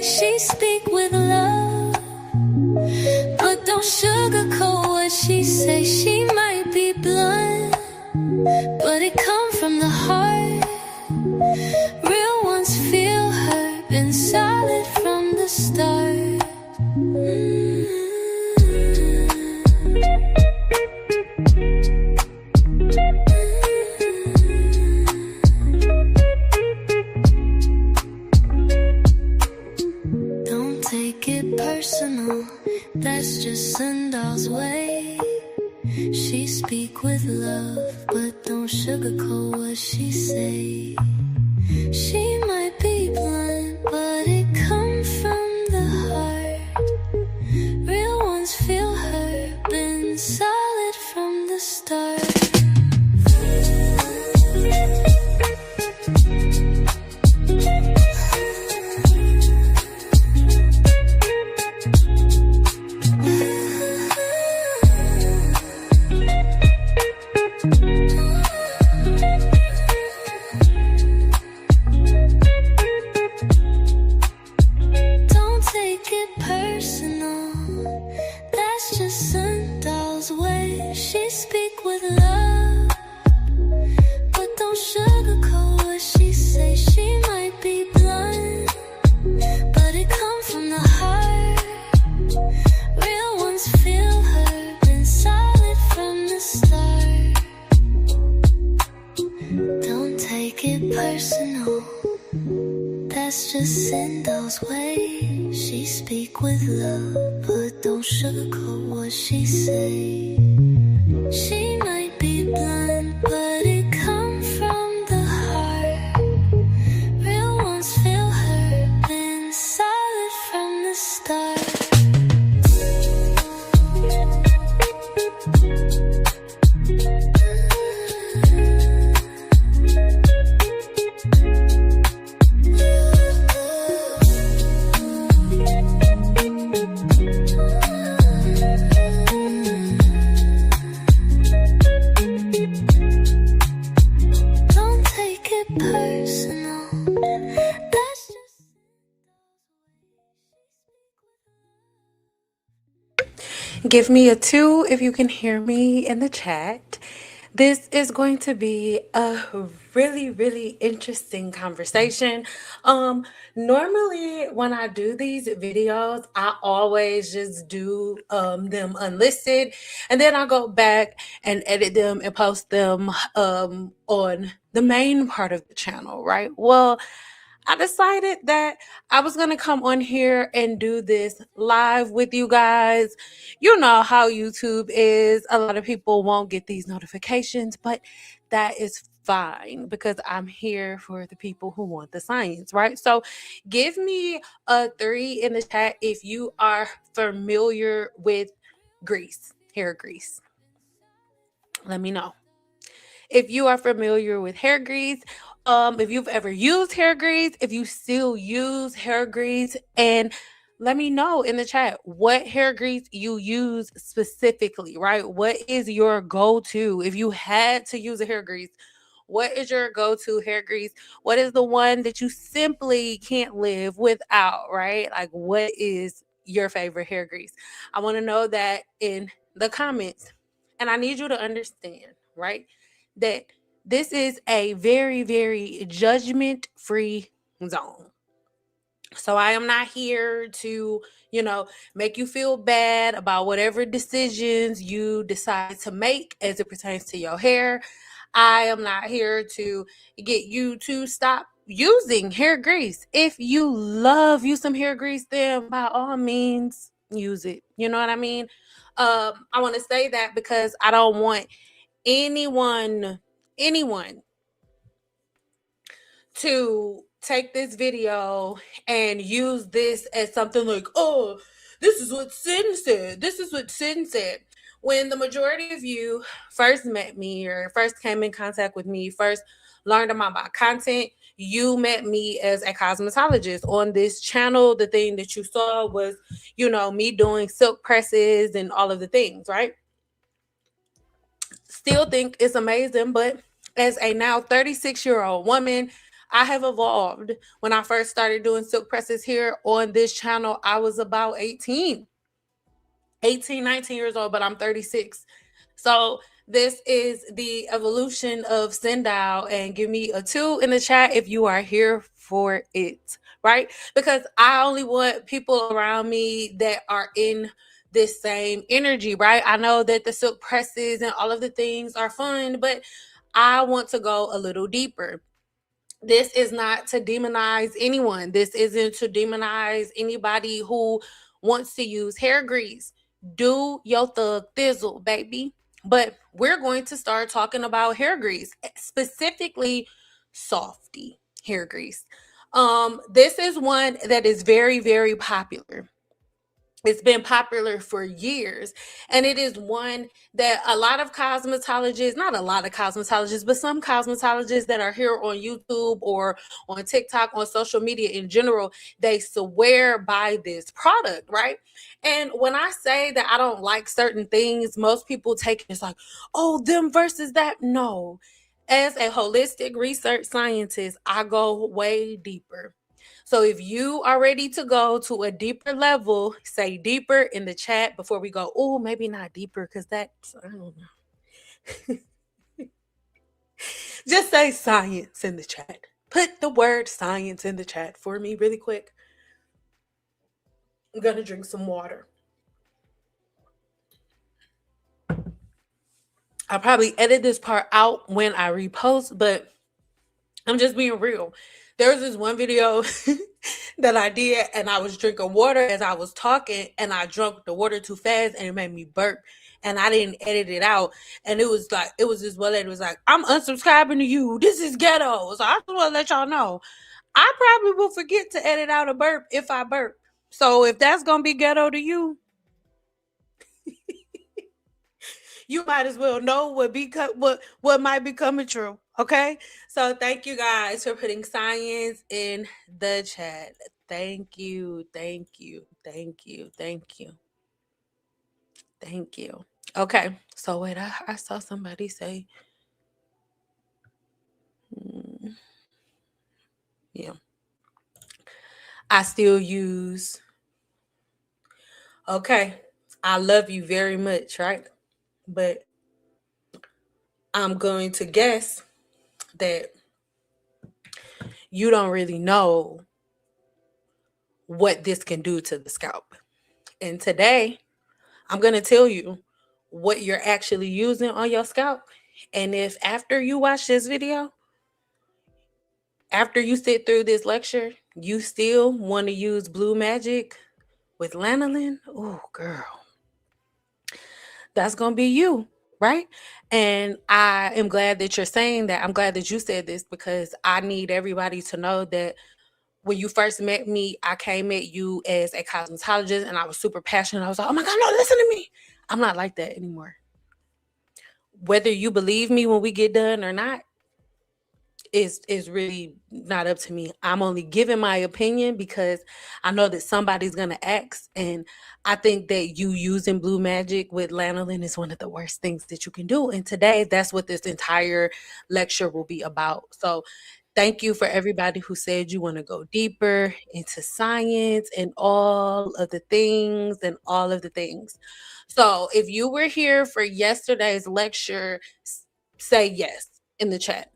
She speak with love, but don't sugarcoat what she say. She might be blunt, but it come from the heart. Real ones feel her, been solid from the start. Don't take it personal, that's just Sundal's way. She speak with love, but don't sugarcoat what she say. She might be blunt, but it come from the heart. Real ones feel her, been solid from the start. Give me a 2 if you can hear me in the chat. This is going to be a really, really interesting conversation. Normally when I do these videos, I always just do them unlisted, and then I go back and edit them and post them on the main part of the channel, right? Well, I decided that I was going to come on here and do this live with you guys. You know how YouTube is. A lot of people won't get these notifications, but that is fine because I'm here for the people who want the science, right? So give me a 3 in the chat if you are familiar with grease, hair grease. Let me know. If you are familiar with hair grease, if you've ever used hair grease, if you still use hair grease, and let me know in the chat what hair grease you use specifically, right? What is your go-to? If you had to use a hair grease, what is your go-to hair grease? What is the one that you simply can't live without, right? Like, what is your favorite hair grease? I want to know that in the comments. And I need you to understand, right, that this is a very, very judgment-free zone. So I am not here to, make you feel bad about whatever decisions you decide to make as it pertains to your hair. I am not here to get you to stop using hair grease. If you love you some hair grease, then by all means use it. You know what I mean? I want to say that because I don't want anyone to take this video and use this as something like, oh, this is what Sin said. This is what Sin said. When the majority of you first met me or first came in contact with me, first learned about my content, you met me as a cosmetologist on this channel. The thing that you saw was, me doing silk presses and all of the things, right? Still think it's amazing, but as a now 36-year-old woman, I have evolved. When I first started doing silk presses here on this channel, I was about 18, 19 years old, but I'm 36. So this is the evolution of Sendal, and give me a 2 in the chat if you are here for it, right? Because I only want people around me that are in this same energy, right? I know that the silk presses and all of the things are fun, but I want to go a little deeper. This is not to demonize anyone. This isn't to demonize anybody who wants to use hair grease. Do your thug thizzle, baby. But we're going to start talking about hair grease, specifically softy hair grease. This is one that is very, very popular. It's been popular for years, and it is one that a lot of cosmetologists, not a lot of cosmetologists, but some cosmetologists that are here on YouTube or on TikTok, on social media in general, they swear by this product, right? And when I say that I don't like certain things, most people take it as like, oh, them versus that. No. As a holistic research scientist, I go way deeper. So if you are ready to go to a deeper level, say deeper in the chat before we go. Oh, maybe not deeper because that's, I don't know. Just say science in the chat. Put the word science in the chat for me really quick. I'm going to drink some water. I'll probably edit this part out when I repost, but I'm just being real. There was this one video that I did, and I was drinking water as I was talking, and I drank the water too fast, and it made me burp. And I didn't edit it out. And it was like, it was this one lady was like, I'm unsubscribing to you. This is ghetto. So I just want to let y'all know. I probably will forget to edit out a burp if I burp. So if that's gonna be ghetto to you, you might as well know what might be coming true. Okay. So thank you guys for putting science in the chat. Thank you. Thank you. Thank you. Thank you. Thank you. Okay. So wait, I saw somebody say, yeah. I still use, okay. I love you very much, right? But I'm going to guess that you don't really know what this can do to the scalp. And today, I'm going to tell you what you're actually using on your scalp. And if after you watch this video, after you sit through this lecture, you still want to use Blue Magic with Lanolin, oh, girl, that's going to be you, right? And I am glad that you're saying that. I'm glad that you said this because I need everybody to know that when you first met me, I came at you as a cosmetologist and I was super passionate. I was like, oh my God, no, listen to me. I'm not like that anymore. Whether you believe me when we get done or not is really not up to me. I'm only giving my opinion because I know that somebody's gonna ask, and I think that you using Blue Magic with Lanolin is one of the worst things that you can do. And today, that's what this entire lecture will be about. So thank you for everybody who said you want to go deeper into science and all of the things and all of the things. So if you were here for yesterday's lecture, say yes in the chat.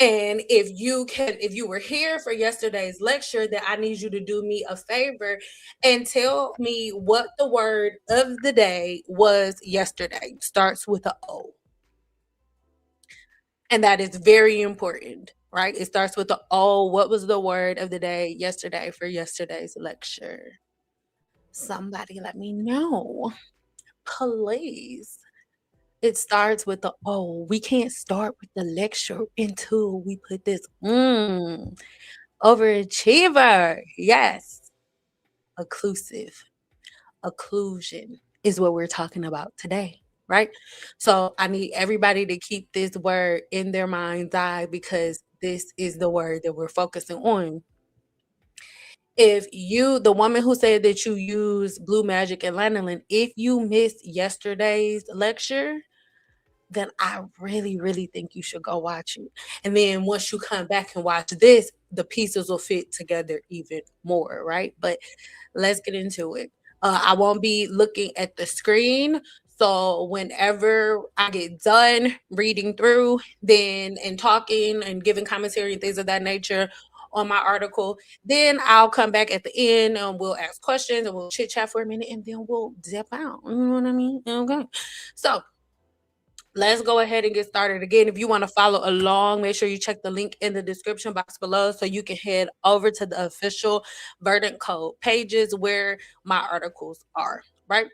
And if you were here for yesterday's lecture, then I need you to do me a favor and tell me what the word of the day was yesterday. Starts with a O. And that is very important, right? It starts with the O. What was the word of the day yesterday for yesterday's lecture? Somebody let me know, please. It starts with the O. We can't start with the lecture until we put this overachiever. Yes. Occlusive. Occlusion is what we're talking about today, right? So I need everybody to keep this word in their mind's eye because this is the word that we're focusing on. If you, the woman who said that you use Blue Magic and Lanolin, if you missed yesterday's lecture, then I really, really think you should go watch it. And then once you come back and watch this, the pieces will fit together even more, right? But let's get into it. I won't be looking at the screen. So whenever I get done reading through, then and talking and giving commentary and things of that nature on my article, then I'll come back at the end and we'll ask questions and we'll chit chat for a minute and then we'll zip out. You know what I mean? Okay. So let's go ahead and get started. Again, if you want to follow along, make sure you check the link in the description box below so you can head over to the official Verdant Code pages where my articles are, right?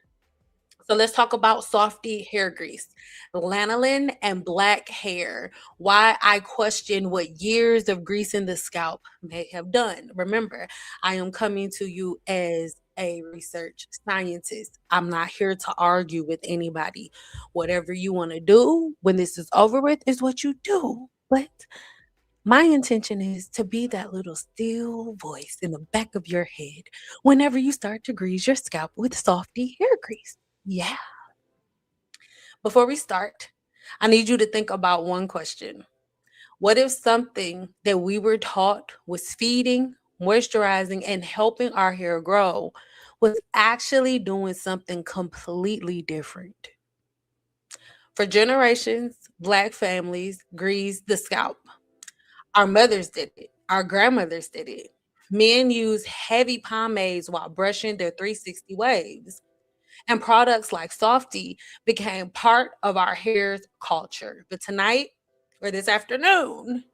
So let's talk about Softy hair grease, lanolin, and black hair. Why I question what years of greasing the scalp may have done. Remember, I am coming to you as a research scientist. I'm not here to argue with anybody. Whatever you want to do when this is over with is what you do. But my intention is to be that little still voice in the back of your head whenever you start to grease your scalp with Softy hair grease. Yeah. Before we start, I need you to think about one question. What if something that we were taught was feeding, moisturizing, and helping our hair grow was actually doing something completely different? For generations, Black families greased the scalp. Our mothers did it, our grandmothers did it. Men used heavy pomades while brushing their 360 waves. And products like Softy became part of our hair's culture. But tonight, or this afternoon,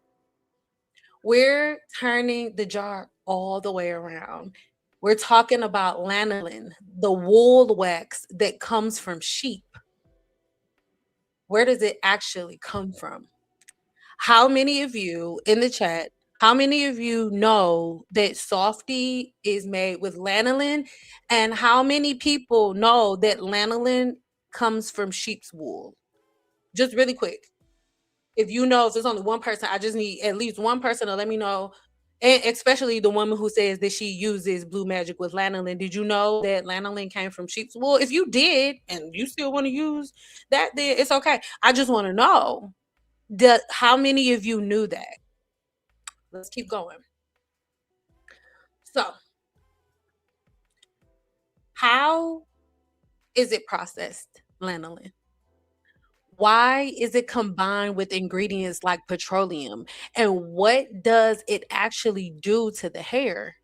we're turning the jar all the way around. We're talking about lanolin, the wool wax that comes from sheep. Where does it actually come from? How many of you in the chat, how many of you know that Softy is made with lanolin? And how many people know that lanolin comes from sheep's wool? Just really quick. If you know, if there's only one person, I just need at least one person to let me know. And especially the woman who says that she uses Blue Magic with lanolin. Did you know that lanolin came from sheep's wool? If you did and you still want to use that, then it's okay. I just want to know how many of you knew that? Let's keep going. So, how is it processed, lanolin? Why is it combined with ingredients like petroleum? And what does it actually do to the hair?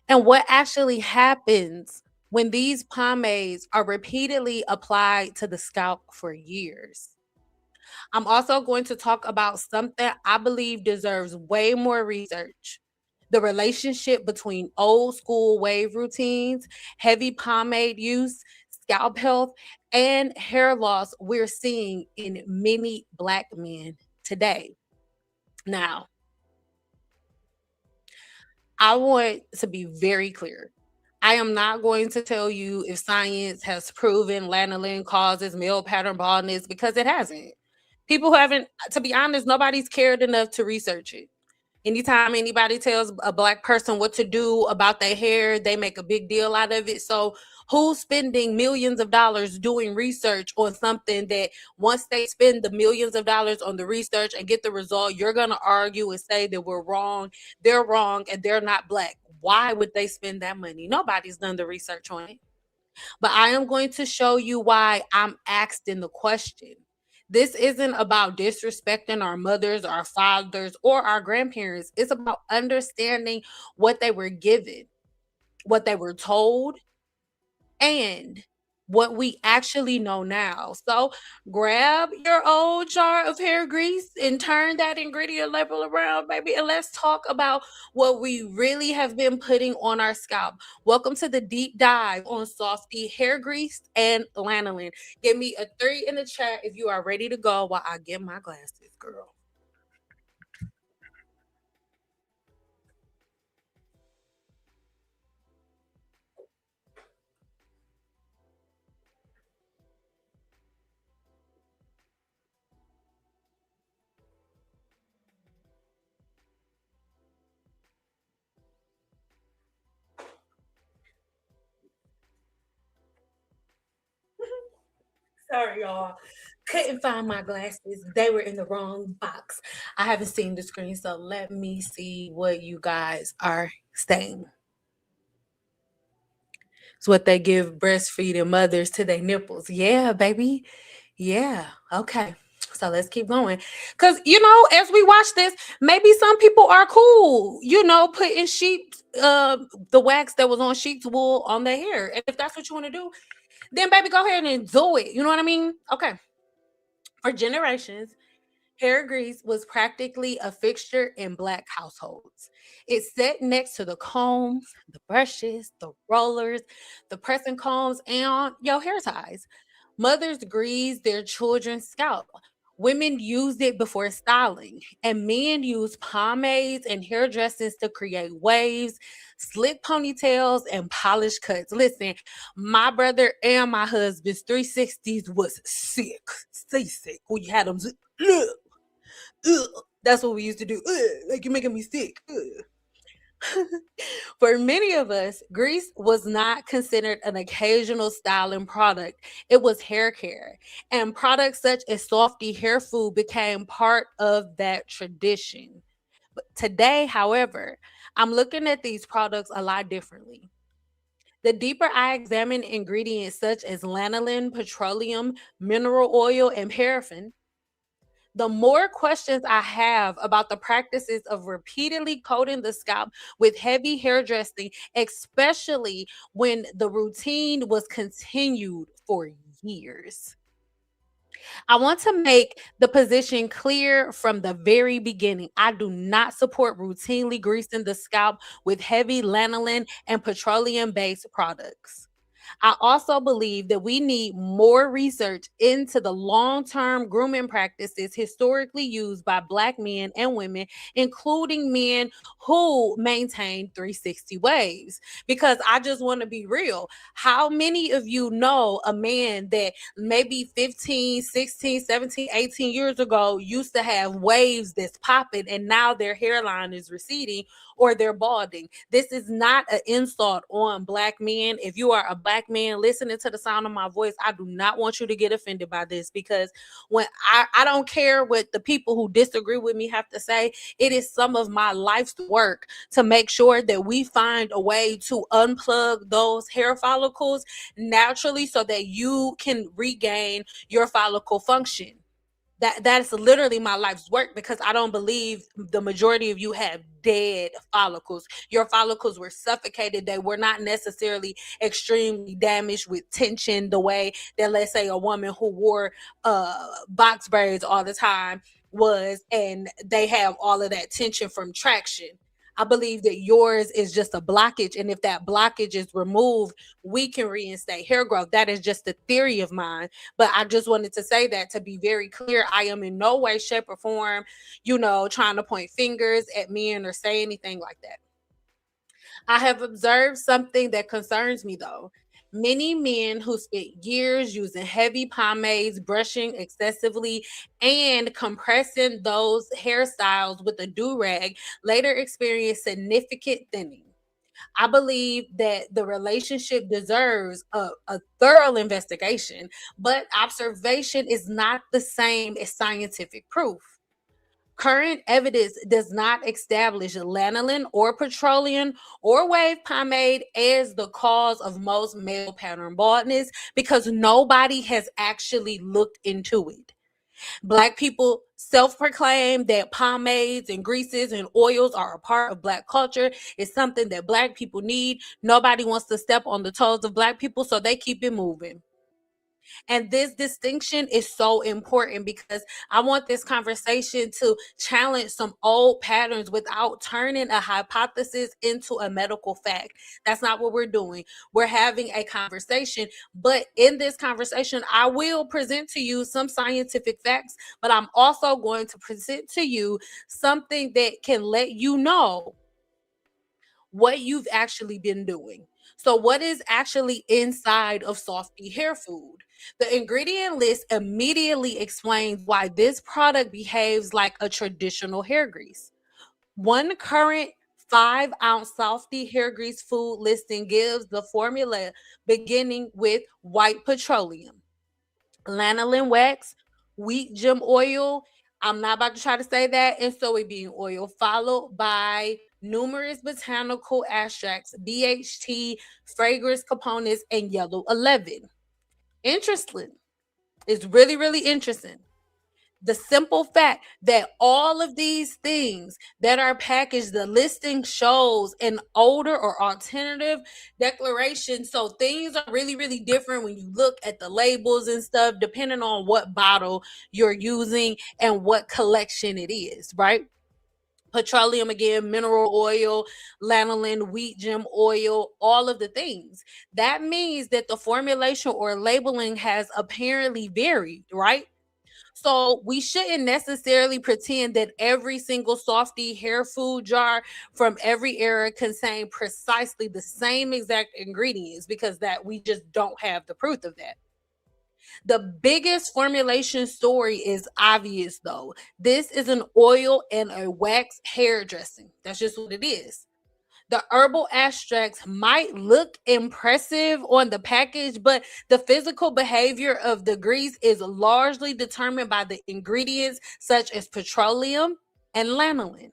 And what actually happens when these pomades are repeatedly applied to the scalp for years? I'm also going to talk about something I believe deserves way more research: the relationship between old school wave routines, heavy pomade use, scalp health, and hair loss we're seeing in many Black men today. Now, I want to be very clear. I am not going to tell you if science has proven lanolin causes male pattern baldness, because it hasn't. People haven't, to be honest, nobody's cared enough to research it. Anytime anybody tells a Black person what to do about their hair, they make a big deal out of it. So who's spending millions of dollars doing research on something that once they spend the millions of dollars on the research and get the result, you're going to argue and say that we're wrong, they're wrong, and they're not Black? Why would they spend that money? Nobody's done the research on it. But I am going to show you why I'm asked in the question. This isn't about disrespecting our mothers, our fathers, or our grandparents. It's about understanding what they were given, what they were told, and what we actually know now. So grab your old jar of hair grease and turn that ingredient label around, baby, and let's talk about what we really have been putting on our scalp. Welcome to the deep dive on Softy hair grease and lanolin. Give me a 3 in the chat if you are ready to go while I get my glasses, girl. Sorry, y'all. Couldn't find my glasses. They were in the wrong box. I haven't seen the screen, so let me see what you guys are saying. It's what they give breastfeeding mothers to their nipples. Yeah, baby. Yeah. Okay. So let's keep going. Cause as we watch this, maybe some people are cool, putting the wax that was on sheep's wool on their hair. And if that's what you want to do, then baby, go ahead and do it. You know what I mean? Okay. For generations, hair grease was practically a fixture in Black households. It sat next to the combs, the brushes, the rollers, the pressing combs, and your hair ties. Mothers greased their children's scalp. Women used it before styling, and men used pomades and hair dressings to create waves, slick ponytails, and polished cuts. Listen, my brother and my husband's 360s was sick, sick. We had them. Ugh. That's what we used to do. Ugh, like you're making me sick. For many of us, grease was not considered an occasional styling product. It was hair care. And products such as Softy hair food became part of that tradition. But today, however, I'm looking at these products a lot differently. The deeper I examine ingredients such as lanolin, petroleum, mineral oil, and paraffin, the more questions I have about the practices of repeatedly coating the scalp with heavy hair dressing, especially when the routine was continued for years. I want to make the position clear from the very beginning. I do not support routinely greasing the scalp with heavy lanolin and petroleum based products. I also believe that we need more research into the long term grooming practices historically used by Black men and women, including men who maintain 360 waves. Because I just want to be real. How many of you know a man that maybe 15, 16, 17, 18 years ago used to have waves that's popping and now their hairline is receding or they're balding? This is not an insult on Black men. If you are a Black man listening to the sound of my voice, I do not want you to get offended by this, because when I don't care what the people who disagree with me have to say, it is some of my life's work to make sure that we find a way to unplug those hair follicles naturally so that you can regain your follicle function. That's literally my life's work, because I don't believe the majority of you have dead follicles. Your follicles were suffocated. They were not necessarily extremely damaged with tension the way that, let's say, a woman who wore box braids all the time was, and they have all of that tension from traction. I believe that yours is just a blockage, and if that blockage is removed, we can reinstate hair growth. That is just a theory of mine, but I just wanted to say that to be very clear. I am in no way, shape, or form, trying to point fingers at men or say anything like that. I have observed something that concerns me though. Many men who spent years using heavy pomades, brushing excessively, and compressing those hairstyles with a do rag later experience significant thinning. I believe that the relationship deserves a thorough investigation, but observation is not the same as scientific proof. Current evidence does not establish lanolin or petroleum or wave pomade as the cause of most male pattern baldness, because nobody has actually looked into it. Black people self-proclaim that pomades and greases and oils are a part of Black culture. It's something that Black people need. Nobody wants to step on the toes of Black people, so they keep it moving. And this distinction is so important, because I want this conversation to challenge some old patterns without turning a hypothesis into a medical fact. That's not what we're doing. We're having a conversation, but in this conversation, I will present to you some scientific facts, but I'm also going to present to you something that can let you know what you've actually been doing. So, what is actually inside of Softy hair food? The ingredient list immediately explains why this product behaves like a traditional hair grease. One current 5-ounce Softy hair grease food listing gives the formula beginning with white petroleum, lanolin wax, wheat germ oil. I'm not about to try to say that, and soybean oil, followed by numerous botanical extracts, DHT, fragrance components, and yellow 11. Interesting. It's really, really interesting. The simple fact that all of these things that are packaged, the listing shows an older or alternative declaration. So things are really, really different when you look at the labels and stuff, depending on what bottle you're using and what collection it is, right? Petroleum, again, mineral oil, lanolin, wheat germ oil, all of the things. That means that the formulation or labeling has apparently varied, right? So we shouldn't necessarily pretend that every single softy hair food jar from every era contain precisely the same exact ingredients, because that we just don't have the proof of that. The biggest formulation story is obvious though. This is an oil and a wax hair dressing. That's just what it is. The herbal extracts might look impressive on the package, but the physical behavior of the grease is largely determined by the ingredients such as petroleum and lanolin.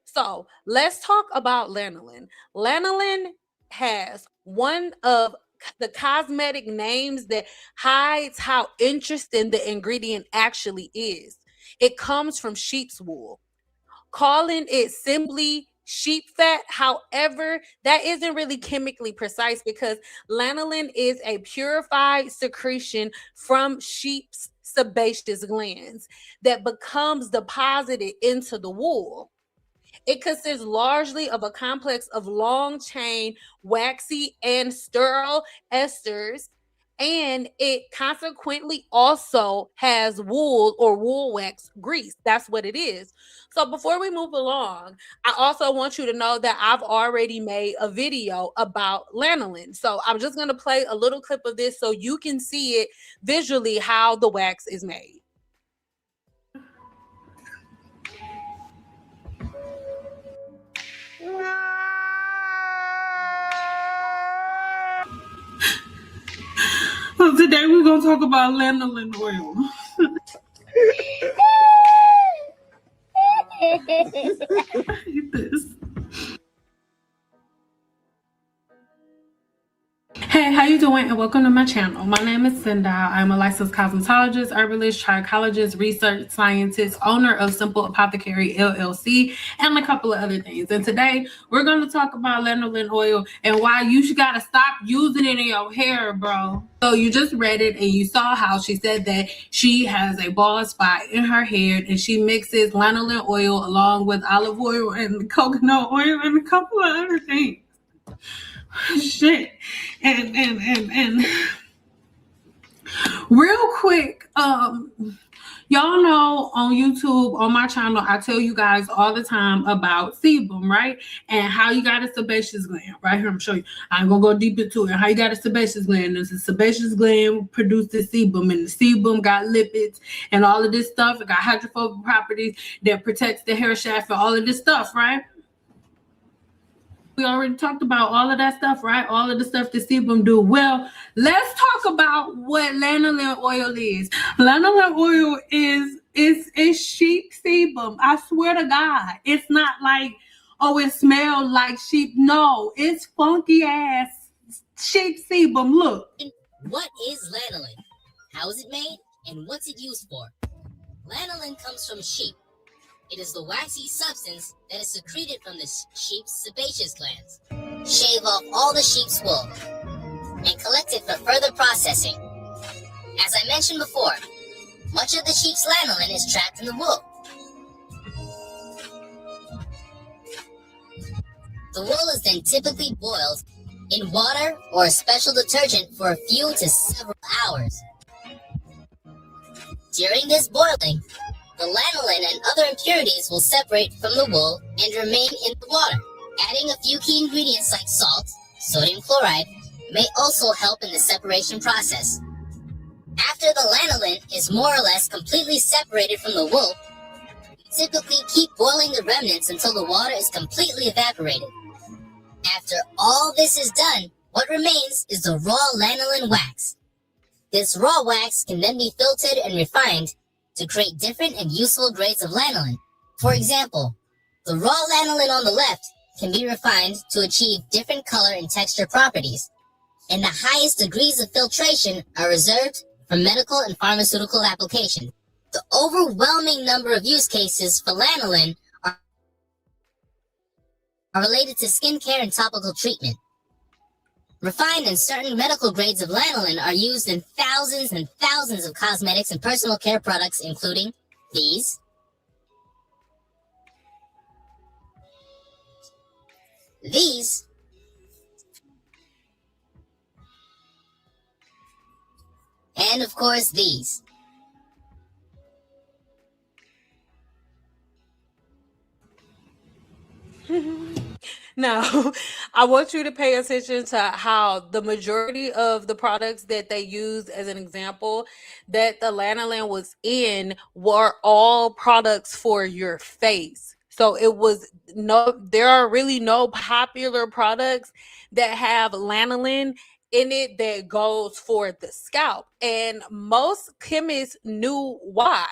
So let's talk about lanolin. Lanolin has one of the cosmetic names that hides how interesting the ingredient actually is. It comes from sheep's wool. Calling it simply sheep fat, however, that isn't really chemically precise, because lanolin is a purified secretion from sheep's sebaceous glands that becomes deposited into the wool. It consists largely of a complex of long chain, waxy, and sterile esters, and it consequently also has wool or wool wax grease. That's what it is. So before we move along, I also want you to know that I've already made a video about lanolin. So I'm just going to play a little clip of this so you can see it visually how the wax is made. So today we're going to talk about lanolin oil. I hate this. Hey, how you doing? And welcome to my channel. My name is Cinda. I'm a licensed cosmetologist, herbalist, trichologist, research scientist, owner of Simple Apothecary LLC, and a couple of other things. And today we're going to talk about lanolin oil and why you gotta stop using it in your hair, bro. So you just read it and you saw how she said that she has a bald spot in her hair and she mixes lanolin oil along with olive oil and coconut oil and a couple of other things. Shit. And real quick, y'all know on YouTube, on my channel, I tell you guys all the time about sebum, right? And how you got a sebaceous gland. Right here, I'm showing you. I'm gonna go deep into it. How you got a sebaceous gland. There's a sebaceous gland produces sebum, and the sebum got lipids and all of this stuff. It got hydrophobic properties that protects the hair shaft and all of this stuff, right? We already talked about all of that stuff, right? All of the stuff that sebum do. Well, let's talk about what lanolin oil is. Lanolin oil is sheep sebum. I swear to God, it's not like, oh, it smells like sheep. No, it's funky ass sheep sebum. Look. What is lanolin? How is it made? And what's it used for? Lanolin comes from sheep. It is the waxy substance that is secreted from the sheep's sebaceous glands. Shave off all the sheep's wool and collect it for further processing. As I mentioned before, much of the sheep's lanolin is trapped in the wool. The wool is then typically boiled in water or a special detergent for a few to several hours. During this boiling, the lanolin and other impurities will separate from the wool and remain in the water. Adding a few key ingredients like salt, sodium chloride, may also help in the separation process. After the lanolin is more or less completely separated from the wool, we typically keep boiling the remnants until the water is completely evaporated. After all this is done, what remains is the raw lanolin wax. This raw wax can then be filtered and refined to create different and useful grades of lanolin. For example, the raw lanolin on the left can be refined to achieve different color and texture properties, and the highest degrees of filtration are reserved for medical and pharmaceutical applications. The overwhelming number of use cases for lanolin are related to skincare and topical treatment. Refined and certain medical grades of lanolin are used in thousands and thousands of cosmetics and personal care products, including these, and of course these. Now, I want you to pay attention to how the majority of the products that they use as an example that the lanolin was in were all products for your face. So there are really no popular products that have lanolin in it that goes for the scalp. And most chemists knew why,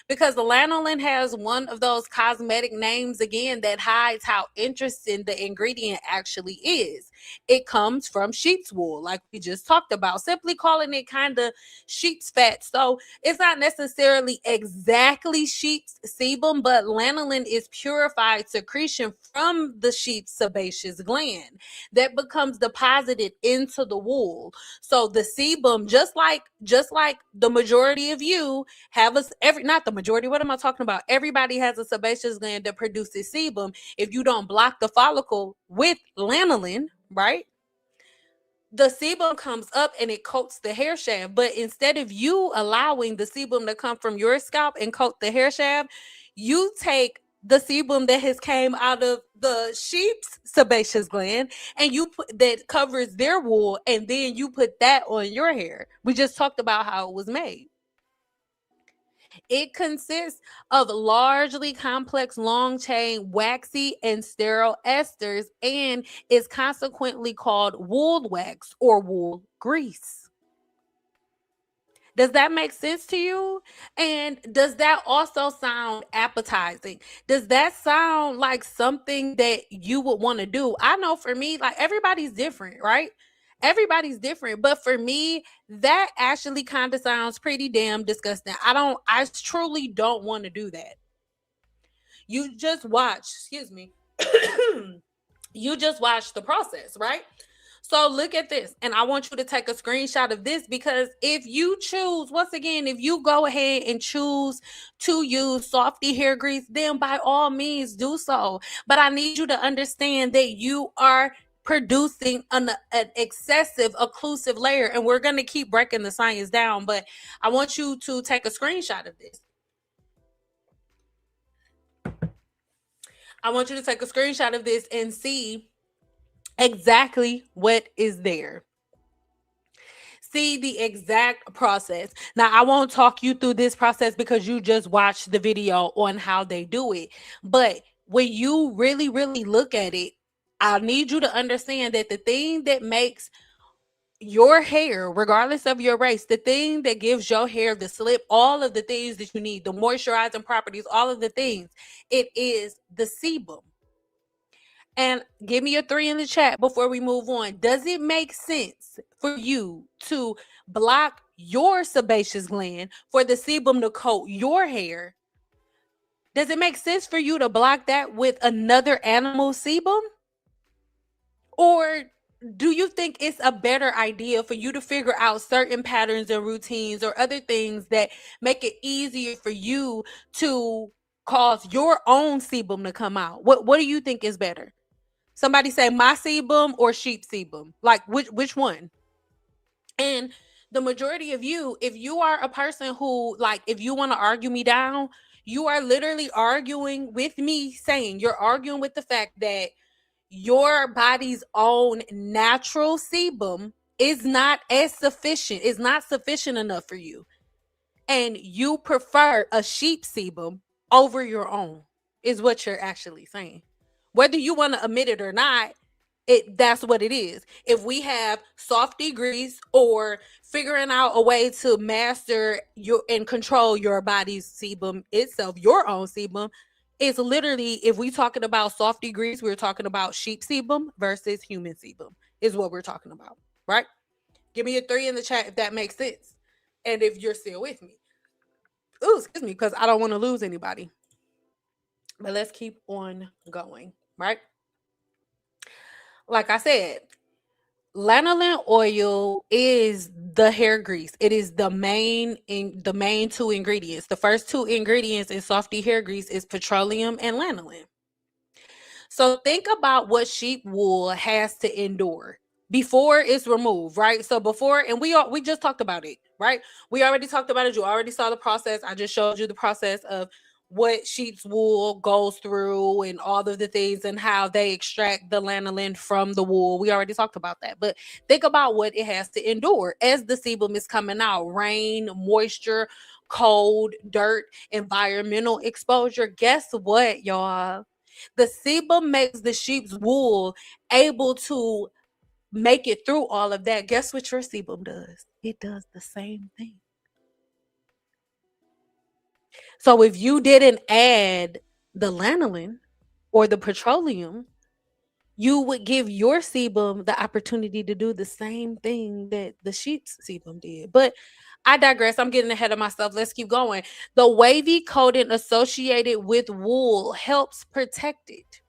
because the lanolin has one of those cosmetic names again that hides how interesting the ingredient actually is. It comes from sheep's wool, like we just talked about, simply calling it kind of sheep's fat. So it's not necessarily exactly sheep's sebum, but lanolin is purified secretion from the sheep's sebaceous gland that becomes deposited into the wool. So the sebum, just like the majority of you have not the majority, what am I talking about? Everybody has a sebaceous gland that produces sebum. If you don't block the follicle with lanolin, right, the sebum comes up and it coats the hair shaft. But instead of you allowing the sebum to come from your scalp and coat the hair shaft, you take the sebum that has came out of the sheep's sebaceous gland and you put that covers their wool, and then you put that on your hair. We just talked about how it was made. It consists of largely complex long chain waxy and sterile esters and is consequently called wool wax or wool grease. Does that make sense to you? And does that also sound appetizing? Does that sound like something that you would want to do? I know for me, like, everybody's different, right? Everybody's different, but for me, that actually kind of sounds pretty damn disgusting. I truly don't want to do that. You just watch, excuse me. You just watch the process, right? So look at this, and I want you to take a screenshot of this, because if you choose, once again, if you go ahead and choose to use Softy hair grease, then by all means do so. But I need you to understand that you are producing an excessive occlusive layer, and we're going to keep breaking the science down, but I want you to take a screenshot of this. I want you to take a screenshot of this and see exactly what is there. See the exact process. Now, I won't talk you through this process because you just watched the video on how they do it. But when you really, really look at it, I need you to understand that the thing that makes your hair, regardless of your race, the thing that gives your hair the slip, all of the things that you need, the moisturizing properties, all of the things, it is the sebum. And give me a 3 in the chat before we move on. Does it make sense for you to block your sebaceous gland for the sebum to coat your hair? Does it make sense for you to block that with another animal's sebum? Or do you think it's a better idea for you to figure out certain patterns and routines or other things that make it easier for you to cause your own sebum to come out? What do you think is better? Somebody say my sebum or sheep sebum. Like which one? And the majority of you, if you are a person who, like, if you want to argue me down, you are literally arguing with me, saying you're arguing with the fact that your body's own natural sebum is not as sufficient, is not sufficient enough for you. And you prefer a sheep sebum over your own, is what you're actually saying. Whether you want to admit it or not, That's what it is. If we have soft degrees or figuring out a way to master your and control your body's sebum itself, your own sebum, it's literally, if we talking about soft degrees, we're talking about sheep sebum versus human sebum is what we're talking about, right? Give me a 3 in the chat if that makes sense. And if you're still with me. Ooh, excuse me, because I don't want to lose anybody. But let's keep on going, right? Like I said, lanolin oil is the hair grease. It is the main two ingredients. The first two ingredients in softy hair grease is petroleum and lanolin. So think about what sheep wool has to endure before it's removed, right? So before, and we just talked about it, right? We already talked about it. You already saw the process. I just showed you the process of what sheep's wool goes through and all of the things and how they extract the lanolin from the wool. We already talked about that. But think about what it has to endure as the sebum is coming out: rain, moisture, cold, dirt, environmental exposure. Guess what, y'all? The sebum makes the sheep's wool able to make it through all of that. Guess what your sebum does? It does the same thing. So if you didn't add the lanolin or the petroleum, you would give your sebum the opportunity to do the same thing that the sheep's sebum did. But I digress. I'm getting ahead of myself. Let's keep going. The wavy coating associated with wool helps protect it.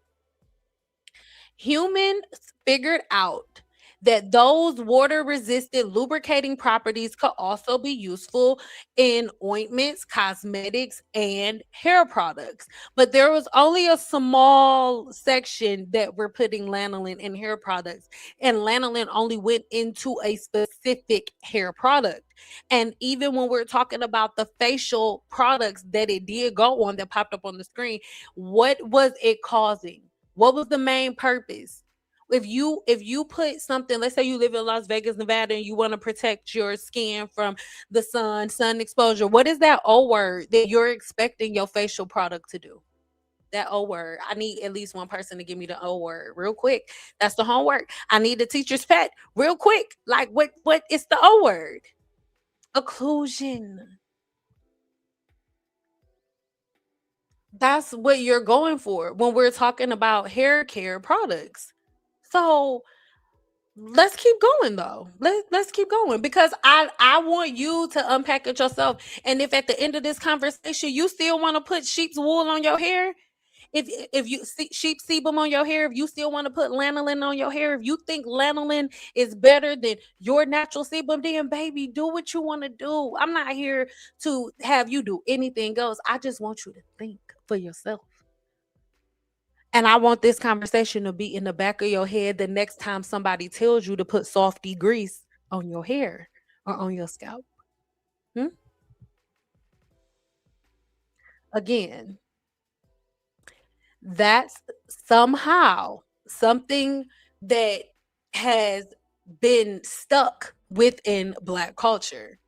Humans figured out that those water resistant lubricating properties could also be useful in ointments, cosmetics, and hair products. But there was only a small section that we're putting lanolin in hair products, and lanolin only went into a specific hair product. And even when we're talking about the facial products that it did go on that popped up on the screen, what was it causing? What was the main purpose? If you put something, let's say you live in Las Vegas, Nevada, and you want to protect your skin from the sun exposure, what is that O word that you're expecting your facial product to do? That O word. I need at least one person to give me the O word real quick. That's the homework. I need the teacher's pet real quick. Like what is the O word? Occlusion. That's what you're going for when we're talking about hair care products. So let's keep going though. Let's keep going because I want you to unpack it yourself. And if at the end of this conversation you still want to put sheep's wool on your hair, if you see sheep sebum on your hair, if you still want to put lanolin on your hair, if you think lanolin is better than your natural sebum, then baby, do what you want to do. I'm not here to have you do anything else. I just want you to think for yourself. And I want this conversation to be in the back of your head the next time somebody tells you to put softy grease on your hair or on your scalp. Hmm? Again, that's somehow something that has been stuck within Black culture.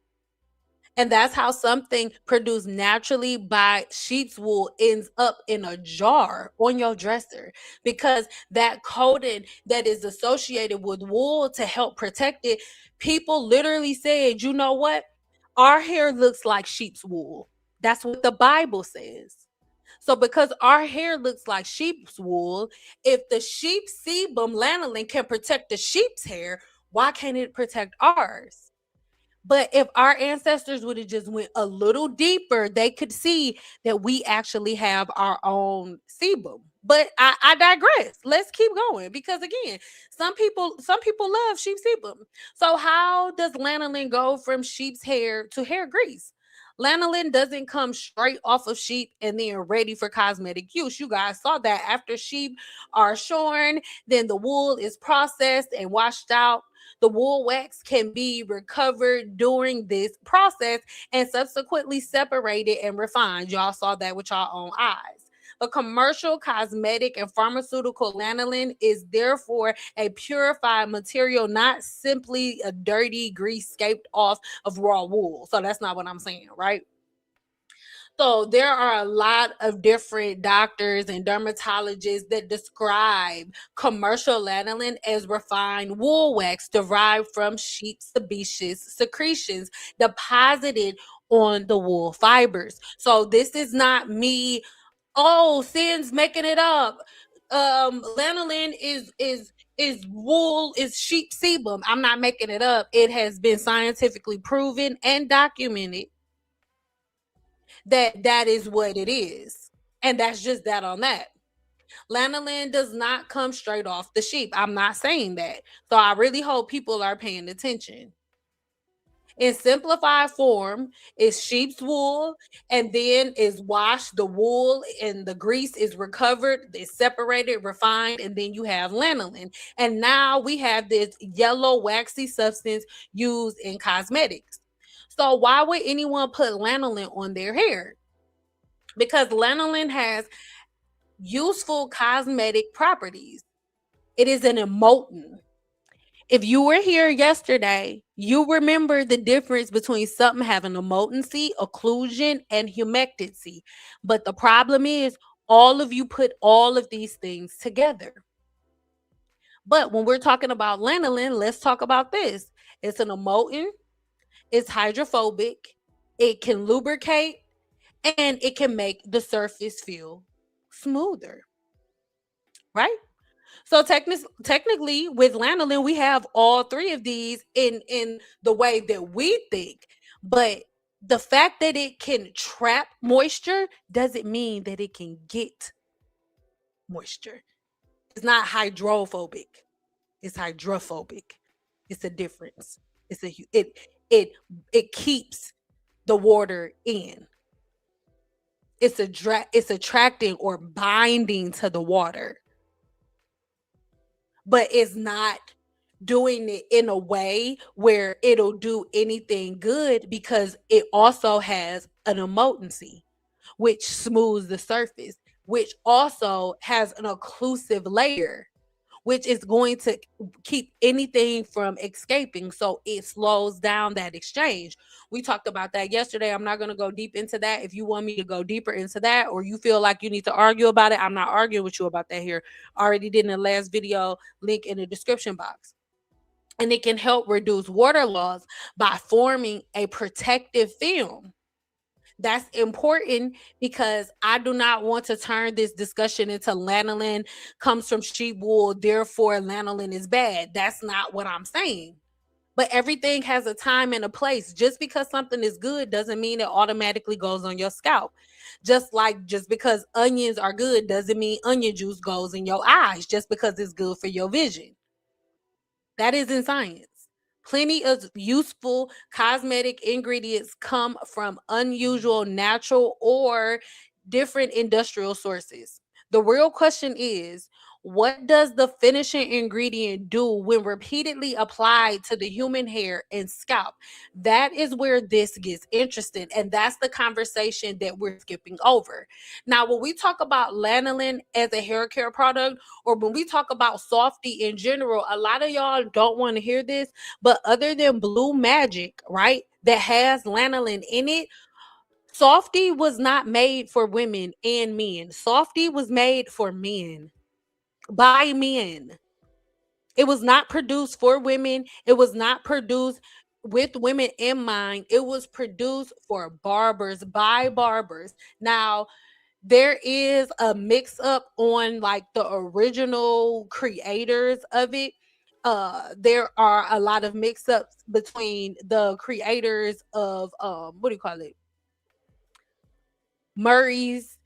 And that's how something produced naturally by sheep's wool ends up in a jar on your dresser, because that coating that is associated with wool to help protect it, people literally said, you know what? Our hair looks like sheep's wool. That's what the Bible says. So because our hair looks like sheep's wool, if the sheep's sebum lanolin can protect the sheep's hair, why can't it protect ours? But if our ancestors would have just went a little deeper, they could see that we actually have our own sebum. But I digress. Let's keep going because again, some people love sheep sebum. So how does lanolin go from sheep's hair to hair grease? Lanolin doesn't come straight off of sheep and then ready for cosmetic use. You guys saw that after sheep are shorn, then the wool is processed and washed out. The wool wax can be recovered during this process and subsequently separated and refined. Y'all saw that with your own eyes. The commercial cosmetic and pharmaceutical lanolin is therefore a purified material, not simply a dirty grease scraped off of raw wool. So that's not what I'm saying, right? So there are a lot of different doctors and dermatologists that describe commercial lanolin as refined wool wax derived from sheep sebaceous secretions deposited on the wool fibers. So this is not me, oh, Sin's making it up. Lanolin is wool, is sheep sebum. I'm not making it up. It has been scientifically proven and documented that is what it is. And that's just that on that. Lanolin does not come straight off the sheep. I'm not saying that. So I really hope people are paying attention. In simplified form, is sheep's wool, and then is washed. The wool and the grease is recovered, it's separated, refined, and then you have lanolin. And now we have this yellow waxy substance used in cosmetics. So why would anyone put lanolin on their hair? Because lanolin has useful cosmetic properties. It is an emollient. If you were here yesterday, you remember the difference between something having emoltency, occlusion, and humectancy. But the problem is, all of you put all of these things together. But when we're talking about lanolin, let's talk about this. It's an emollient, it's hydrophobic, it can lubricate, and it can make the surface feel smoother, right? So technically, with lanolin, we have all three of these in the way that we think. But the fact that it can trap moisture doesn't mean that it can get moisture. It's not hydrophobic. It's hydrophobic. It's a difference. It keeps the water in. It's attracting or binding to the water, but it's not doing it in a way where it'll do anything good, because it also has an emoltency, which smooths the surface, which also has an occlusive layer, which is going to keep anything from escaping. So it slows down that exchange. We talked about that yesterday. I'm not going to go deep into that. If you want me to go deeper into that, or you feel like you need to argue about it, I'm not arguing with you about that here. I already did in the last video, link in the description box. And it can help reduce water loss by forming a protective film. That's important, because I do not want to turn this discussion into lanolin comes from sheep wool, therefore lanolin is bad. That's not what I'm saying. But everything has a time and a place. Just because something is good doesn't mean it automatically goes on your scalp. Just because onions are good doesn't mean onion juice goes in your eyes just because it's good for your vision. That isn't science. Plenty of useful cosmetic ingredients come from unusual natural or different industrial sources. The real question is, what does the finishing ingredient do when repeatedly applied to the human hair and scalp? That is where this gets interesting, and that's the conversation that we're skipping over. Now, when we talk about lanolin as a hair care product, or when we talk about Softy in general, a lot of y'all don't want to hear this, but other than Blue Magic, right, that has lanolin in it, Softy was not made for women and men. Softy was made for men, by men. It was not produced for women. It was not produced with women in mind. It was produced for barbers, by barbers. Now, there is a mix up on like the original creators of it. There are a lot of mix ups between the creators of what do you call it, Murray's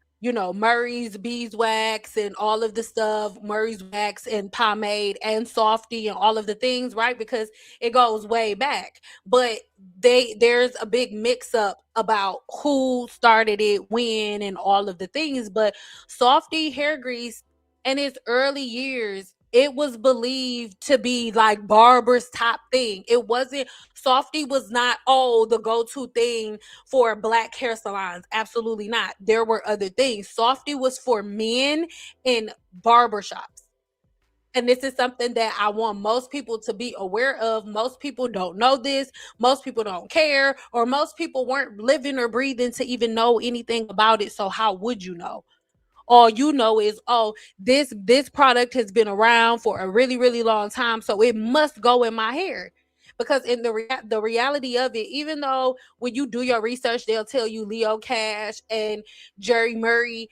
beeswax and all of the stuff, Murray's wax and pomade and Softy and all of the things, right? Because it goes way back. But there's a big mix up about who started it, when, and all of the things. But Softy hair grease in its early years, it was believed to be like Barber's top thing. It wasn't, Softy was not, the go-to thing for black hair salons. Absolutely not. There were other things. Softy was for men in barbershops. And this is something that I want most people to be aware of. Most people don't know this. Most people don't care, or most people weren't living or breathing to even know anything about it. So how would you know? All you know is, oh, this product has been around for a really, really long time, so it must go in my hair. Because in the reality of it, even though when you do your research, they'll tell you Leo Cash and Jerry Murray,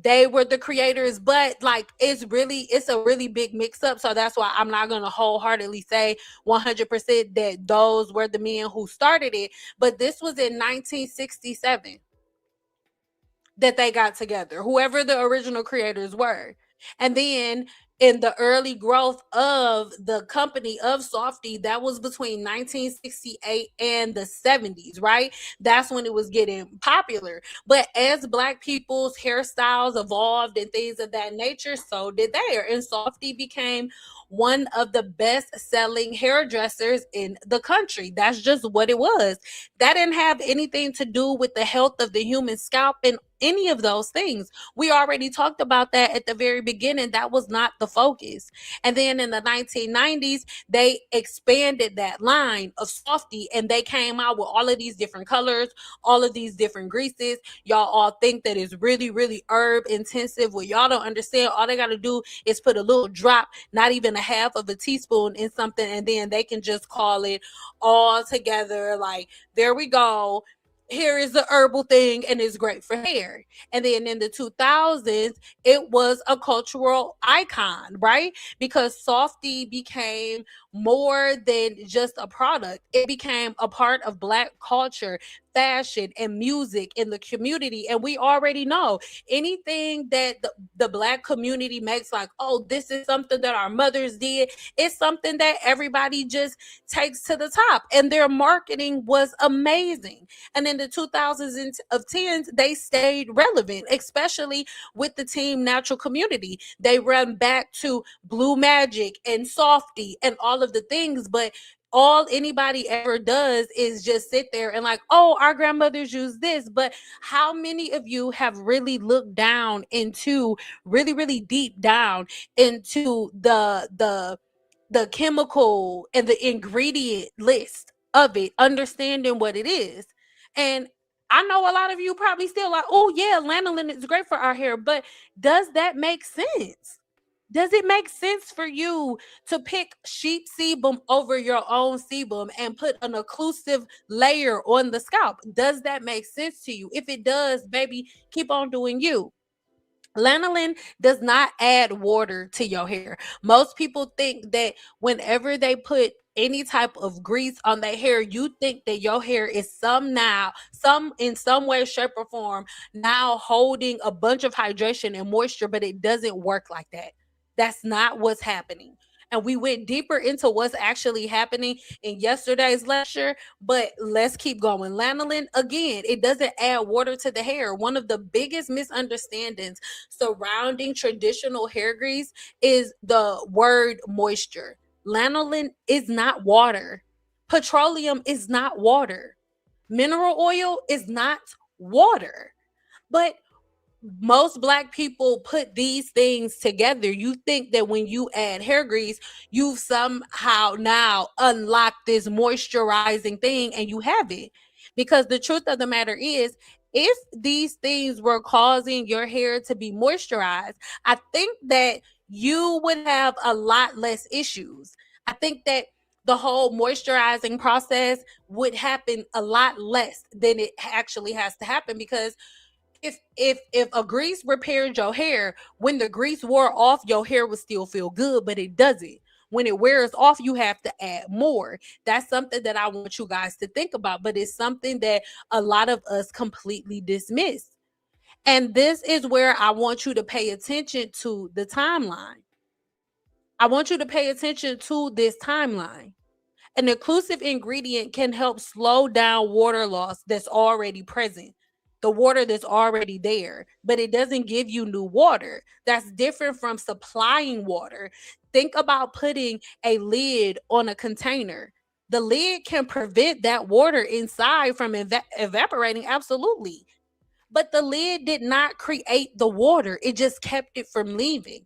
they were the creators, but like it's a really big mix up. So that's why I'm not gonna wholeheartedly say 100% that those were the men who started it. But this was in 1967 that they got together, whoever the original creators were. And then in the early growth of the company of Softy, that was between 1968 and the 70s, right? That's when it was getting popular. But as Black people's hairstyles evolved and things of that nature, so did theirs. And Softy became one of the best selling hairdressers in the country. That's just what it was. That didn't have anything to do with the health of the human scalp and any of those things. We already talked about that at the very beginning. That was not the focus. And then in the 1990s, they expanded that line of Softy and they came out with all of these different colors, all of these different greases. Y'all all think that it's really, really herb intensive. Well, y'all don't understand. All they got to do is put a little drop, not even a half of a teaspoon in something, and then they can just call it all together. Like, there we go. Here is the herbal thing, and it's great for hair. And then in the 2000s, it was a cultural icon, right? Because Softy became more than just a product. It became a part of Black culture, fashion, and music in the community. And we already know anything that the Black community makes, like, oh, this is something that our mothers did, it's something that everybody just takes to the top. And their marketing was amazing. And in the 2000s and of 10s, they stayed relevant, especially with the Team Natural community. They run back to Blue Magic and Softy and all of the things, but all anybody ever does is just sit there and like, oh, our grandmothers use this. But how many of you have really looked down into, really, really deep down into the chemical and the ingredient list of it, understanding what it is? And I know a lot of you probably still like, oh yeah, lanolin is great for our hair, but does that make sense? Does it make sense for you to pick sheep sebum over your own sebum and put an occlusive layer on the scalp? Does that make sense to you? If it does, baby, keep on doing you. Lanolin does not add water to your hair. Most people think that whenever they put any type of grease on their hair, you think that your hair is some in some way, shape, or form now holding a bunch of hydration and moisture, but it doesn't work like that. That's not what's happening. And we went deeper into what's actually happening in yesterday's lecture, but let's keep going. Lanolin, again, it doesn't add water to the hair. One of the biggest misunderstandings surrounding traditional hair grease is the word moisture. Lanolin is not water. Petroleum is not water. Mineral oil is not water. But most Black people put these things together. You think that when you add hair grease, you've somehow now unlocked this moisturizing thing, and you haven't. Because the truth of the matter is, if these things were causing your hair to be moisturized, I think that you would have a lot less issues. I think that the whole moisturizing process would happen a lot less than it actually has to happen. Because if a grease repaired your hair, when the grease wore off, your hair would still feel good, but it doesn't. When it wears off, you have to add more. That's something that I want you guys to think about, but it's something that a lot of us completely dismiss. And this is where I want you to pay attention to the timeline. I want you to pay attention to this timeline. An occlusive ingredient can help slow down water loss that's already present, the water that's already there, but it doesn't give you new water. That's different from supplying water. Think about putting a lid on a container. The lid can prevent that water inside from evaporating, absolutely. But the lid did not create the water, it just kept it from leaving.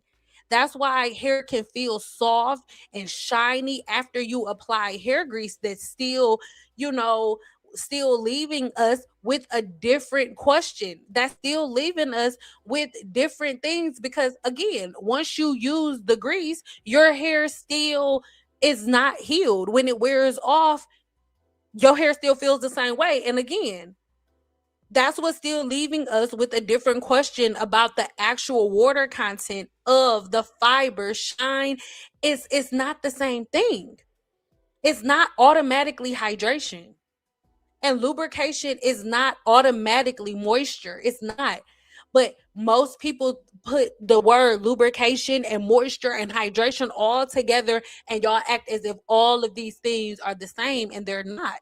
That's why hair can feel soft and shiny after you apply hair grease that's still, you know, still leaving us with a different question. That's still leaving us with different things because, again, once you use the grease, your hair still is not healed. When it wears off, your hair still feels the same way. And again, that's what's still leaving us with a different question about the actual water content of the fiber shine. It's not the same thing. It's not automatically hydration. And lubrication is not automatically moisture. It's not. But most people put the word lubrication and moisture and hydration all together, and y'all act as if all of these things are the same, and they're not.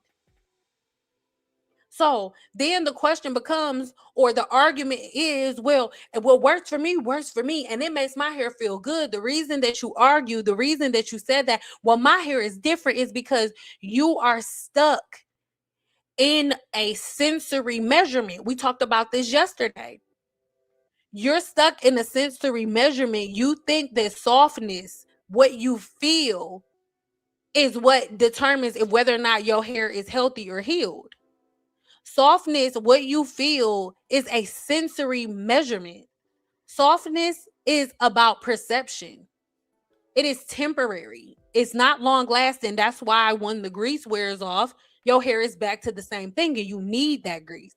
So then the question becomes, or the argument is, well, what works for me works for me, and it makes my hair feel good. The reason that you argue, the reason that you said that, well, my hair is different, is because you are stuck in a sensory measurement. We talked about this yesterday. You're stuck in a sensory measurement. You think that softness, what you feel, is what determines if whether or not your hair is healthy or healed. Softness, what you feel, is a sensory measurement. Softness is about perception. It is temporary. It's not long lasting. That's why when the grease wears off, your hair is back to the same thing and you need that grease.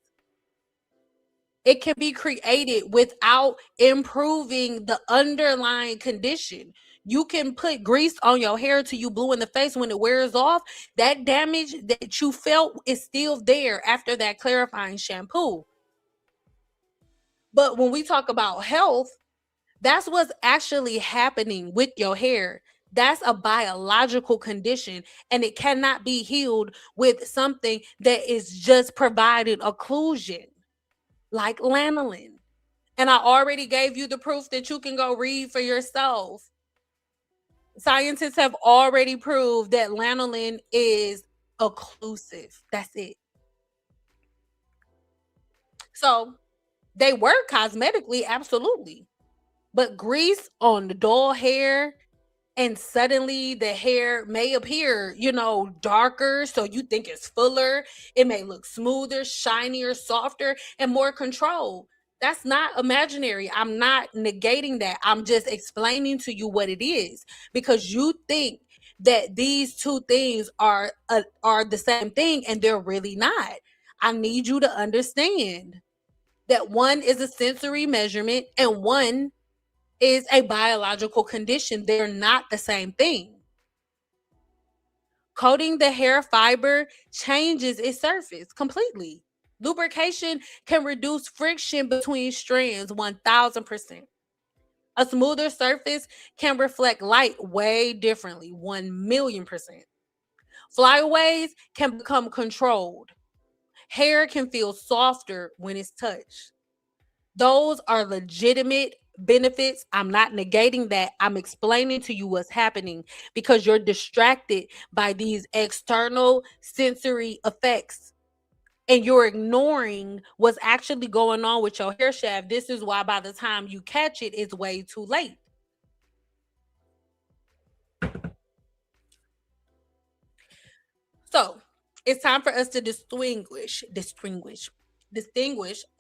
It can be created without improving the underlying condition. You can put grease on your hair till you blue in the face. When it wears off, that damage that you felt is still there after that clarifying shampoo. But when we talk about health, that's what's actually happening with your hair. That's a biological condition, and it cannot be healed with something that is just providing occlusion, like lanolin. And I already gave you the proof that you can go read for yourself. Scientists have already proved that lanolin is occlusive. That's it. So they work cosmetically, absolutely. But grease on the dull hair, and suddenly the hair may appear, darker, so you think it's fuller. It may look smoother, shinier, softer, and more controlled. That's not imaginary. I'm not negating that. I'm just explaining to you what it is, because you think that these two things are the same thing, and they're really not. I need you to understand that one is a sensory measurement and one is a biological condition. They're not the same thing. Coating the hair fiber changes its surface completely. Lubrication can reduce friction between strands 1000%. A smoother surface can reflect light way differently 1,000,000%. Flyaways can become controlled. Hair can feel softer when it's touched. Those are legitimate benefits. I'm not negating that. I'm explaining to you what's happening because you're distracted by these external sensory effects and you're ignoring what's actually going on with your hair shaft. This is why by the time you catch it, it's way too late. So it's time for us to distinguish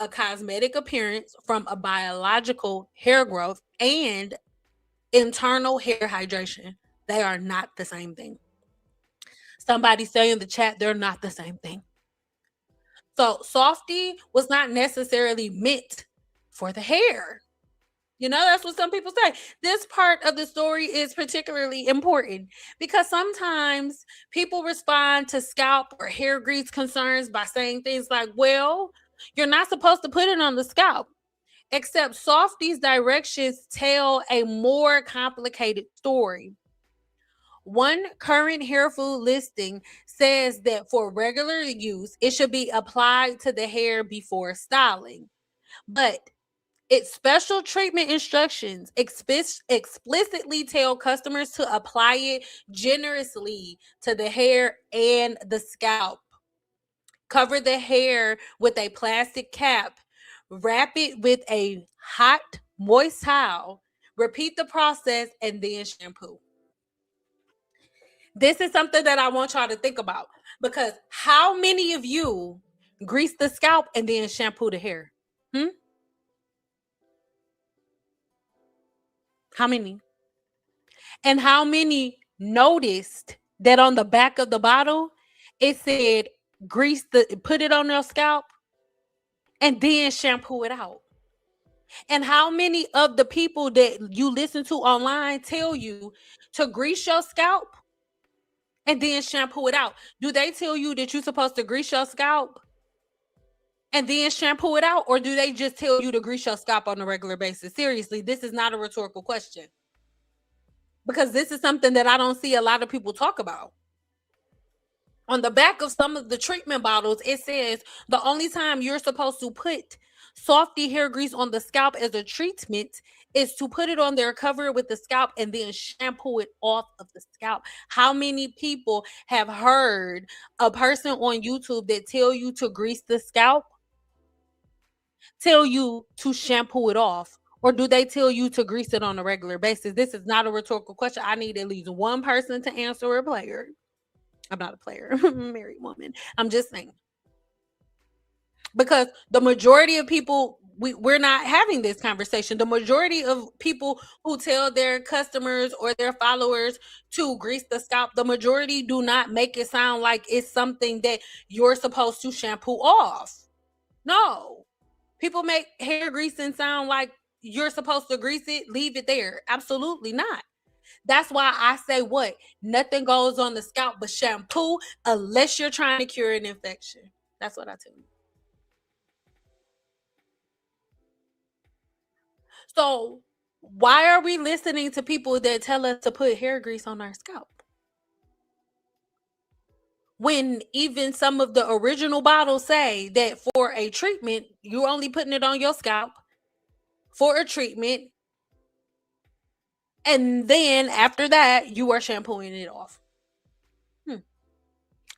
a cosmetic appearance from a biological hair growth and internal hair hydration. They are not the same thing. Somebody say in the chat, they're not the same thing. So Softy was not necessarily meant for the hair. That's what some people say. This part of the story is particularly important because sometimes people respond to scalp or hair grease concerns by saying things like, well, you're not supposed to put it on the scalp. Except Softy's directions tell a more complicated story. One current hair food listing says that for regular use, it should be applied to the hair before styling. But its special treatment instructions explicitly tell customers to apply it generously to the hair and the scalp. Cover the hair with a plastic cap. Wrap it with a hot, moist towel. repeat the process, and then shampoo. This is something that I want y'all to think about, because how many of you grease the scalp and then shampoo the hair? How many? And how many noticed that on the back of the bottle it said put it on your scalp and then shampoo it out? And how many of the people that you listen to online tell you to grease your scalp and then shampoo it out? Do they tell you that you're supposed to grease your scalp and then shampoo it out? Or do they just tell you to grease your scalp on a regular basis? Seriously, this is not a rhetorical question, because this is something that I don't see a lot of people talk about. On the back of some of the treatment bottles, it says the only time you're supposed to put softy hair grease on the scalp as a treatment is to put it on there, cover it with the scalp, and then shampoo it off of the scalp. How many people have heard a person on YouTube that tell you to grease the scalp, tell you to shampoo it off? Or do they tell you to grease it on a regular basis? This is not a rhetorical question. I need at least one person to answer a player. I'm not a player. I'm a married woman. I'm just saying. Because the majority of people, we're not having this conversation. The majority of people who tell their customers or their followers to grease the scalp, the majority do not make it sound like it's something that you're supposed to shampoo off. No. People make hair greasing sound like you're supposed to grease it, leave it there. Absolutely not. That's why I say what? Nothing goes on the scalp but shampoo, unless you're trying to cure an infection. That's what I tell you. So why are we listening to people that tell us to put hair grease on our scalp, when even some of the original bottles say that for a treatment, you're only putting it on your scalp for a treatment, and then after that, you are shampooing it off?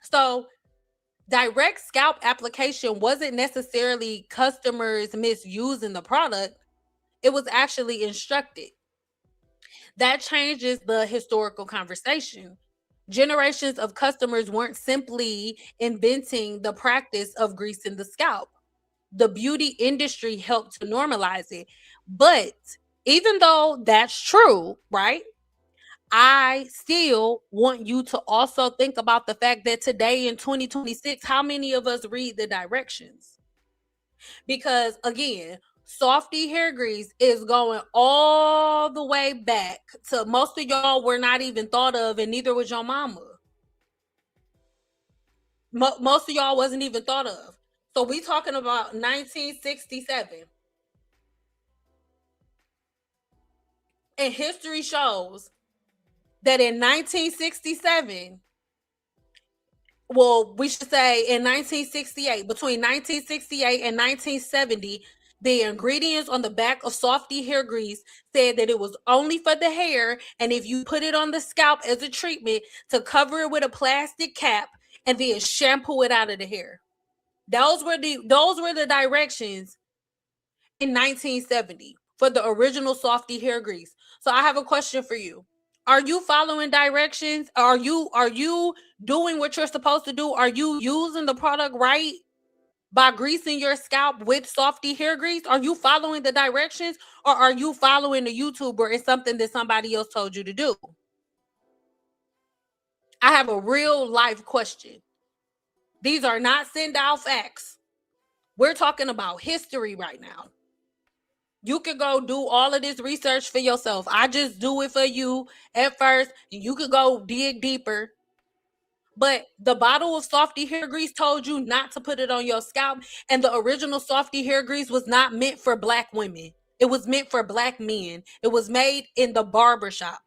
So direct scalp application wasn't necessarily customers misusing the product. It was actually instructed. That changes the historical conversation. Generations of customers weren't simply inventing the practice of greasing the scalp. The beauty industry helped to normalize it. But even though that's true, right? I still want you to also think about the fact that today in 2026, how many of us read the directions? Because again, softy hair grease is going all the way back to most of y'all were not even thought of, and neither was your mama. Most of y'all wasn't even thought of. So we talking about 1967. And history shows that in 1967, well, we should say in 1968, between 1968 and 1970, the ingredients on the back of softy hair grease said that it was only for the hair, and if you put it on the scalp as a treatment, to cover it with a plastic cap and then shampoo it out of the hair. Those were the directions in 1970 for the original softy hair grease. So I have a question for you. Are you following directions? Are you doing what you're supposed to do? Are you using the product right by greasing your scalp with softy hair grease? Are you following the directions, or are you following the YouTuber? It's something that somebody else told you to do. I have a real life question. These are not send out facts. We're talking about history right now. You can go do all of this research for yourself. I just do it for you at first, and you could go dig deeper. But the bottle of softy hair grease told you not to put it on your scalp, and the original softy hair grease was not meant for black women. It was meant for black men. It was made in the barbershop.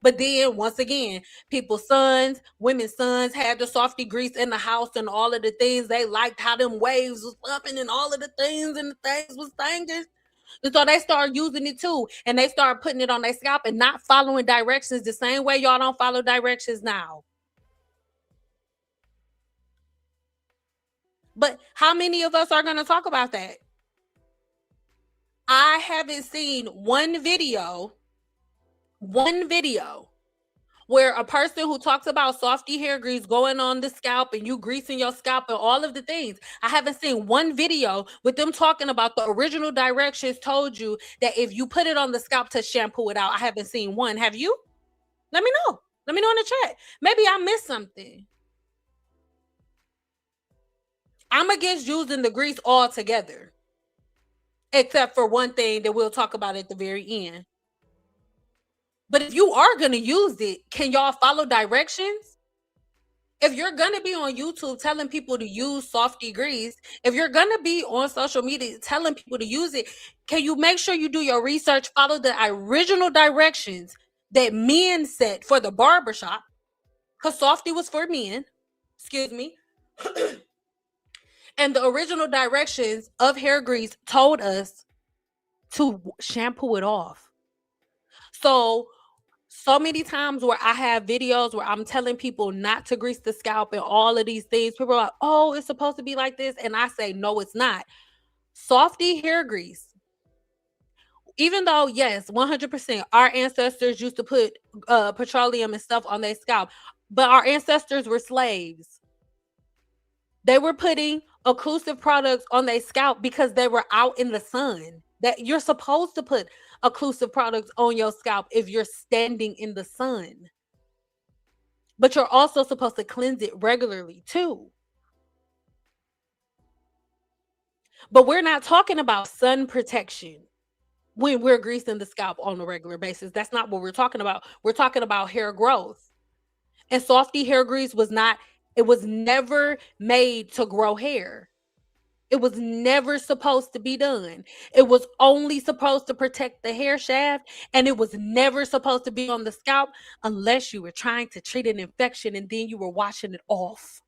But then, once again, people's sons, women's sons had the softy grease in the house and all of the things. They liked how them waves was pumping and all of the things, and the things was singing. And so they start using it too. And they start putting it on their scalp and not following directions the same way y'all don't follow directions now. But how many of us are going to talk about that? I haven't seen one video where a person who talks about softy hair grease going on the scalp and you greasing your scalp and all of the things. I haven't seen one video with them talking about the original directions told you that if you put it on the scalp to shampoo it out. I haven't seen one. Have you? Let me know. Let me know in the chat. Maybe I missed something. I'm against using the grease altogether. Except for one thing that we'll talk about at the very end. But if you are going to use it, can y'all follow directions? If you're going to be on YouTube telling people to use softy grease, if you're going to be on social media telling people to use it, can you make sure you do your research, follow the original directions that men set for the barbershop? Because softy was for men. Excuse me. And the original directions of hair grease told us to shampoo it off. So many times where I have videos where I'm telling people not to grease the scalp and all of these things, people are like, oh, it's supposed to be like this. And I say, no, it's not. Softy hair grease, even though, yes, 100%, our ancestors used to put petroleum and stuff on their scalp, but our ancestors were slaves. They were putting occlusive products on their scalp because they were out in the sun. That you're supposed to put occlusive products on your scalp if you're standing in the sun. But you're also supposed to cleanse it regularly too. But we're not talking about sun protection when we're greasing the scalp on a regular basis. That's not what we're talking about. We're talking about hair growth. And softy hair grease was never made to grow hair. It was never supposed to be done. It was only supposed to protect the hair shaft, and it was never supposed to be on the scalp unless you were trying to treat an infection and then you were washing it off.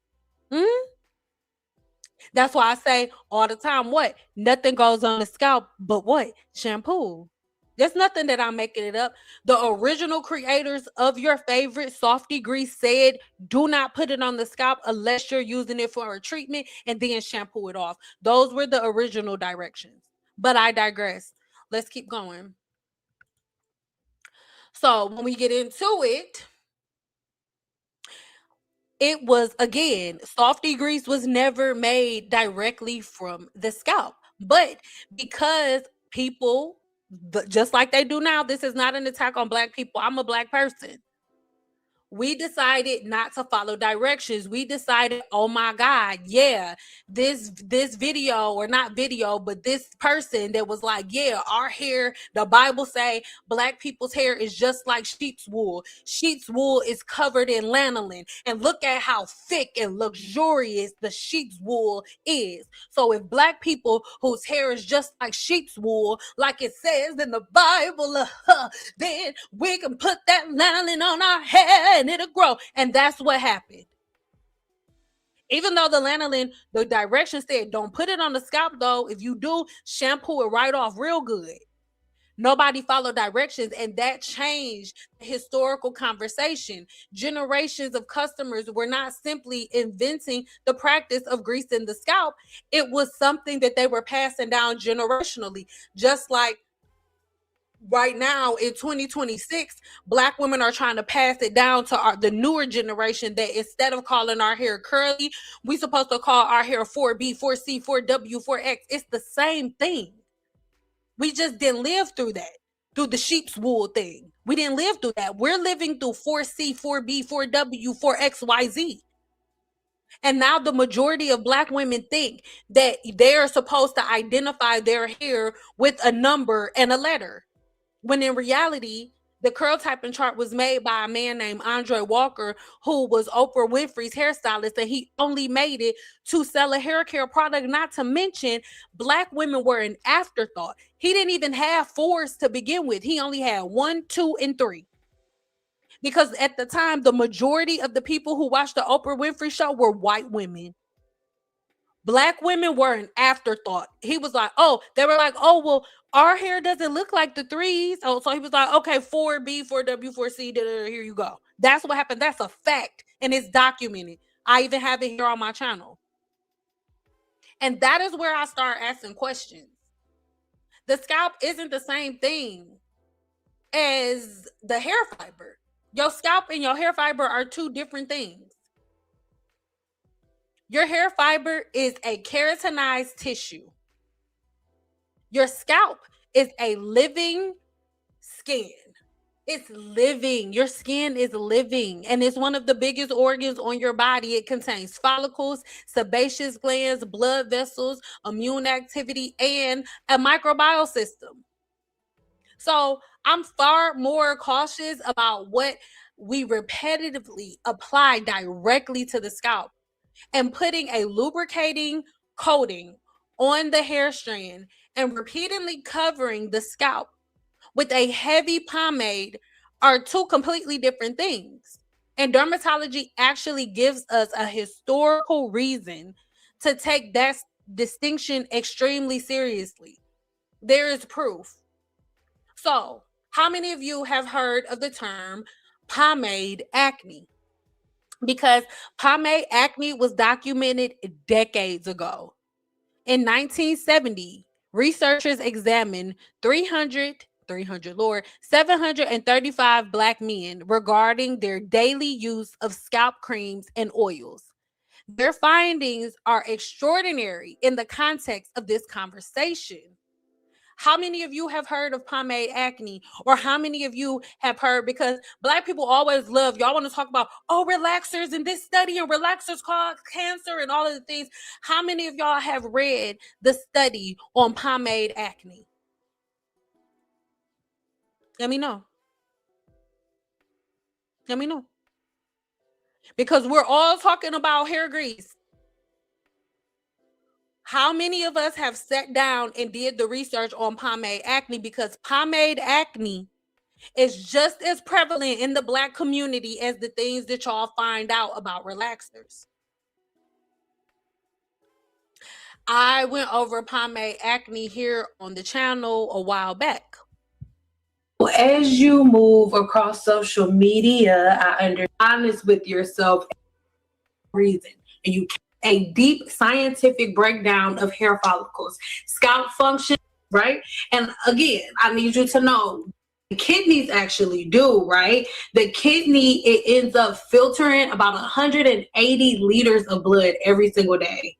That's why I say all the time, what? Nothing goes on the scalp but what? Shampoo. There's nothing that I'm making it up. The original creators of your favorite softy grease said, do not put it on the scalp unless you're using it for a treatment and then shampoo it off. Those were the original directions. But I digress. Let's keep going. So when we get into it, it was, again, softy grease was never made directly from the scalp. But because people, just like they do now, this is not an attack on Black people. I'm a Black person. We decided not to follow directions. We decided, oh my God, yeah, this video, or not video, but this person that was like, yeah, our hair, the Bible say Black people's hair is just like sheep's wool. Sheep's wool is covered in lanolin. And look at how thick and luxurious the sheep's wool is. So if Black people whose hair is just like sheep's wool, like it says in the Bible, then we can put that lanolin on our hair and it'll grow. And that's what happened. Even though the lanolin, the directions said don't put it on the scalp, though, if you do, shampoo it right off real good. Nobody followed directions, and that changed the historical conversation. Generations of customers were not simply inventing the practice of greasing the scalp. It was something that they were passing down generationally, just like right now in 2026, Black women are trying to pass it down to the newer generation that instead of calling our hair curly, we supposed to call our hair 4B, 4C, 4W, 4X. It's the same thing. We just didn't live through that, through the sheep's wool thing. We didn't live through that. We're living through 4C, 4B, 4W, 4XYZ. And now the majority of Black women think that they're supposed to identify their hair with a number and a letter. When in reality, the curl typing chart was made by a man named Andre Walker, who was Oprah Winfrey's hairstylist, and he only made it to sell a hair care product. Not to mention, Black women were an afterthought. He didn't even have 4s to begin with. He only had 1, 2, and 3. Because at the time, the majority of the people who watched the Oprah Winfrey show were white women. Black women were an afterthought. He was like, they were like, well, our hair doesn't look like the 3s. Oh, so he was like, okay, 4B, 4W, 4C, here you go. That's what happened. That's a fact. And it's documented. I even have it here on my channel. And that is where I start asking questions. The scalp isn't the same thing as the hair fiber. Your scalp and your hair fiber are two different things. Your hair fiber is a keratinized tissue. Your scalp is a living skin. It's living. Your skin is living, and it's one of the biggest organs on your body. It contains follicles, sebaceous glands, blood vessels, immune activity, and a microbiome system. So I'm far more cautious about what we repetitively apply directly to the scalp, and putting a lubricating coating on the hair strand and repeatedly covering the scalp with a heavy pomade are two completely different things. And dermatology actually gives us a historical reason to take that distinction extremely seriously. There is proof. So, how many of you have heard of the term pomade acne? Because pomade acne was documented decades ago. In 1970, researchers examined 735 Black men regarding their daily use of scalp creams and oils. Their findings are extraordinary in the context of this conversation. How many of you have heard of pomade acne? Or how many of you have heard, because Black people always love, y'all want to talk about, oh, relaxers and this study and relaxers cause cancer and all of the things. How many of y'all have read the study on pomade acne? Let me know. Let me know. Because we're all talking about hair grease. How many of us have sat down and did the research on pomade acne? Because pomade acne is just as prevalent in the Black community as the things that y'all find out about relaxers. I went over pomade acne here on the channel a while back. As you move across social media, I understand honest with yourself reason, and you a deep scientific breakdown of hair follicles, scalp function, right? And again, I need you to know the kidneys actually do, right? The kidney, it ends up filtering about 180 liters of blood every single day.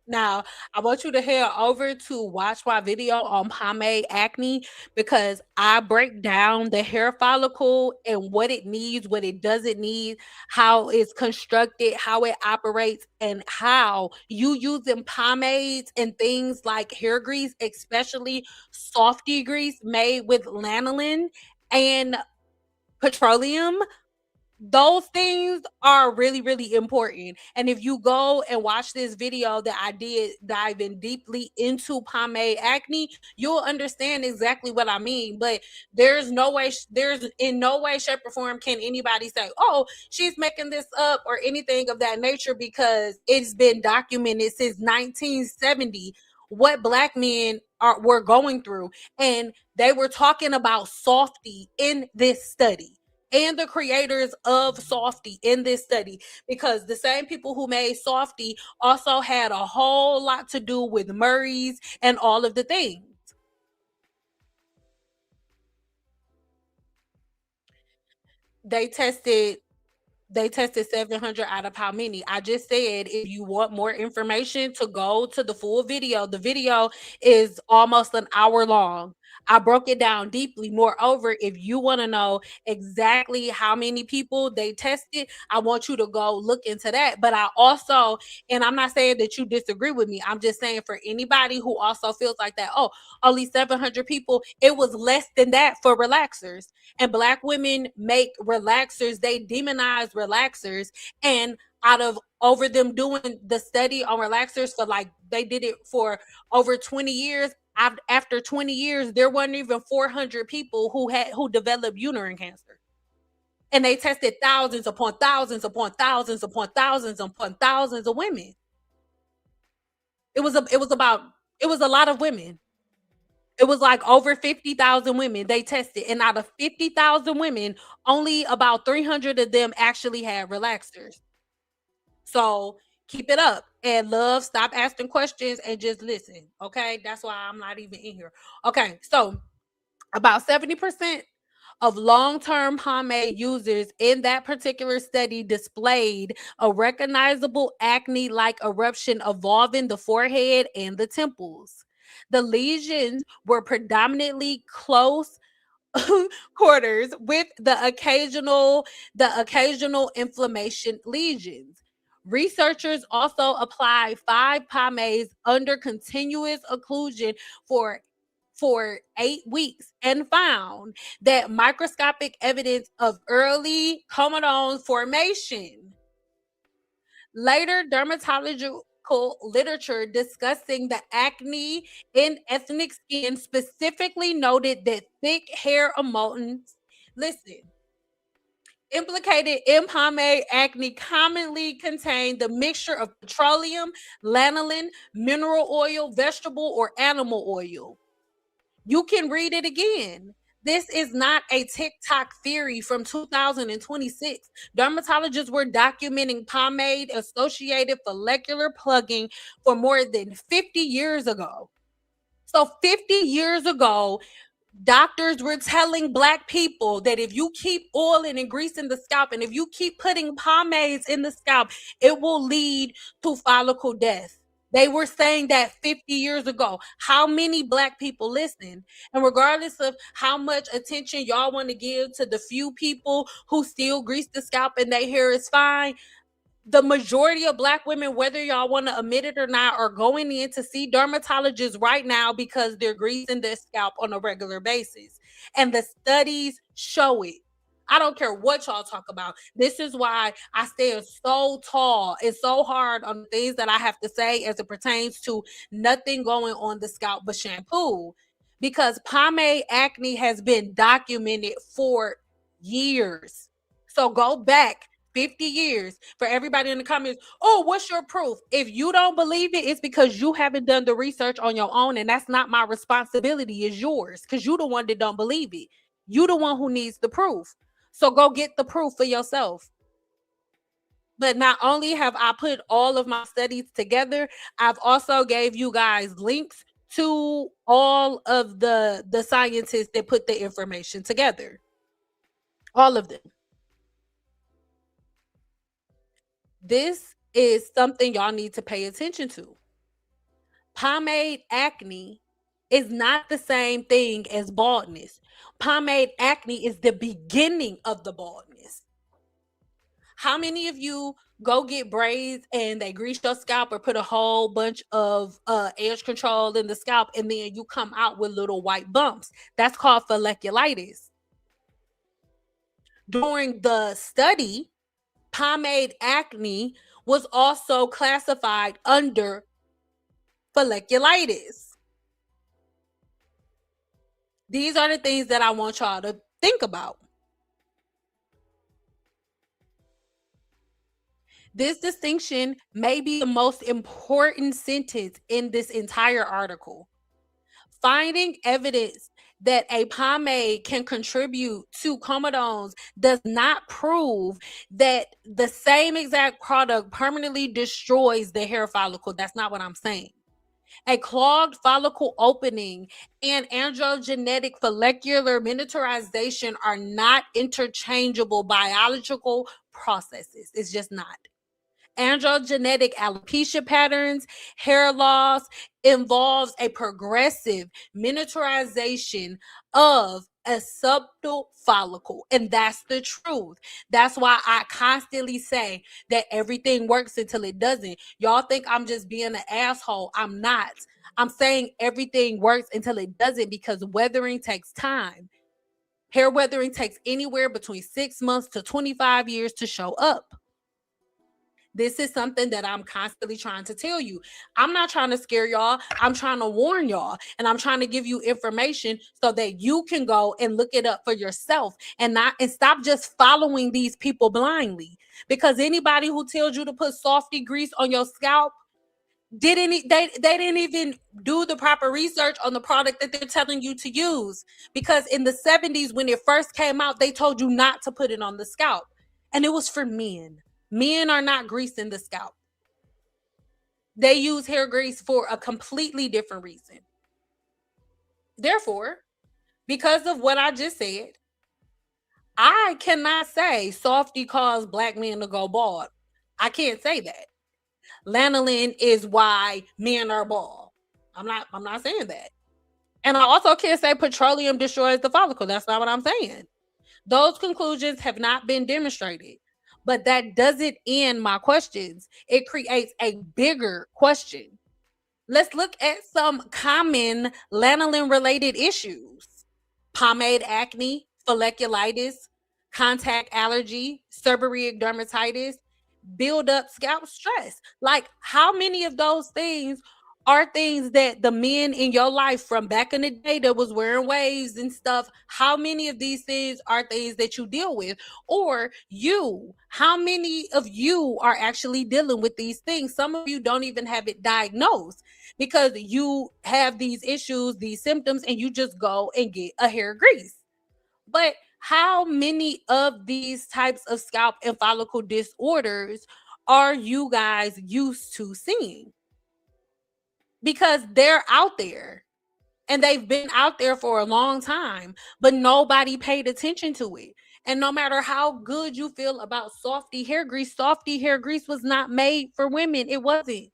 Now, I want you to head over to watch my video on pomade acne, because I break down the hair follicle and what it needs, what it doesn't need, how it's constructed, how it operates, and how you using pomades and things like hair grease, especially softy grease made with lanolin and petroleum, those things are really, really important. And if you go and watch this video that I did diving deeply into pomade acne, you'll understand exactly what I mean. But there's in no way, shape, or form can anybody say, oh, she's making this up or anything of that nature, because it's been documented since 1970 what Black men were going through. And they were talking about softy in this study, and the creators of Softy in this study, because the same people who made Softy also had a whole lot to do with Murray's and all of the things. They tested 700 out of how many? I just said, if you want more information, to go to the full video. The video is almost an hour long. I broke it down deeply. Moreover, if you want to know exactly how many people they tested, I want you to go look into that. But I also, and I'm not saying that you disagree with me, I'm just saying for anybody who also feels like that, oh, only 700 people, it was less than that for relaxers. And Black women make relaxers, they demonize relaxers, and out of over them doing the study on relaxers for, like, they did it for over 20 years. After 20 years, there wasn't even 400 people who developed uterine cancer. And they tested thousands upon thousands upon thousands upon thousands upon thousands of women. It was a lot of women. It was like over 50,000 women they tested. And out of 50,000 women, only about 300 of them actually had relaxers. So Keep it up. And love, stop asking questions and just listen. Okay. That's why I'm not even in here. Okay. So about 70% of long-term pomade users in that particular study displayed a recognizable acne-like eruption involving the forehead and the temples. The lesions were predominantly close quarters with the occasional inflammation lesions. Researchers also applied 5 pomades under continuous occlusion for 8 weeks and found that microscopic evidence of early comedone formation. Later dermatological literature discussing the acne in ethnic skin specifically noted that thick hair emulsions, listen, implicated in pomade acne commonly contain the mixture of petroleum, lanolin, mineral oil, vegetable, or animal oil. You can read it again. This is not a TikTok theory from 2026. Dermatologists were documenting pomade associated follicular plugging for more than 50 years ago. So 50 years ago, doctors were telling Black people that if you keep oiling and greasing the scalp and if you keep putting pomades in the scalp, it will lead to follicle death. They were saying that 50 years ago. How many Black people listen? And regardless of how much attention y'all want to give to the few people who still grease the scalp and their hair is fine, the majority of Black women, whether y'all want to admit it or not, are going in to see dermatologists right now because they're greasing their scalp on a regular basis. And the studies show it. I don't care what y'all talk about. This is why I stand so tall and so hard on the things that I have to say as it pertains to nothing going on the scalp but shampoo. Because pomade acne has been documented for years. So go back 50 years for everybody in the comments. Oh, what's your proof? If you don't believe it, it's because you haven't done the research on your own, and that's not my responsibility. It's yours because you the one that don't believe it. You the one who needs the proof. So go get the proof for yourself. But not only have I put all of my studies together, I've also gave you guys links to all of the scientists that put the information together. All of them. This is something y'all need to pay attention to. Pomade acne is not the same thing as baldness. Pomade acne is the beginning of the baldness. How many of you go get braids and they grease your scalp or put a whole bunch of edge control in the scalp and then you come out with little white bumps? That's called folliculitis. During the study, pomade acne was also classified under folliculitis. These are the things that I want y'all to think about. This distinction may be the most important sentence in this entire article. Finding evidence that a pomade can contribute to comedones does not prove that the same exact product permanently destroys the hair follicle. That's not what I'm saying. A clogged follicle opening and androgenetic follicular miniaturization are not interchangeable biological processes. It's just not. Androgenetic alopecia patterns, hair loss involves a progressive miniaturization of a subtle follicle. And that's the truth. That's why I constantly say that everything works until it doesn't. Y'all think I'm just being an asshole. I'm not. I'm saying everything works until it doesn't because weathering takes time. Hair weathering takes anywhere between 6 months to 25 years to show up. This is something that I'm constantly trying to tell you. I'm not trying to scare y'all. I'm trying to warn y'all. And I'm trying to give you information so that you can go and look it up for yourself and stop just following these people blindly. Because anybody who tells you to put softy grease on your scalp, they didn't even do the proper research on the product that they're telling you to use. Because in the 70s, when it first came out, they told you not to put it on the scalp. And it was for men. Men are not greasing the scalp. They use hair grease for a completely different reason. Therefore, because of what I just said, I cannot say softy cause black men to go bald. I can't say that. Lanolin is why men are bald. I'm not saying that. And I also can't say petroleum destroys the follicle. That's not what I'm saying. Those conclusions have not been demonstrated. But that doesn't end my questions. It creates a bigger question. Let's look at some common lanolin related issues: pomade acne, folliculitis, contact allergy, seborrheic dermatitis, build up scalp stress. Like, how many of those things are things that the men in your life from back in the day that was wearing waves and stuff, how many of these things are things that you deal with? Or how many of you are actually dealing with these things? Some of you don't even have it diagnosed because you have these issues, these symptoms, and you just go and get a hair grease. But how many of these types of scalp and follicle disorders are you guys used to seeing? Because they're out there and they've been out there for a long time, but nobody paid attention to it. And no matter how good you feel about softy hair grease was not made for women. It wasn't.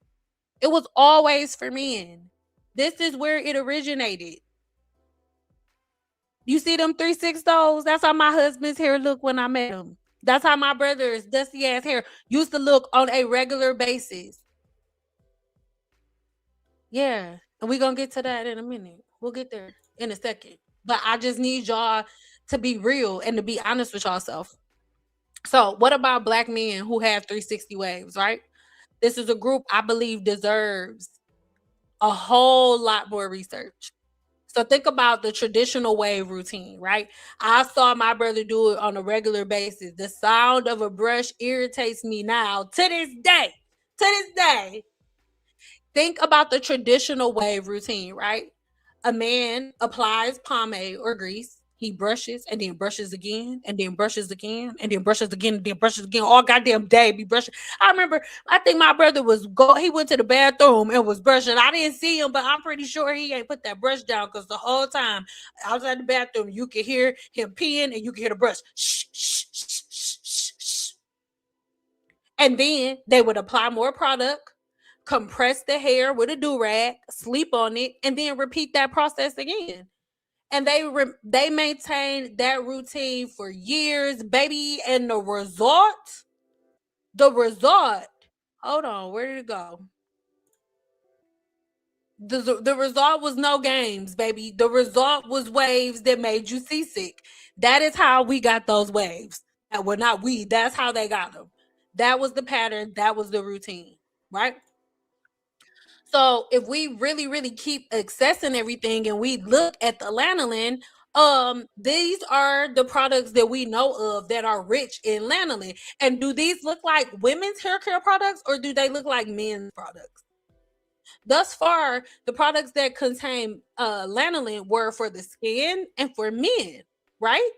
It was always for men. This is where it originated. You see them 3/6 That's how my husband's hair looked when I met him. That's how my brother's dusty ass hair used to look on a regular basis. Yeah. And we're going to get to that in a minute. We'll get there in a second. But I just need y'all to be real and to be honest with yourself. So, what about black men who have 360 waves, right? This is a group I believe deserves a whole lot more research. So think about the traditional wave routine, right? I saw my brother do it on a regular basis. The sound of a brush irritates me now to this day. To this day. Think about the traditional wave routine, right? A man applies pomade or grease. He brushes and then brushes again and then brushes again and then brushes again and then brushes again. All goddamn day be brushing. I remember, I think my brother he went to the bathroom and was brushing. I didn't see him, but I'm pretty sure he ain't put that brush down because the whole time outside the bathroom, you could hear him peeing and you could hear the brush. Shh, shh, shh, shh, shh, shh. And then they would apply more product, compress the hair with a do-rag, sleep on it, and then repeat that process again. And they maintained that routine for years, baby. And the result, hold on, where did it go? The result was no games, baby. The result was waves that made you seasick. That is how we got those waves. Well, not we, that's how they got them. That was the pattern, that was the routine, right? So if we really, really keep accessing everything and we look at the lanolin, these are the products that we know of that are rich in lanolin. And do these look like women's hair care products or do they look like men's products? Thus far, the products that contain lanolin were for the skin and for men, right?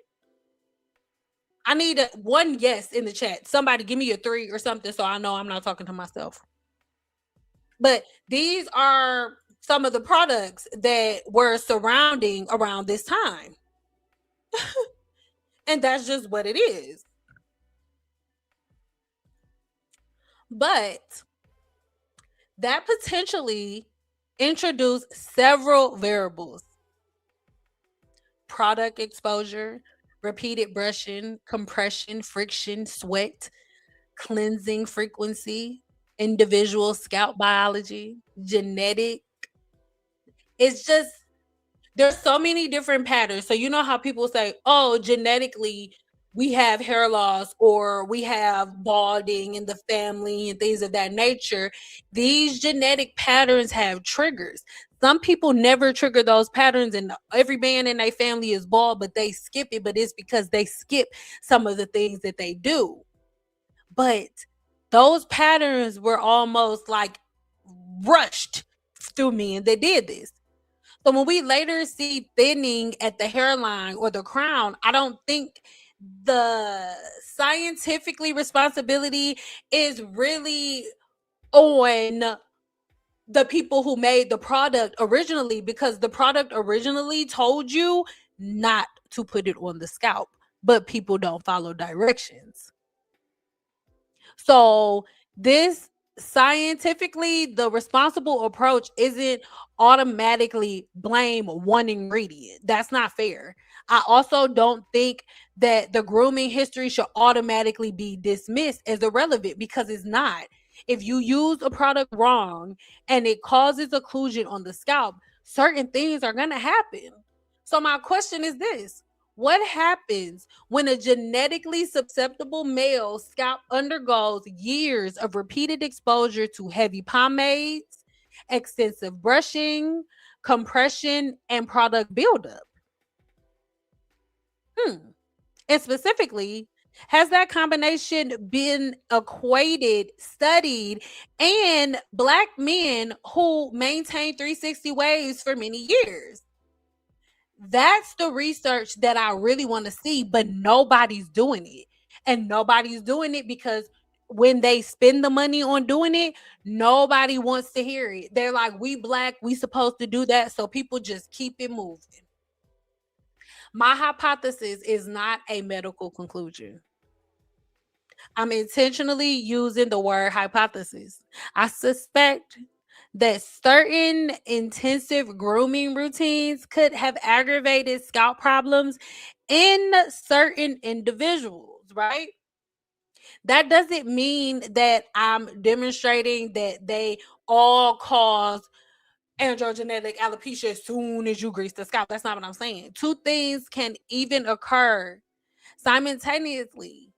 I need one yes in the chat. Somebody give me a 3 or something so I know I'm not talking to myself. But these are some of the products that were surrounding around this time. And that's just what it is. But that potentially introduced several variables: product exposure, repeated brushing, compression, friction, sweat, cleansing frequency, individual scalp biology, genetic. It's just, there's so many different patterns. So you know how people say, oh, genetically we have hair loss or we have balding in the family and things of that nature. These genetic patterns have triggers. Some people never trigger those patterns and every man in their family is bald, but they skip it. But it's because they skip some of the things that they do. But those patterns were almost like rushed through me and they did this. So when we later see thinning at the hairline or the crown, I don't think the scientifically responsibility is really on the people who made the product originally, because the product originally told you not to put it on the scalp, but people don't follow directions. So this scientifically, the responsible approach isn't automatically blame one ingredient. That's not fair. I also don't think that the grooming history should automatically be dismissed as irrelevant, because it's not. If you use a product wrong and it causes occlusion on the scalp, certain things are going to happen. So my question is this: what happens when a genetically susceptible male scalp undergoes years of repeated exposure to heavy pomades, extensive brushing, compression, and product buildup? And specifically, has that combination been equated, studied, and Black men who maintain 360 waves for many years? That's the research that I really want to see, but nobody's doing it. And nobody's doing it because when they spend the money on doing it, nobody wants to hear it. They're like, we Black, we supposed to do that. So people just keep it moving. My hypothesis is not a medical conclusion. I'm intentionally using the word hypothesis. I suspect that certain intensive grooming routines could have aggravated scalp problems in certain individuals, right? That doesn't mean that I'm demonstrating that they all cause androgenetic alopecia as soon as you grease the scalp. That's not what I'm saying. Two things can even occur simultaneously.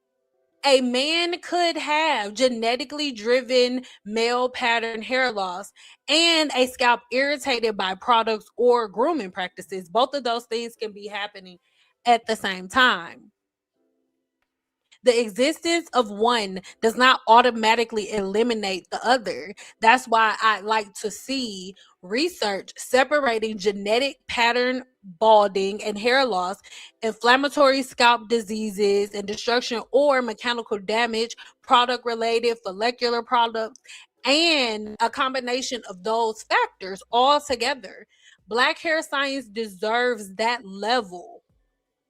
A man could have genetically driven male pattern hair loss and a scalp irritated by products or grooming practices. Both of those things can be happening at the same time. The existence of one does not automatically eliminate the other. That's why I like to see research separating genetic pattern balding and hair loss, inflammatory scalp diseases and destruction or mechanical damage, product related follicular products, and a combination of those factors all together. Black hair science deserves that level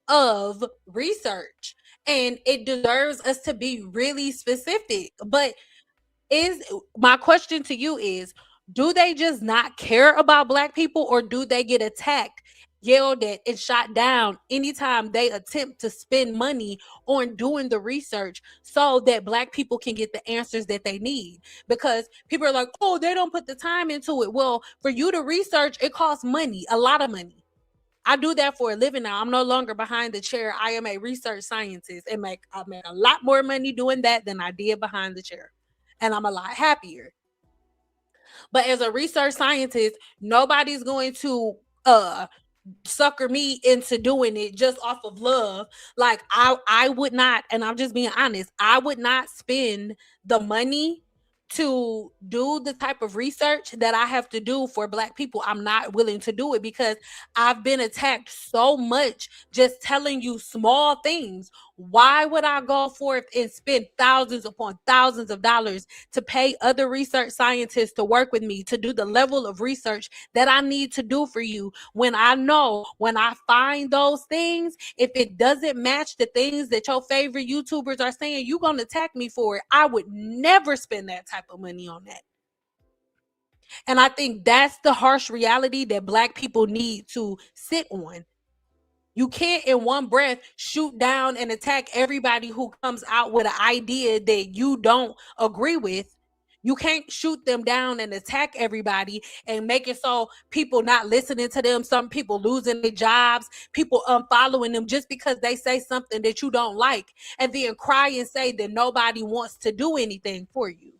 of research, and it deserves us to be really specific. But is my question to you is, do they just not care about Black people, or do they get attacked, yelled at, and shot down anytime they attempt to spend money on doing the research so that Black people can get the answers that they need? Because people are like, oh, they don't put the time into it. Well, for you to research, it costs money, a lot of money. I do that for a living now. I'm no longer behind the chair. I am a research scientist, and I make a lot more money doing that than I did behind the chair. And I'm a lot happier. But as a research scientist, nobody's going to sucker me into doing it just off of love. Like I would not, and I'm just being honest, I would not spend the money to do the type of research that I have to do for Black people. I'm not willing to do it because I've been attacked so much just telling you small things. Why would I go forth and spend thousands upon thousands of dollars to pay other research scientists to work with me to do the level of research that I need to do for you, when I know when I find those things, if it doesn't match the things that your favorite YouTubers are saying, you're going to attack me for it? I would never spend that type of money on that. And I think that's the harsh reality that Black people need to sit on. You can't in one breath shoot down and attack everybody who comes out with an idea that you don't agree with. You can't shoot them down and attack everybody and make it so people not listening to them, some people losing their jobs, people unfollowing them just because they say something that you don't like, and then cry and say that nobody wants to do anything for you.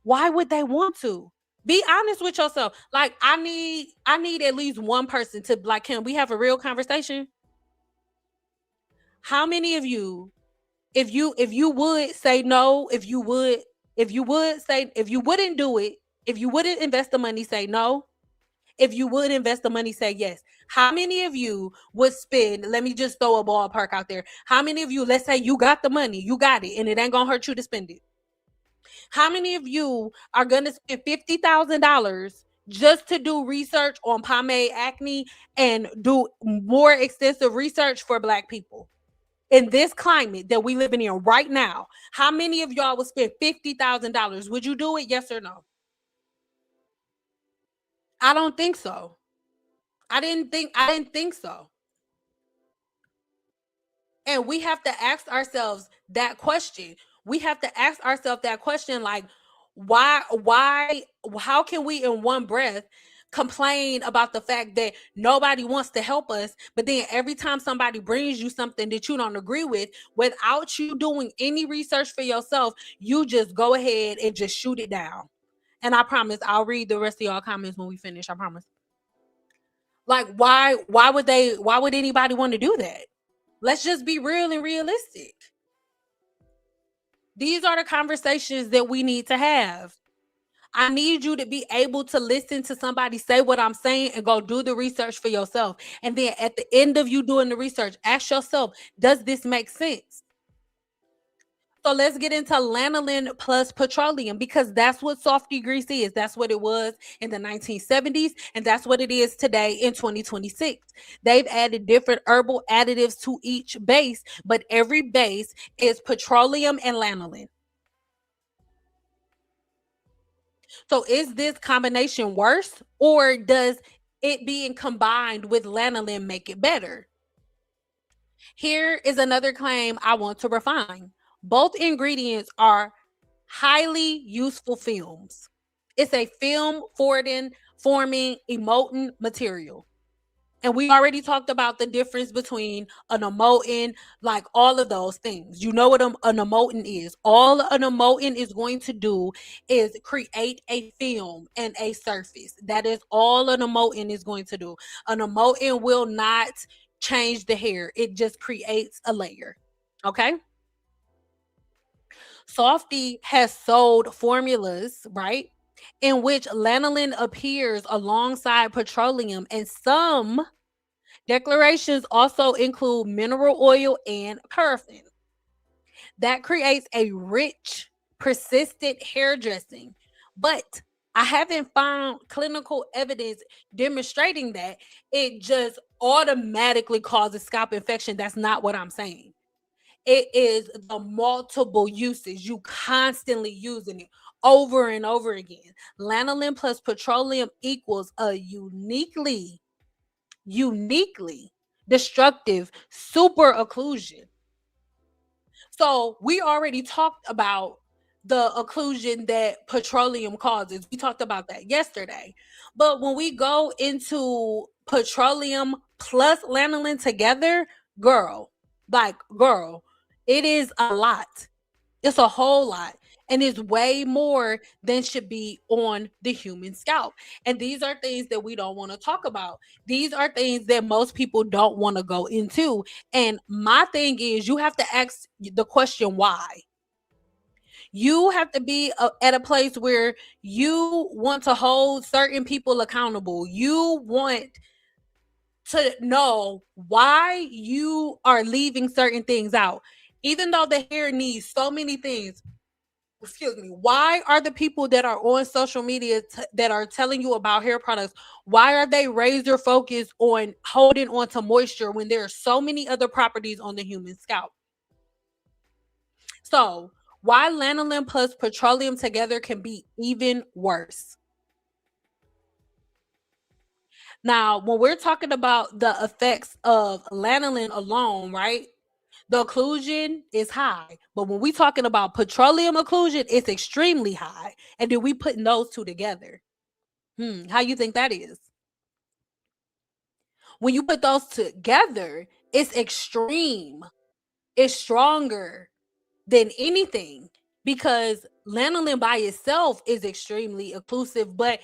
Why would they want to? Be honest with yourself. Like, I need at least one person to, like, can we have a real conversation? How many of you, if you would say no, if you wouldn't do it, if you wouldn't invest the money, say no. If you would invest the money, say yes. How many of you would spend, let me just throw a ballpark out there. How many of you, let's say you got the money, you got it, and it ain't gonna hurt you to spend it. How many of you are going to spend $50,000 just to do research on pomade acne and do more extensive research for Black people? In this climate that we living in right now, how many of y'all would spend $50,000? Would you do it? Yes or no? I don't think so. I didn't think so. And we have to ask ourselves that question. We have to ask ourselves that question, like, how can we in one breath complain about the fact that nobody wants to help us, but then every time somebody brings you something that you don't agree with, without you doing any research for yourself, you just go ahead and just shoot it down. And I promise I'll read the rest of y'all comments when we finish. I promise. Like, why would anybody want to do that? Let's just be real and realistic. These are the conversations that we need to have. I need you to be able to listen to somebody say what I'm saying and go do the research for yourself. And then at the end of you doing the research, ask yourself, does this make sense? So let's get into lanolin plus petroleum, because that's what softy grease is. That's what it was in the 1970s, and that's what it is today in 2026. They've added different herbal additives to each base, but every base is petroleum and lanolin. So is this combination worse, or does it being combined with lanolin make it better? Here is another claim I want to refine. Both ingredients are highly useful films. It's a film forming emoting material. And we already talked about the difference between an emotant, like all of those things. You know what an emotant is. All an emotant is going to do is create a film and a surface. That is all an emotant is going to do. An emotant will not change the hair. It just creates a layer. Okay? Softy has sold formulas, right, in which lanolin appears alongside petroleum, and some declarations also include mineral oil and paraffin. That creates a rich, persistent hair dressing. But I haven't found clinical evidence demonstrating that it just automatically causes scalp infection. That's not what I'm saying. It is the multiple uses. You constantly using it over and over again. Lanolin plus petroleum equals a uniquely destructive super occlusion. So we already talked about the occlusion that petroleum causes. We talked about that yesterday. But when we go into petroleum plus lanolin together, girl, it is a lot. It's a whole lot. And it's way more than should be on the human scalp. And these are things that we don't want to talk about. These are things that most people don't want to go into. And my thing is, you have to ask the question, why? You have to be at a place where you want to hold certain people accountable. You want to know why you are leaving certain things out. Even though the hair needs so many things, excuse me, why are the people that are on social media that are telling you about hair products, why are they razor focused on holding on to moisture when there are so many other properties on the human scalp? So why lanolin plus petroleum together can be even worse. Now, when we're talking about the effects of lanolin alone, right? The occlusion is high. But when we're talking about petroleum occlusion, it's extremely high. And then we putting those two together. How you think that is? When you put those together, it's extreme. It's stronger than anything, because lanolin by itself is extremely occlusive, but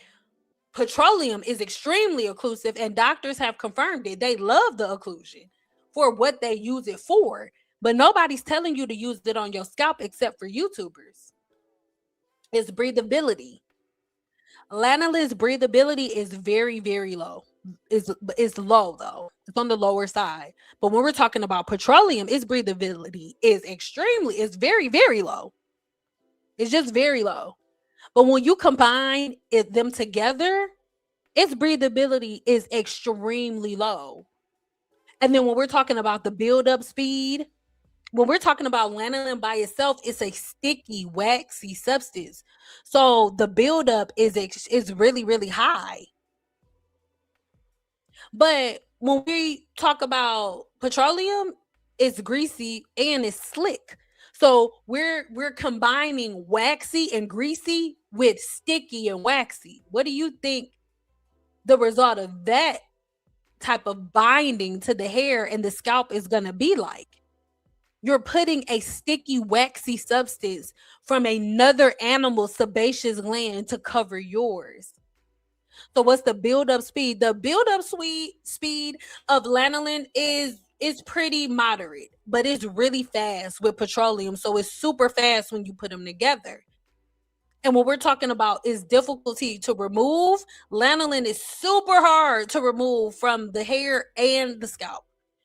petroleum is extremely occlusive, and doctors have confirmed it. They love the occlusion for what they use it for, but nobody's telling you to use it on your scalp except for YouTubers. It's breathability. Lanolin's breathability is very, very low. It's low though. It's on the lower side. But when we're talking about petroleum, its breathability is it's very, very low. It's just very low. But when you combine them together, its breathability is extremely low. And then when we're talking about the buildup speed, when we're talking about lanolin by itself, it's a sticky, waxy substance. So the buildup is really, really high. But when we talk about petroleum, it's greasy and it's slick. So we're combining waxy and greasy with sticky and waxy. What do you think the result of that type of binding to the hair and the scalp is going to be like? You're putting a sticky, waxy substance from another animal's sebaceous gland to cover yours. So what's the buildup speed? The buildup speed of lanolin is pretty moderate, but it's really fast with petroleum. So it's super fast when you put them together. And what we're talking about is difficulty to remove. Lanolin is super hard to remove from the hair and the scalp.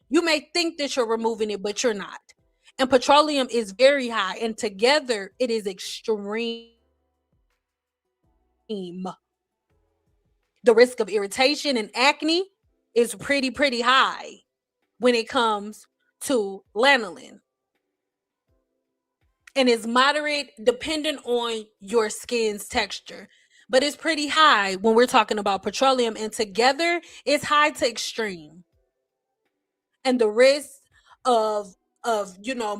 You may think that you're removing it, but you're not. And petroleum is very high, and together it is extreme. The risk of irritation and acne is pretty high when it comes to lanolin. And it's moderate depending on your skin's texture. But it's pretty high when we're talking about petroleum, and together it's high to extreme. And the risk of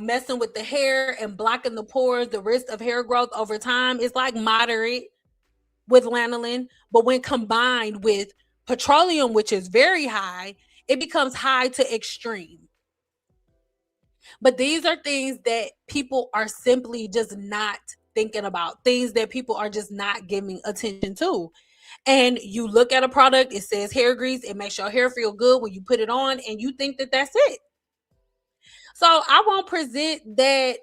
messing with the hair and blocking the pores, the risk of hair growth over time is like moderate with lanolin. But when combined with petroleum, which is very high, it becomes high to extreme. But these are things that people are simply just not thinking about, things that people are just not giving attention to. And you look at a product, it says hair grease, it makes your hair feel good when you put it on, and you think that that's it. So I won't present that,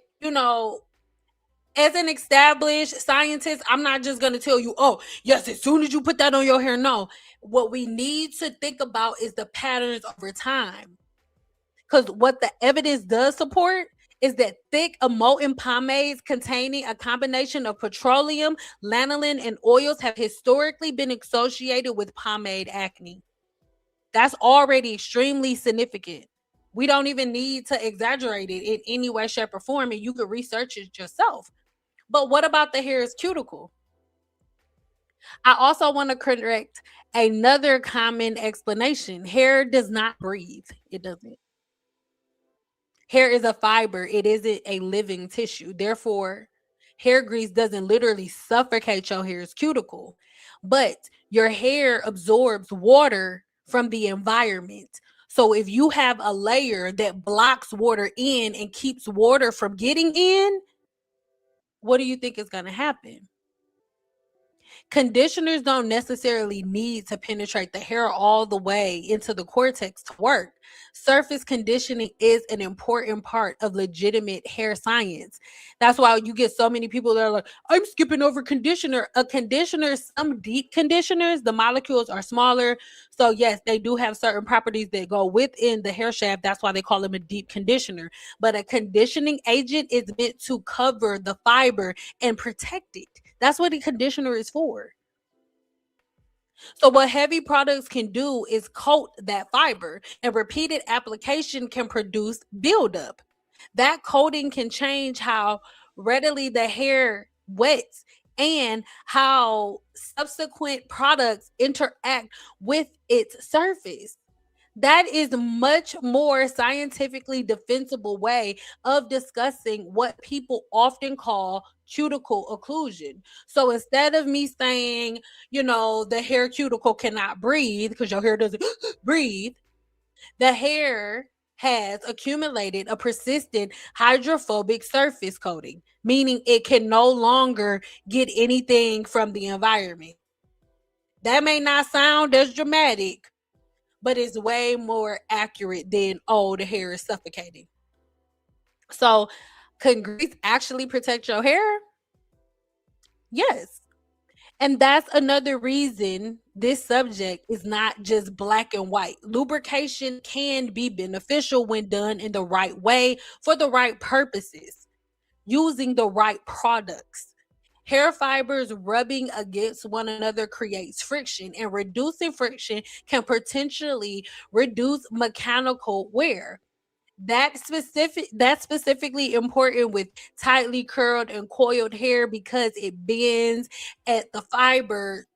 as an established scientist, I'm not just going to tell you, oh, yes, as soon as you put that on your hair. No, what we need to think about is the patterns over time. Because what the evidence does support is that thick emulsion pomades containing a combination of petroleum, lanolin, and oils have historically been associated with pomade acne. That's already extremely significant. We don't even need to exaggerate it in any way, shape, or form, and you can research it yourself. But what about the hair's cuticle? I also want to correct another common explanation. Hair does not breathe. It doesn't. Hair is a fiber. It isn't a living tissue. Therefore, hair grease doesn't literally suffocate your hair's cuticle, but your hair absorbs water from the environment. So if you have a layer that blocks water in and keeps water from getting in, what do you think is going to happen? Conditioners don't necessarily need to penetrate the hair all the way into the cortex to work. Surface conditioning is an important part of legitimate hair science. That's why you get so many people that are like, I'm skipping over conditioner. A conditioner, some deep conditioners, the molecules are smaller. So yes, they do have certain properties that go within the hair shaft. That's why they call them a deep conditioner. But a conditioning agent is meant to cover the fiber and protect it. That's what a conditioner is for. So what heavy products can do is coat that fiber, and repeated application can produce buildup. That coating can change how readily the hair wets and how subsequent products interact with its surface. That is a much more scientifically defensible way of discussing what people often call cuticle occlusion. So instead of me saying, the hair cuticle cannot breathe because your hair doesn't breathe, the hair has accumulated a persistent hydrophobic surface coating, meaning it can no longer get anything from the environment. That may not sound as dramatic, but it's way more accurate than, oh, the hair is suffocating. So can grease actually protect your hair? Yes. And that's another reason this subject is not just black and white. Lubrication can be beneficial when done in the right way for the right purposes, using the right products. Hair fibers rubbing against one another creates friction, and reducing friction can potentially reduce mechanical wear. That's specifically important with tightly curled and coiled hair because it bends at the fiber,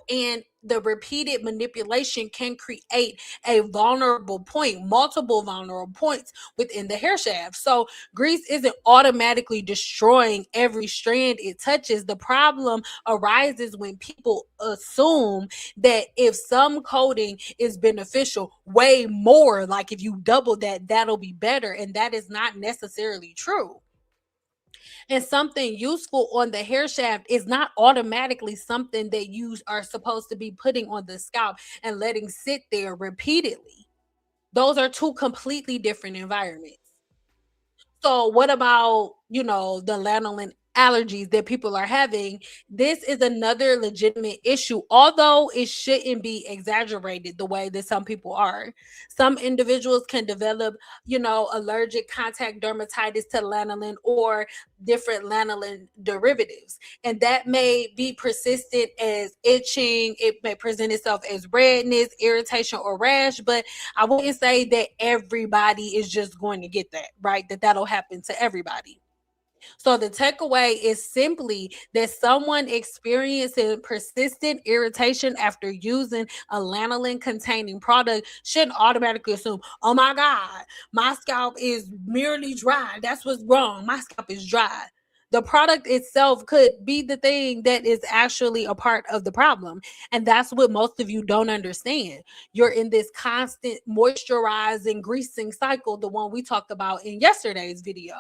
and the repeated manipulation can create a vulnerable point, multiple vulnerable points within the hair shaft. So grease isn't automatically destroying every strand it touches. The problem arises when people assume that if some coating is beneficial, way more, like if you double that, that'll be better. And that is not necessarily true. And something useful on the hair shaft is not automatically something that you are supposed to be putting on the scalp and letting sit there repeatedly. Those are two completely different environments. So what about, the lanolin allergies that people are having? This is another legitimate issue, although it shouldn't be exaggerated the way that some people are. Some individuals can develop, allergic contact dermatitis to lanolin or different lanolin derivatives. And that may be persistent as itching. It may present itself as redness, irritation, or rash, but I wouldn't say that everybody is just going to get that, right? That'll happen to everybody. So the takeaway is simply that someone experiencing persistent irritation after using a lanolin containing product shouldn't automatically assume, oh my God, my scalp is merely dry. That's what's wrong. My scalp is dry. The product itself could be the thing that is actually a part of the problem. And that's what most of you don't understand. You're in this constant moisturizing, greasing cycle, the one we talked about in yesterday's video.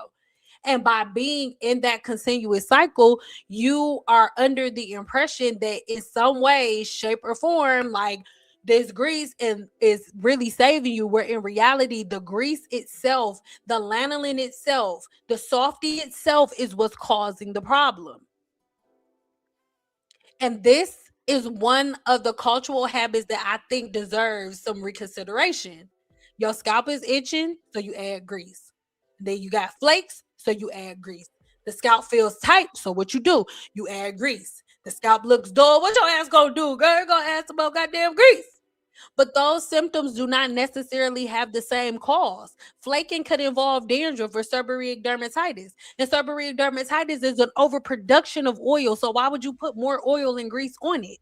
And by being in that continuous cycle, you are under the impression that in some way, shape, or form, like this grease is really saving you, where in reality, the grease itself, the lanolin itself, the softy itself is what's causing the problem. And this is one of the cultural habits that I think deserves some reconsideration. Your scalp is itching, so you add grease. Then you got flakes, so you add grease. The scalp feels tight, so what you do? You add grease. The scalp looks dull. What your ass gonna do, girl? You gonna add some more goddamn grease. But those symptoms do not necessarily have the same cause. Flaking could involve dandruff or seborrheic dermatitis. And seborrheic dermatitis is an overproduction of oil, so why would you put more oil and grease on it?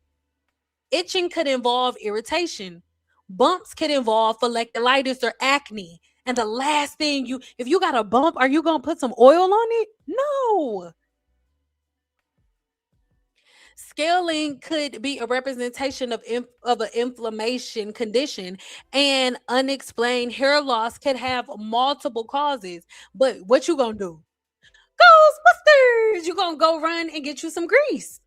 Itching could involve irritation. Bumps could involve folliculitis or acne. And the last thing if you got a bump, are you going to put some oil on it? No. Scaling could be a representation of an inflammation condition, and unexplained hair loss could have multiple causes. But what you gonna do? Ghostbusters! You gonna go run and get you some grease.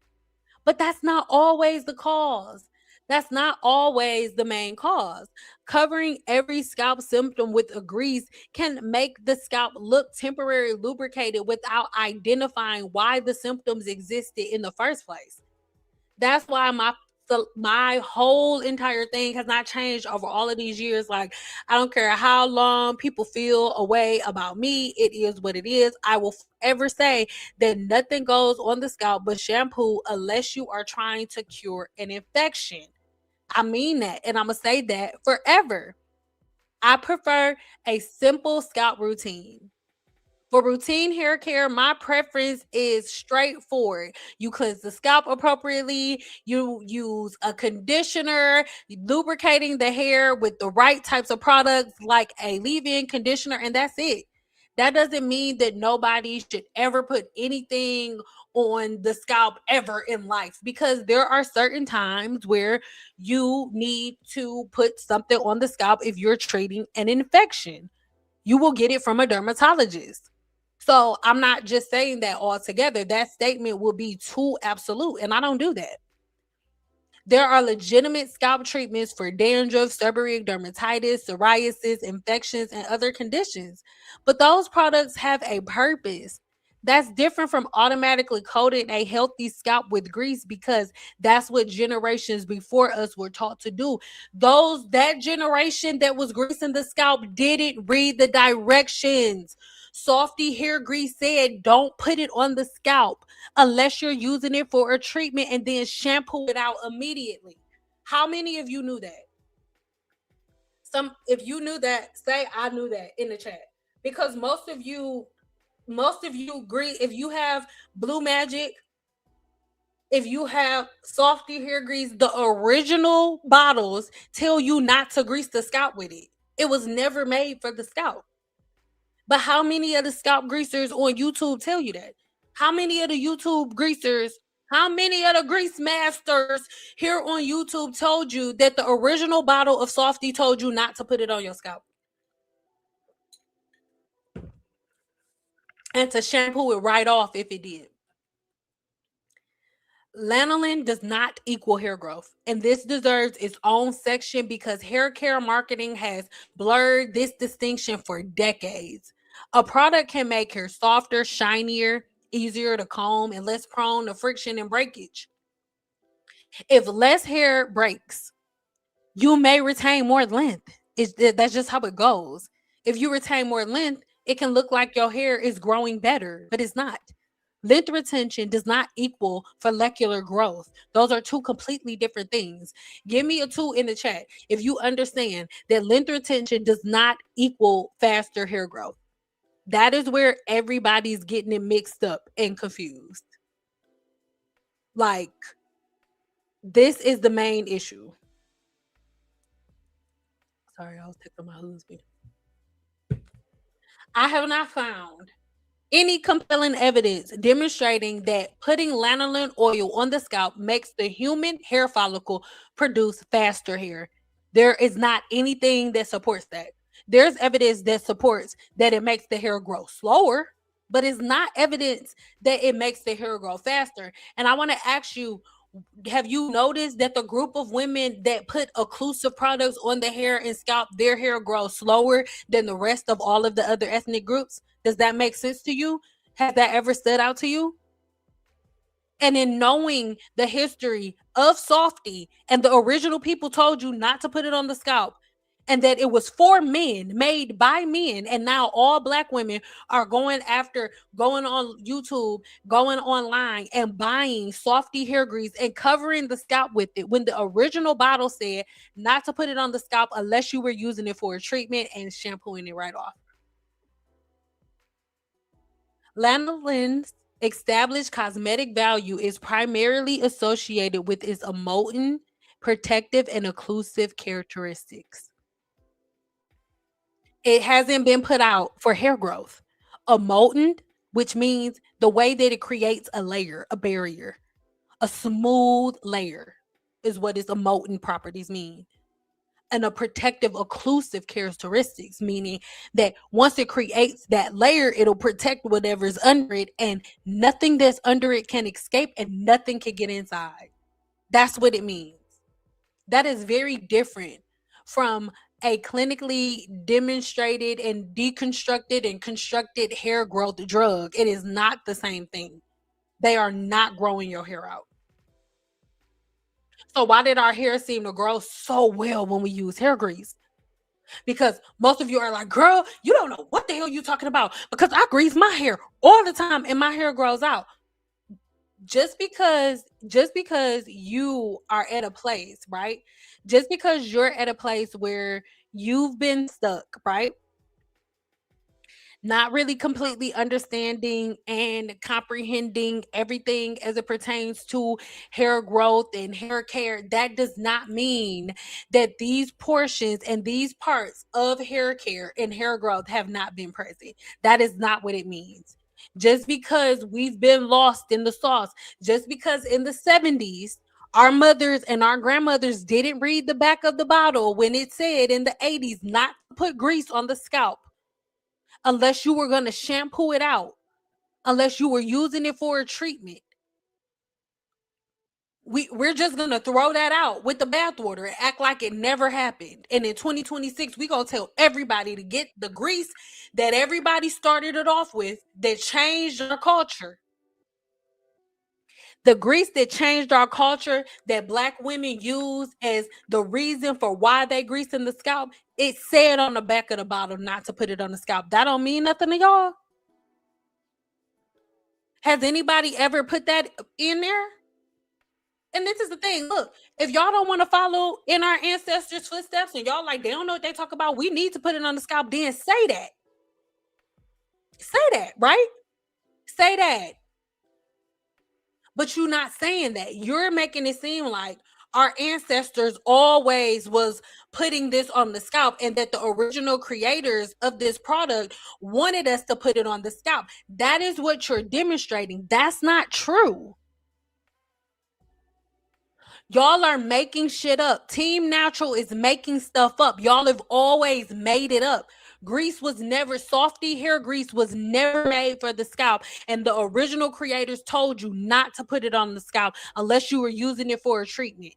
But that's not always the cause. That's not always the main cause. Covering every scalp symptom with a grease can make the scalp look temporarily lubricated without identifying why the symptoms existed in the first place. That's why my whole entire thing has not changed over all of these years. Like, I don't care how long people feel a way about me. It is what it is. I will forever say that nothing goes on the scalp but shampoo unless you are trying to cure an infection. I mean that. And I'm going to say that forever. I prefer a simple scalp routine. For routine hair care, my preference is straightforward. You cleanse the scalp appropriately. You use a conditioner, lubricating the hair with the right types of products like a leave-in conditioner, and that's it. That doesn't mean that nobody should ever put anything on the scalp ever in life, because there are certain times where you need to put something on the scalp if you're treating an infection. You will get it from a dermatologist. So I'm not just saying that altogether. That statement will be too absolute, and I don't do that. There are legitimate scalp treatments for dandruff, seborrheic dermatitis, psoriasis, infections, and other conditions. But those products have a purpose. That's different from automatically coating a healthy scalp with grease, because that's what generations before us were taught to do. That generation that was greasing the scalp didn't read the directions. Softy Hair Grease said don't put it on the scalp unless you're using it for a treatment and then shampoo it out immediately. How many of you knew that? If you knew that, say I knew that in the chat. Because most of you agree. If you have Blue Magic, if you have Softy Hair Grease, the original bottles tell you not to grease the scalp with it. It was never made for the scalp. But how many of the scalp greasers on YouTube tell you that? How many of the YouTube greasers, how many of the grease masters here on YouTube told you that the original bottle of Softy told you not to put it on your scalp? And to shampoo it right off if it did. Lanolin does not equal hair growth, and this deserves its own section because hair care marketing has blurred this distinction for decades. A product can make hair softer, shinier, easier to comb, and less prone to friction and breakage. If less hair breaks, you may retain more length. That's just how it goes. If you retain more length, it can look like your hair is growing better, but it's not. Length retention does not equal follicular growth. Those are two completely different things. Give me a 2 in the chat if you understand that length retention does not equal faster hair growth. That is where everybody's getting it mixed up and confused. Like, this is the main issue. Sorry, I was texting my husband. I have not found any compelling evidence demonstrating that putting lanolin oil on the scalp makes the human hair follicle produce faster hair. There is not anything that supports that. There's evidence that supports that it makes the hair grow slower, but it's not evidence that it makes the hair grow faster. And I want to ask you, have you noticed that the group of women that put occlusive products on the hair and scalp, their hair grows slower than the rest of all of the other ethnic groups? Does that make sense to you? Has that ever stood out to you? And in knowing the history of Softy and the original people told you not to put it on the scalp, and that it was for men, made by men, and now all Black women are going on YouTube, going online and buying Softy hair grease and covering the scalp with it, when the original bottle said not to put it on the scalp unless you were using it for a treatment and shampooing it right off. Lanolin's established cosmetic value is primarily associated with its emollient, protective, and occlusive characteristics. It hasn't been put out for hair growth. Emollient, which means the way that it creates a layer, a barrier, a smooth layer is what its emollient properties mean. And a protective occlusive characteristics, meaning that once it creates that layer, it'll protect whatever's under it, and nothing that's under it can escape and nothing can get inside. That's what it means. That is very different from a clinically demonstrated and deconstructed and constructed hair growth drug. It is not the same thing. They are not growing your hair out. So why did our hair seem to grow so well when we use hair grease? Because most of you are like, girl, you don't know what the hell you're talking about, because I grease my hair all the time and my hair grows out. Just because you are at a place, right? Just because you're at a place where you've been stuck, right? Not really completely understanding and comprehending everything as it pertains to hair growth and hair care, that does not mean that these portions and these parts of hair care and hair growth have not been present. That is not what it means. Just because we've been lost in the sauce, just because in the 70s, our mothers and our grandmothers didn't read the back of the bottle when it said in the 80s not to put grease on the scalp unless you were going to shampoo it out, unless you were using it for a treatment. We're just going to throw that out with the bathwater and act like it never happened. And in 2026, we're going to tell everybody to get the grease that everybody started it off with that changed our culture. The grease that changed our culture, that Black women use as the reason for why they grease in the scalp, it said on the back of the bottle not to put it on the scalp. That don't mean nothing to y'all. Has anybody ever put that in there? And this is the thing. Look, if y'all don't want to follow in our ancestors' footsteps and y'all like they don't know what they talk about, we need to put it on the scalp. Then say that. Say that, right? Say that. But you're not saying that. You're making it seem like our ancestors always was putting this on the scalp and that the original creators of this product wanted us to put it on the scalp. That is what you're demonstrating. That's not true. Y'all are making shit up. Team Natural is making stuff up. Y'all have always made it up. Grease was never, softy hair grease was never made for the scalp. And the original creators told you not to put it on the scalp unless you were using it for a treatment.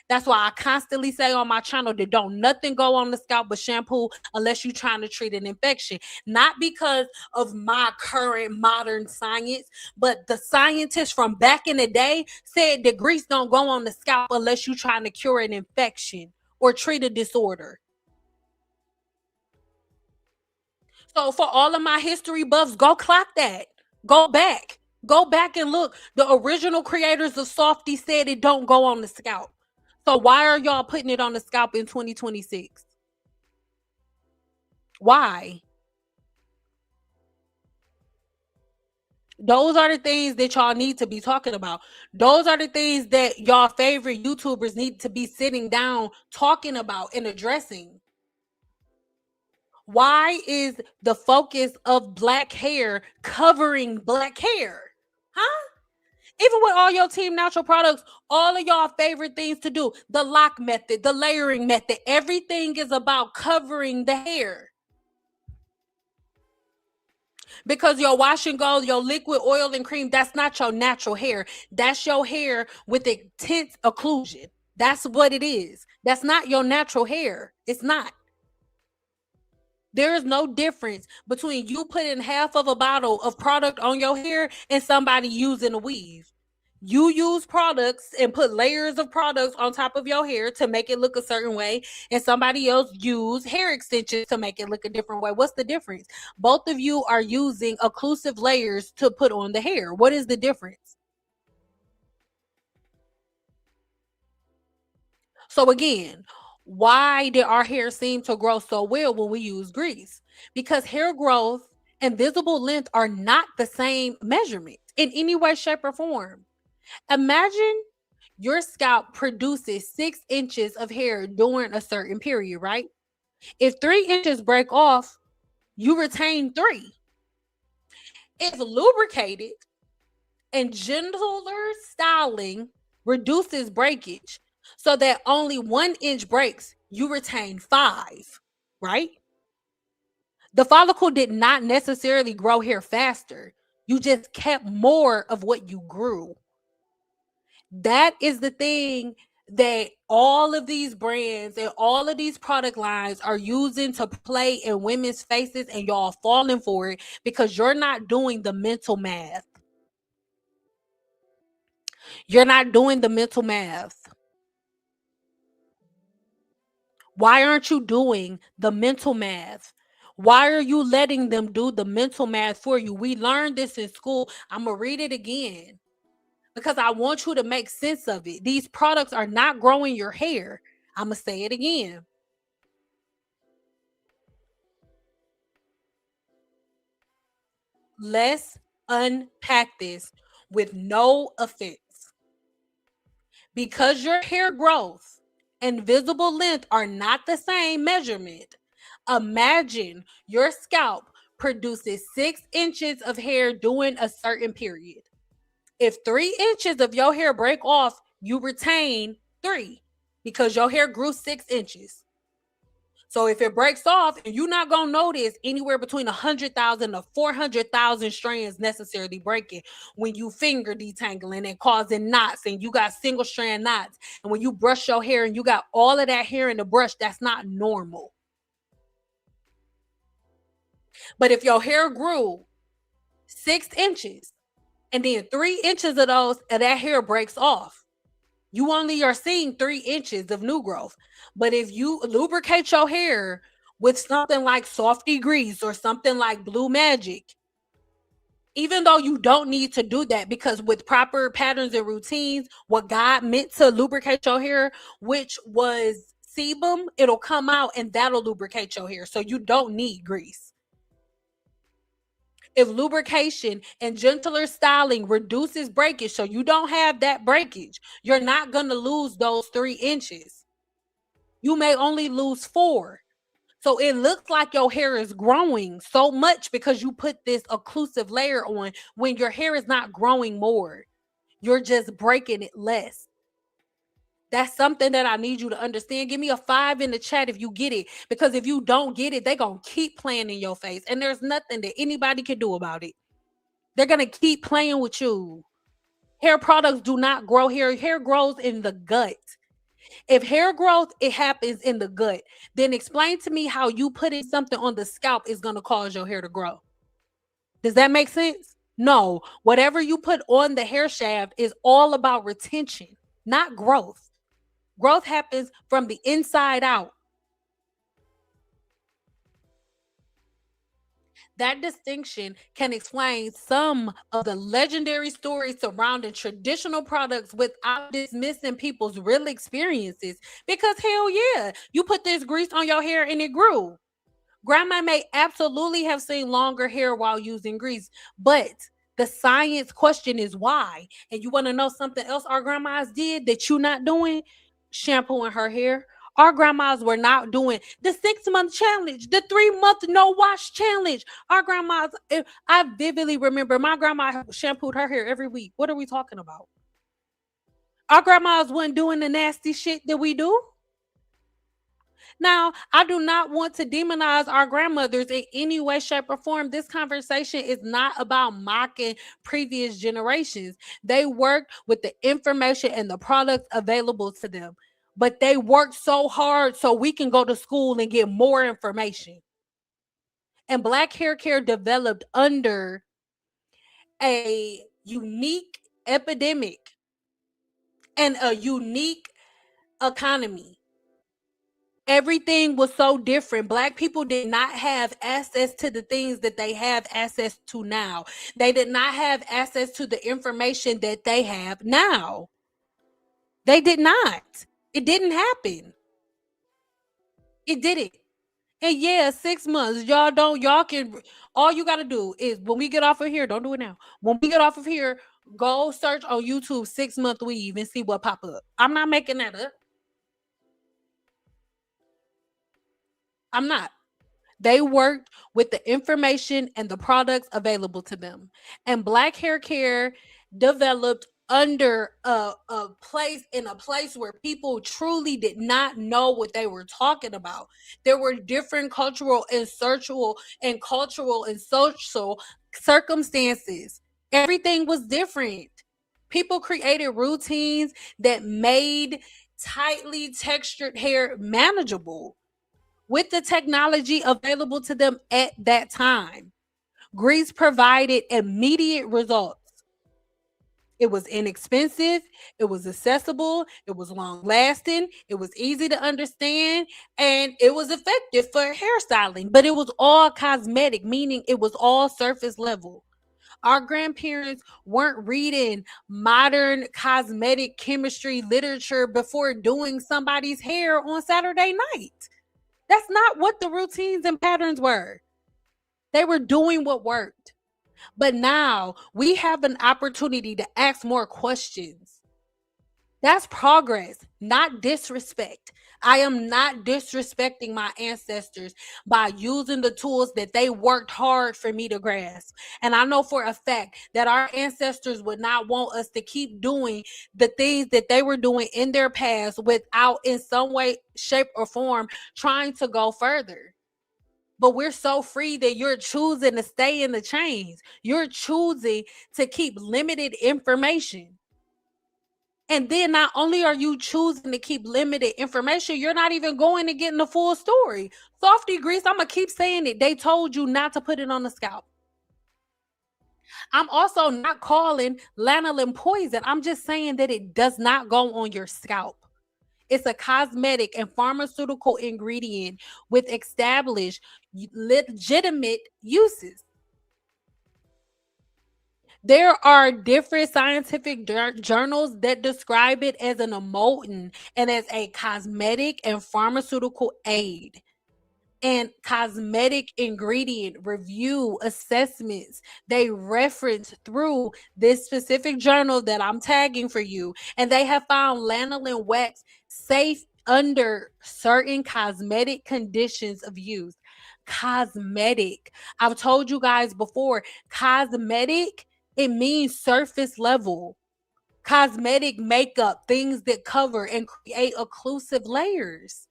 That's why I constantly say on my channel that don't nothing go on the scalp but shampoo unless you're trying to treat an infection. Not because of my current modern science, but the scientists from back in the day said that grease don't go on the scalp unless you're trying to cure an infection or treat a disorder. So for all of my history buffs, go clock that. Go back. Go back and look. The original creators of Softy said it don't go on the scalp. So why are y'all putting it on the scalp in 2026? Why? Those are the things that y'all need to be talking about. Those are the things that y'all favorite YouTubers need to be sitting down talking about and addressing. Why is the focus of black hair covering black hair? Huh? Even with all your Team Natural products, all of y'all favorite things to do, the lock method, the layering method, everything is about covering the hair. Because your wash and go, your liquid oil and cream, that's not your natural hair. That's your hair with intense occlusion. That's what it is. That's not your natural hair. It's not. There is no difference between you putting half of a bottle of product on your hair and somebody using a weave. You use products and put layers of products on top of your hair to make it look a certain way, and somebody else use hair extensions to make it look a different way. What's the difference? Both of you are using occlusive layers to put on the hair. What is the difference? So again, why did our hair seem to grow so well when we use grease? Because hair growth and visible length are not the same measurement in any way, shape, or form. Imagine your scalp produces 6 inches of hair during a certain period, right? If 3 inches break off, you retain 3. If lubricated and gentler styling reduces breakage so that only 1 inch breaks, you retain 5, right? The follicle did not necessarily grow hair faster. You just kept more of what you grew. That is the thing that all of these brands and all of these product lines are using to play in women's faces, and y'all falling for it because you're not doing the mental math. You're not doing the mental math. Why aren't you doing the mental math? Why are you letting them do the mental math for you? We learned this in school. I'm going to read it again because I want you to make sense of it. These products are not growing your hair. I'm going to say it again. Let's unpack this with no offense. Because your hair growth and visible length are not the same measurement, imagine your scalp produces 6 inches of hair during a certain period. If 3 inches of your hair break off, you retain 3 because your hair grew 6 inches. So if it breaks off, and you're not going to notice anywhere between 100,000 to 400,000 strands necessarily breaking when you finger detangling and causing knots, and you got single strand knots. And when you brush your hair and you got all of that hair in the brush, that's not normal. But if your hair grew 6 inches and then 3 inches of that hair breaks off, you only are seeing 3 inches of new growth. But if you lubricate your hair with something like Softy Grease or something like Blue Magic, Even though you don't need to do that, because with proper patterns and routines, what God meant to lubricate your hair, which was sebum, it'll come out and that'll lubricate your hair. So you don't need grease. If lubrication and gentler styling reduces breakage, so you don't have that breakage, you're not going to lose those 3 inches. You may only lose 4. So it looks like your hair is growing so much because you put this occlusive layer on when your hair is not growing more. You're just breaking it less. That's something that I need you to understand. Give me a 5 in the chat if you get it. Because if you don't get it, they're going to keep playing in your face. And there's nothing that anybody can do about it. They're going to keep playing with you. Hair products do not grow hair. Hair grows in the gut. If hair growth, it happens in the gut, then explain to me how you putting something on the scalp is going to cause your hair to grow. Does that make sense? No. Whatever you put on the hair shaft is all about retention, not growth. Growth happens from the inside out. That distinction can explain some of the legendary stories surrounding traditional products without dismissing people's real experiences. Because hell yeah, you put this grease on your hair and it grew. Grandma may absolutely have seen longer hair while using grease, but the science question is why. And you want to know something else our grandmas did that you're not doing? Shampooing her hair. Our grandmas were not doing the 6-month challenge, the 3-month no wash challenge. Our grandmas, I vividly remember my grandma shampooed her hair every week. What are we talking about? Our grandmas weren't doing the nasty shit that we do. Now, I do not want to demonize our grandmothers in any way, shape, or form. This conversation is not about mocking previous generations. They worked with the information and the products available to them, but they worked so hard so we can go to school and get more information. And Black hair care developed under a unique epidemic and a unique economy. Everything was so different. Black people did not have access to the things that they have access to now. They did not have access to the information that they have now. They did not. It didn't happen. It didn't. And yeah, 6 months. Y'all can, all you got to do is when we get off of here, don't do it now. When we get off of here, go search on YouTube 6-month weave and see what pop up. I'm not making that up. I'm not. They worked with the information and the products available to them. And Black hair care developed under a place where people truly did not know what they were talking about. There were different cultural and social circumstances. Everything was different. People created routines that made tightly textured hair manageable with the technology available to them at that time. Grease provided immediate results. It was inexpensive, it was accessible, it was long lasting, it was easy to understand, and it was effective for hairstyling. But it was all cosmetic, meaning it was all surface level. Our grandparents weren't reading modern cosmetic chemistry literature before doing somebody's hair on Saturday night. That's not what the routines and patterns were. They were doing what worked. But now we have an opportunity to ask more questions. That's progress, not disrespect. I am not disrespecting my ancestors by using the tools that they worked hard for me to grasp. And I know for a fact that our ancestors would not want us to keep doing the things that they were doing in their past without, in some way, shape, or form, trying to go further. But we're so free that you're choosing to stay in the chains. You're choosing to keep limited information. And then not only are you choosing to keep limited information, you're not even going to get in the full story. Softy grease, I'm going to keep saying it. They told you not to put it on the scalp. I'm also not calling lanolin poison. I'm just saying that it does not go on your scalp. It's a cosmetic and pharmaceutical ingredient with established legitimate uses. There are different scientific journals that describe it as an emollient and as a cosmetic and pharmaceutical aid and cosmetic ingredient review assessments. They reference through this specific journal that I'm tagging for you, and they have found lanolin wax safe under certain cosmetic conditions of use. Cosmetic. I've told you guys before, cosmetic, it means surface level. Cosmetic makeup, things that cover and create occlusive layers.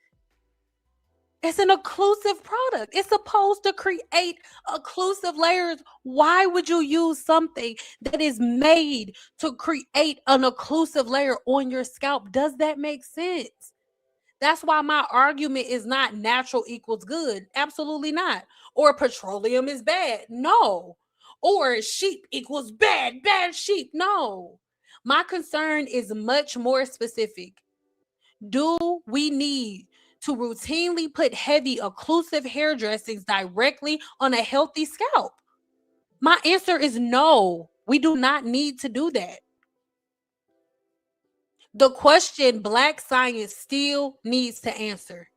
It's an occlusive product. It's supposed to create occlusive layers. Why would you use something that is made to create an occlusive layer on your scalp? Does that make sense? That's why my argument is not natural equals good. Absolutely not. Or petroleum is bad. No. Or sheep equals bad, bad sheep. No. My concern is much more specific. Do we need to routinely put heavy occlusive hair dressings directly on a healthy scalp? My answer is no. We do not need to do that. The question Black science still needs to answer.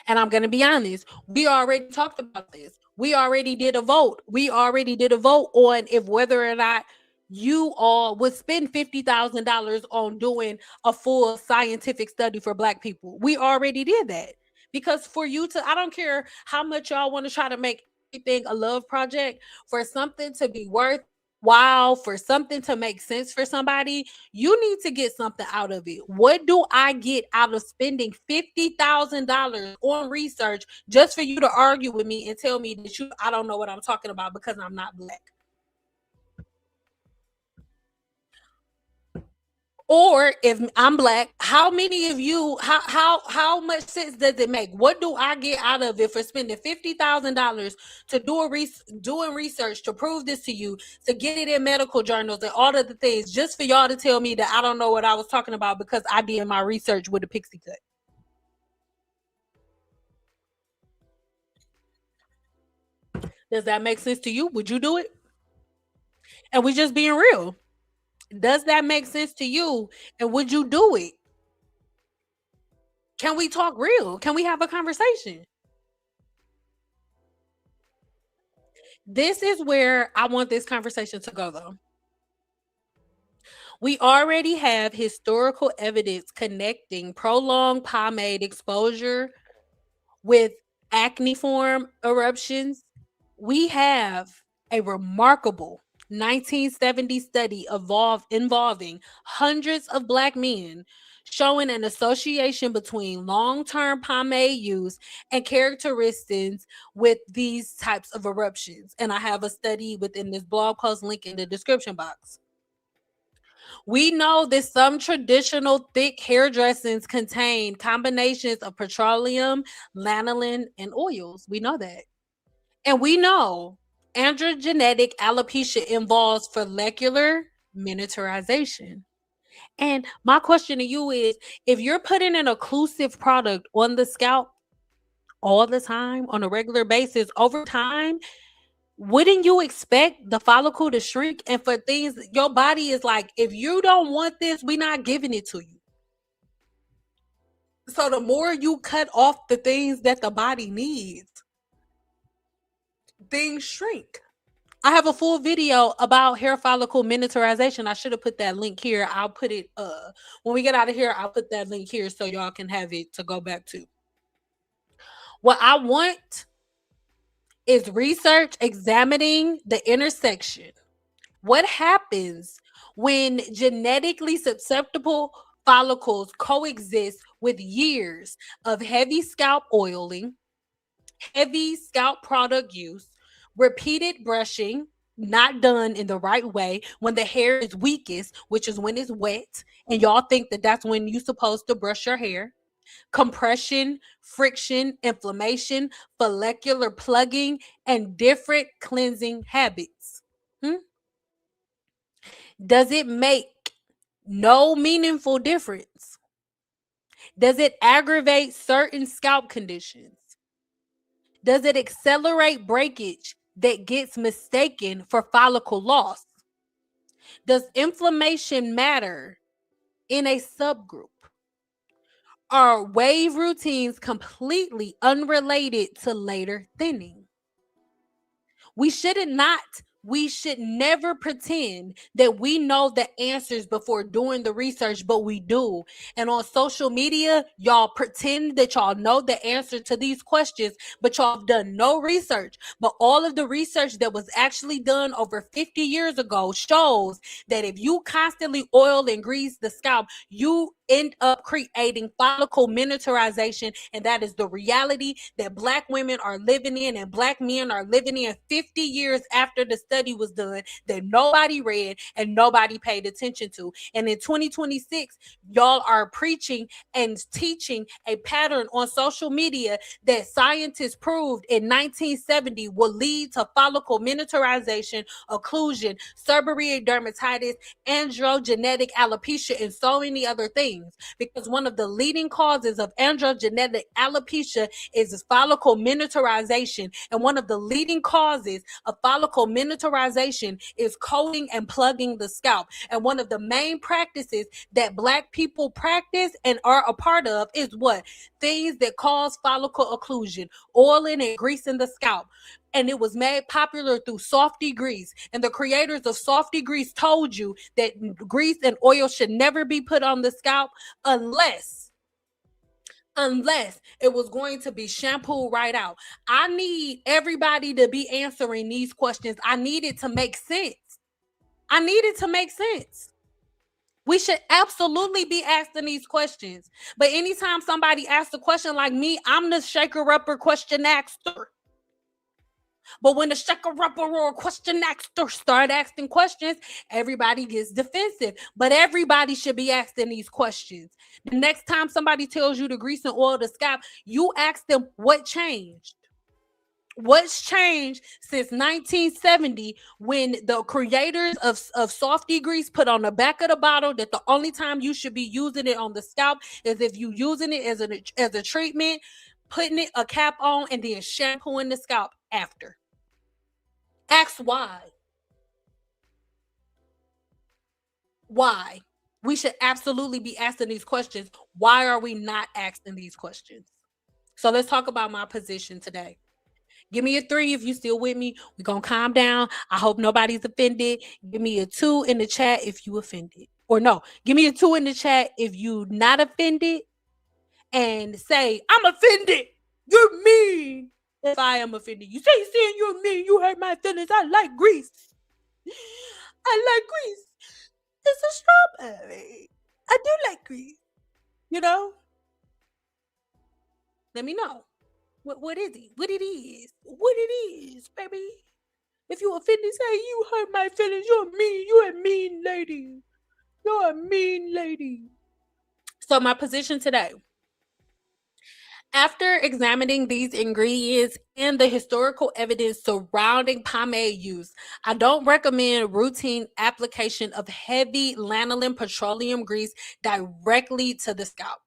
And I'm going to be honest, we already talked about this. We already did a vote. We already did a vote on if whether or not you all would spend $50,000 on doing a full scientific study for Black people. We already did that. Because for you to, I don't care how much y'all want to try to make everything a love project, for something to be worthwhile, for something to make sense for somebody, you need to get something out of it. What do I get out of spending $50,000 on research just for you to argue with me and tell me that I don't know what I'm talking about because I'm not Black? Or if I'm Black, how many of you, how much sense does it make? What do I get out of it for spending $50,000 to doing research to prove this to you, to get it in medical journals and all of the things, just for y'all to tell me that I don't know what I was talking about because I did my research with a pixie cut? Does that make sense to you? Would you do it? And we just being real. Does that make sense to you? And would you do it? Can we talk real? Can we have a conversation? This is where I want this conversation to go, though. We already have historical evidence connecting prolonged pomade exposure with acneiform eruptions. We have a remarkable 1970 study involving hundreds of Black men showing an association between long-term pomade use and characteristics with these types of eruptions. And I have a study within this blog post link in the description box. We know that some traditional thick hair dressings contain combinations of petroleum, lanolin, and oils. We know that. And we know androgenetic alopecia involves follicular miniaturization. And my question to you is, if you're putting an occlusive product on the scalp all the time, on a regular basis, over time, wouldn't you expect the follicle to shrink? And for things, your body is like, if you don't want this, we're not giving it to you. So the more you cut off the things that the body needs, things shrink. I have a full video about hair follicle miniaturization. I should have put that link here. I'll put it when we get out of here, I'll put that link here so y'all can have it to go back to. What I want is research examining the intersection. What happens when genetically susceptible follicles coexist with years of heavy scalp oiling, heavy scalp product use, repeated brushing, not done in the right way, when the hair is weakest, which is when it's wet, and y'all think that that's when you're supposed to brush your hair, compression, friction, inflammation, follicular plugging, and different cleansing habits. Does it make no meaningful difference? Does it aggravate certain scalp conditions? Does it accelerate breakage that gets mistaken for follicle loss? Does inflammation matter in a subgroup? Are wave routines completely unrelated to later thinning? We should never pretend that we know the answers before doing the research, but we do. And on social media, y'all pretend that y'all know the answer to these questions, but y'all have done no research. But all of the research that was actually done over 50 years ago shows that if you constantly oil and grease the scalp, you end up creating follicle miniaturization, and that is the reality that Black women are living in and Black men are living in 50 years after the study was done, that nobody read and nobody paid attention to. And in 2026, y'all are preaching and teaching a pattern on social media that scientists proved in 1970 will lead to follicle miniaturization, occlusion, seborrheic dermatitis, androgenetic alopecia, and so many other things. Because one of the leading causes of androgenetic alopecia is follicle miniaturization, and one of the leading causes of follicle miniaturization is coating and plugging the scalp. And one of the main practices that Black people practice and are a part of is what? Things that cause follicle occlusion, oiling and greasing the scalp. And it was made popular through Softy Grease. And the creators of Softy Grease told you that grease and oil should never be put on the scalp unless it was going to be shampooed right out. I need everybody to be answering these questions. I need it to make sense. We should absolutely be asking these questions. But anytime somebody asks a question like me, I'm the shaker-upper question asker. But when the shaker-upper or question asker start asking questions, everybody gets defensive. But everybody should be asking these questions. The next time somebody tells you to grease and oil the scalp, you ask them what changed. What's changed since 1970 when the creators of Softy Grease put on the back of the bottle that the only time you should be using it on the scalp is if you're using it as a treatment, putting it a cap on, and then shampooing the scalp after. Ask why. Why? We should absolutely be asking these questions. Why are we not asking these questions? So let's talk about my position today. Give me a 3 if you still with me. We're going to calm down. I hope nobody's offended. Give me a 2 in the chat if you offended. Or no, give me a 2 in the chat if you not offended. And say, I'm offended. You're mean. If I am offended, you say, saying you're mean. You hurt my feelings. I like grease. I like grease. It's a strawberry. I do like grease. You know? Let me know. What is it? What it is? What it is, baby? If you offended, say you hurt my feelings. You're mean. You're a mean lady. You're a mean lady. So my position today. After examining these ingredients and the historical evidence surrounding pomade use, I don't recommend routine application of heavy lanolin petroleum grease directly to the scalp.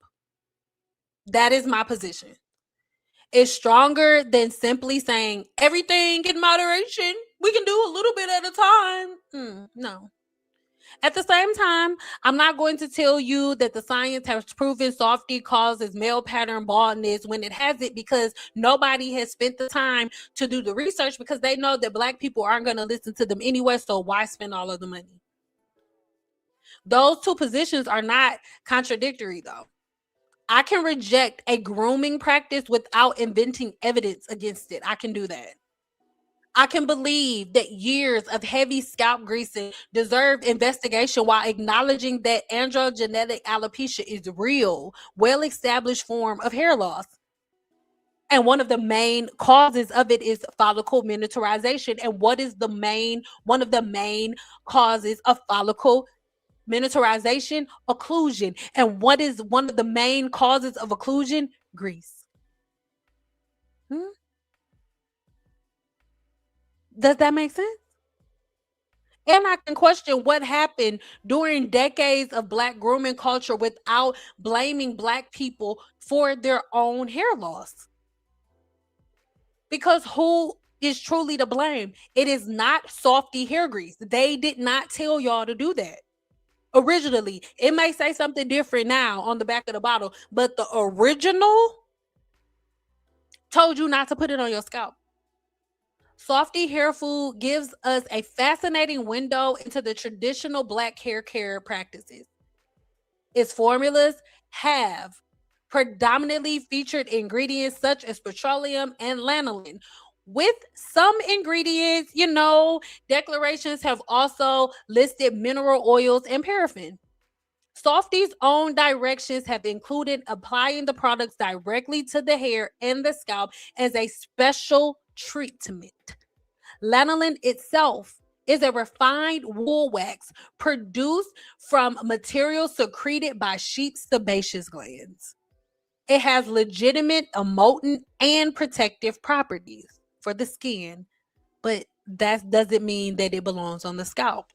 That is my position. It's stronger than simply saying everything in moderation. We can do a little bit at a time. No. At the same time, I'm not going to tell you that the science has proven Softy causes male pattern baldness when it hasn't, because nobody has spent the time to do the research, because they know that Black people aren't going to listen to them anyway, so why spend all of the money? Those two positions are not contradictory, though. I can reject a grooming practice without inventing evidence against it. I can do that. I can believe that years of heavy scalp greasing deserve investigation while acknowledging that androgenetic alopecia is a real, well-established form of hair loss. And one of the main causes of it is follicle miniaturization. And what is one of the main causes of follicle miniaturization? Occlusion. And what is one of the main causes of occlusion? Grease. Does that make sense? And I can question what happened during decades of Black grooming culture without blaming Black people for their own hair loss. Because who is truly to blame. It is not Softy hair grease. They did not tell y'all to do that. Originally, it may say something different now on the back of the bottle, but the original told you not to put it on your scalp. Softy Hair Food gives us a fascinating window into the traditional Black hair care practices. Its formulas have predominantly featured ingredients such as petroleum and lanolin. With some ingredients, declarations have also listed mineral oils and paraffin. Softy's own directions have included applying the products directly to the hair and the scalp as a special treatment. Lanolin itself is a refined wool wax produced from materials secreted by sheep's sebaceous glands. It has legitimate emollient and protective properties for the skin, but that doesn't mean that it belongs on the scalp.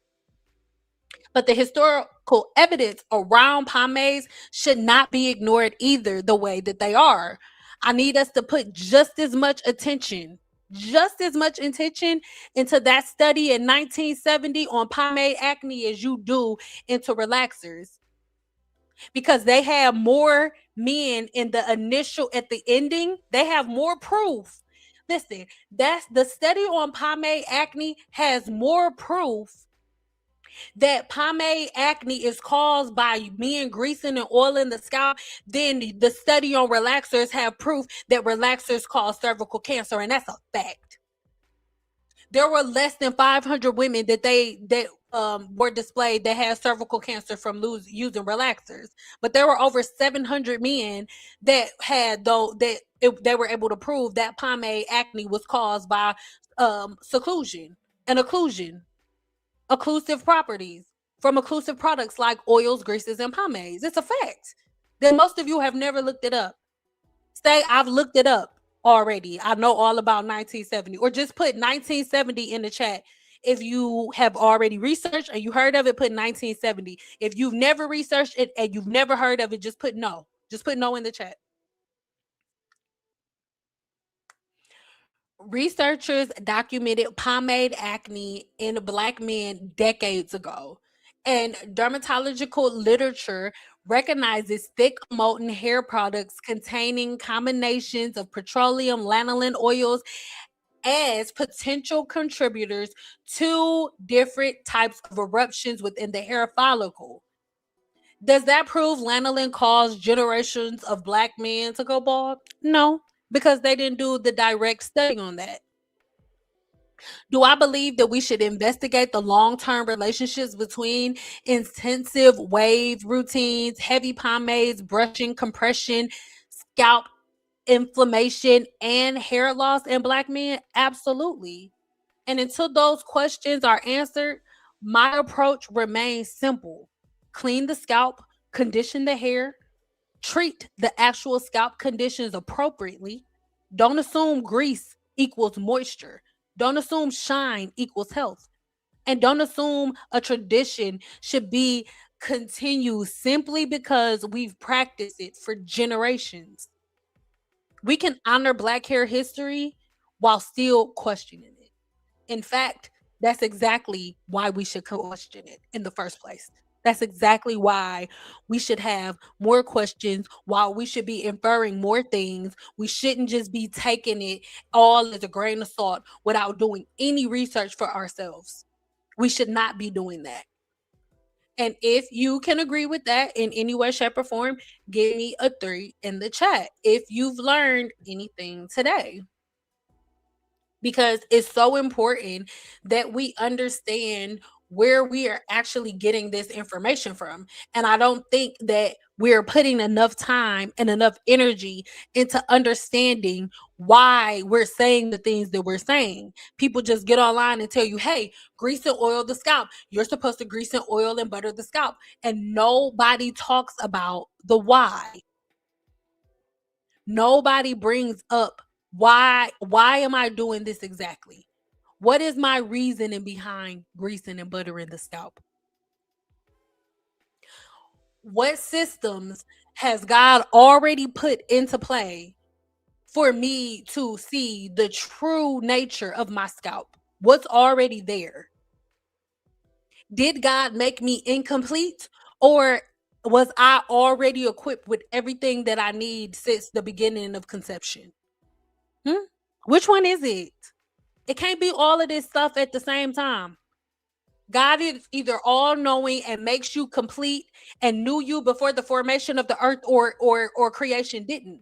But the historical evidence around pomades should not be ignored either, the way that they are. I need us to put just as much attention into that study in 1970 on pomade acne as you do into relaxers, because they have more men in the initial, at the ending, they have more proof. Listen, that's the study on pomade acne has more proof that pomade acne is caused by men greasing and oiling the scalp, then the study on relaxers have proof that relaxers cause cervical cancer, and that's a fact. There were less than 500 women that were displayed that had cervical cancer from using relaxers, but there were over 700 men that had they were able to prove that pomade acne was caused by seclusion and occlusive properties from occlusive products like oils, greases, and pomades. It's a fact that most of you have never looked it up. Say, I've looked it up already. I know all about 1970. Or just put 1970 in the chat. If you have already researched and you heard of it, put 1970. If you've never researched it and you've never heard of it, just put no. Just put no in the chat. Researchers documented pomade acne in Black men decades ago, and dermatological literature recognizes thick molten hair products containing combinations of petroleum lanolin oils as potential contributors to different types of eruptions within the hair follicle. Does that prove lanolin caused generations of Black men to go bald? No, because they didn't do the direct study on that. Do I believe that we should investigate the long-term relationships between intensive wave routines, heavy pomades, brushing, compression, scalp inflammation, and hair loss in Black men? Absolutely. And until those questions are answered, my approach remains simple. Clean the scalp, condition the hair, treat the actual scalp conditions appropriately. Don't assume grease equals moisture. Don't assume shine equals health. And don't assume a tradition should be continued simply because we've practiced it for generations. We can honor Black hair history while still questioning it. In fact, that's exactly why we should question it in the first place. That's exactly why we should have more questions, while we should be inferring more things. We shouldn't just be taking it all as a grain of salt without doing any research for ourselves. We should not be doing that. And if you can agree with that in any way, shape, or form, give me a 3 in the chat if you've learned anything today. Because it's so important that we understand where we are actually getting this information from. And I don't think that we're putting enough time and enough energy into understanding why we're saying the things that we're saying. People just get online and tell you, hey, grease and oil the scalp. You're supposed to grease and oil and butter the scalp. And nobody talks about the why. Nobody brings up why am I doing this exactly? What is my reasoning behind greasing and buttering the scalp? What systems has God already put into play for me to see the true nature of my scalp. What's already there? Did God make me incomplete, or was I already equipped with everything that I need since the beginning of conception? Which one is it? It can't be all of this stuff at the same time. God is either all knowing and makes you complete and knew you before the formation of the earth, or creation didn't.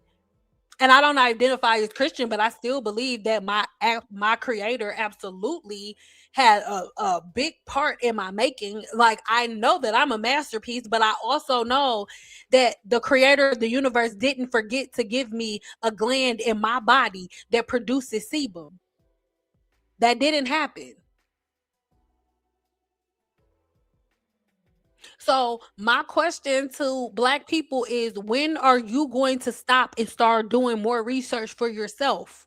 And I don't identify as Christian, but I still believe that my creator absolutely had a big part in my making. Like, I know that I'm a masterpiece, but I also know that the creator of the universe didn't forget to give me a gland in my body that produces sebum. That didn't happen. So my question to Black people is, when are you going to stop and start doing more research for yourself?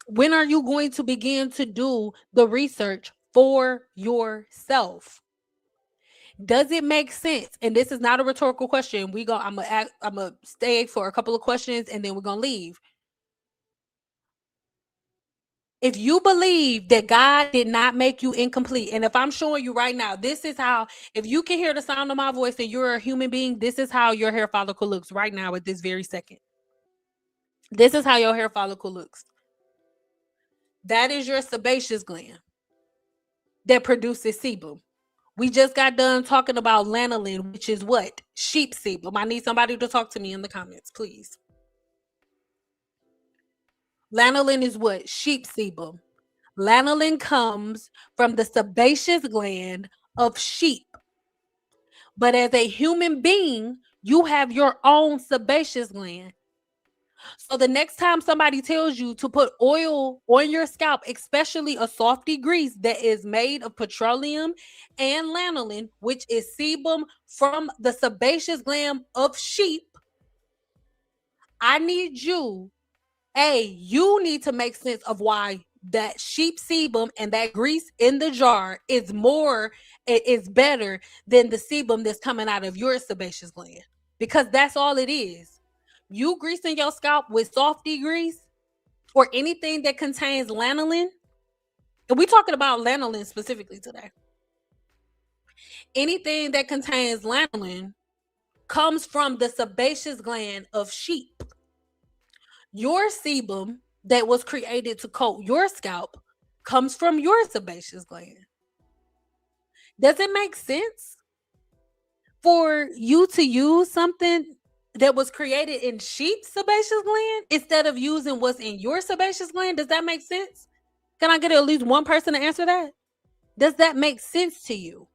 When are you going to begin to do the research for yourself? Does it make sense? And this is not a rhetorical question. I'm gonna stay for a couple of questions and then we're gonna leave. If you believe that God did not make you incomplete, and if I'm showing you right now, this is how, if you can hear the sound of my voice and you're a human being, this is how your hair follicle looks right now at this very second. This is how your hair follicle looks. That is your sebaceous gland that produces sebum. We just got done talking about lanolin, which is what? Sheep sebum. I need somebody to talk to me in the comments, please. Lanolin is what? Sheep sebum. Lanolin comes from the sebaceous gland of sheep. But as a human being, you have your own sebaceous gland. So the next time somebody tells you to put oil on your scalp, especially a softy grease that is made of petroleum and lanolin, which is sebum from the sebaceous gland of sheep, I need you, you need to make sense of why that sheep sebum and that grease in the jar is better than the sebum that's coming out of your sebaceous gland, because that's all it is. You greasing your scalp with softy grease or anything that contains lanolin, and we're talking about lanolin specifically today. Anything that contains lanolin comes from the sebaceous gland of sheep. Your sebum that was created to coat your scalp comes from your sebaceous gland. Does it make sense for you to use something that was created in sheep's sebaceous gland instead of using what's in your sebaceous gland? Does that make sense? Can I get at least one person to answer that? Does that make sense to you?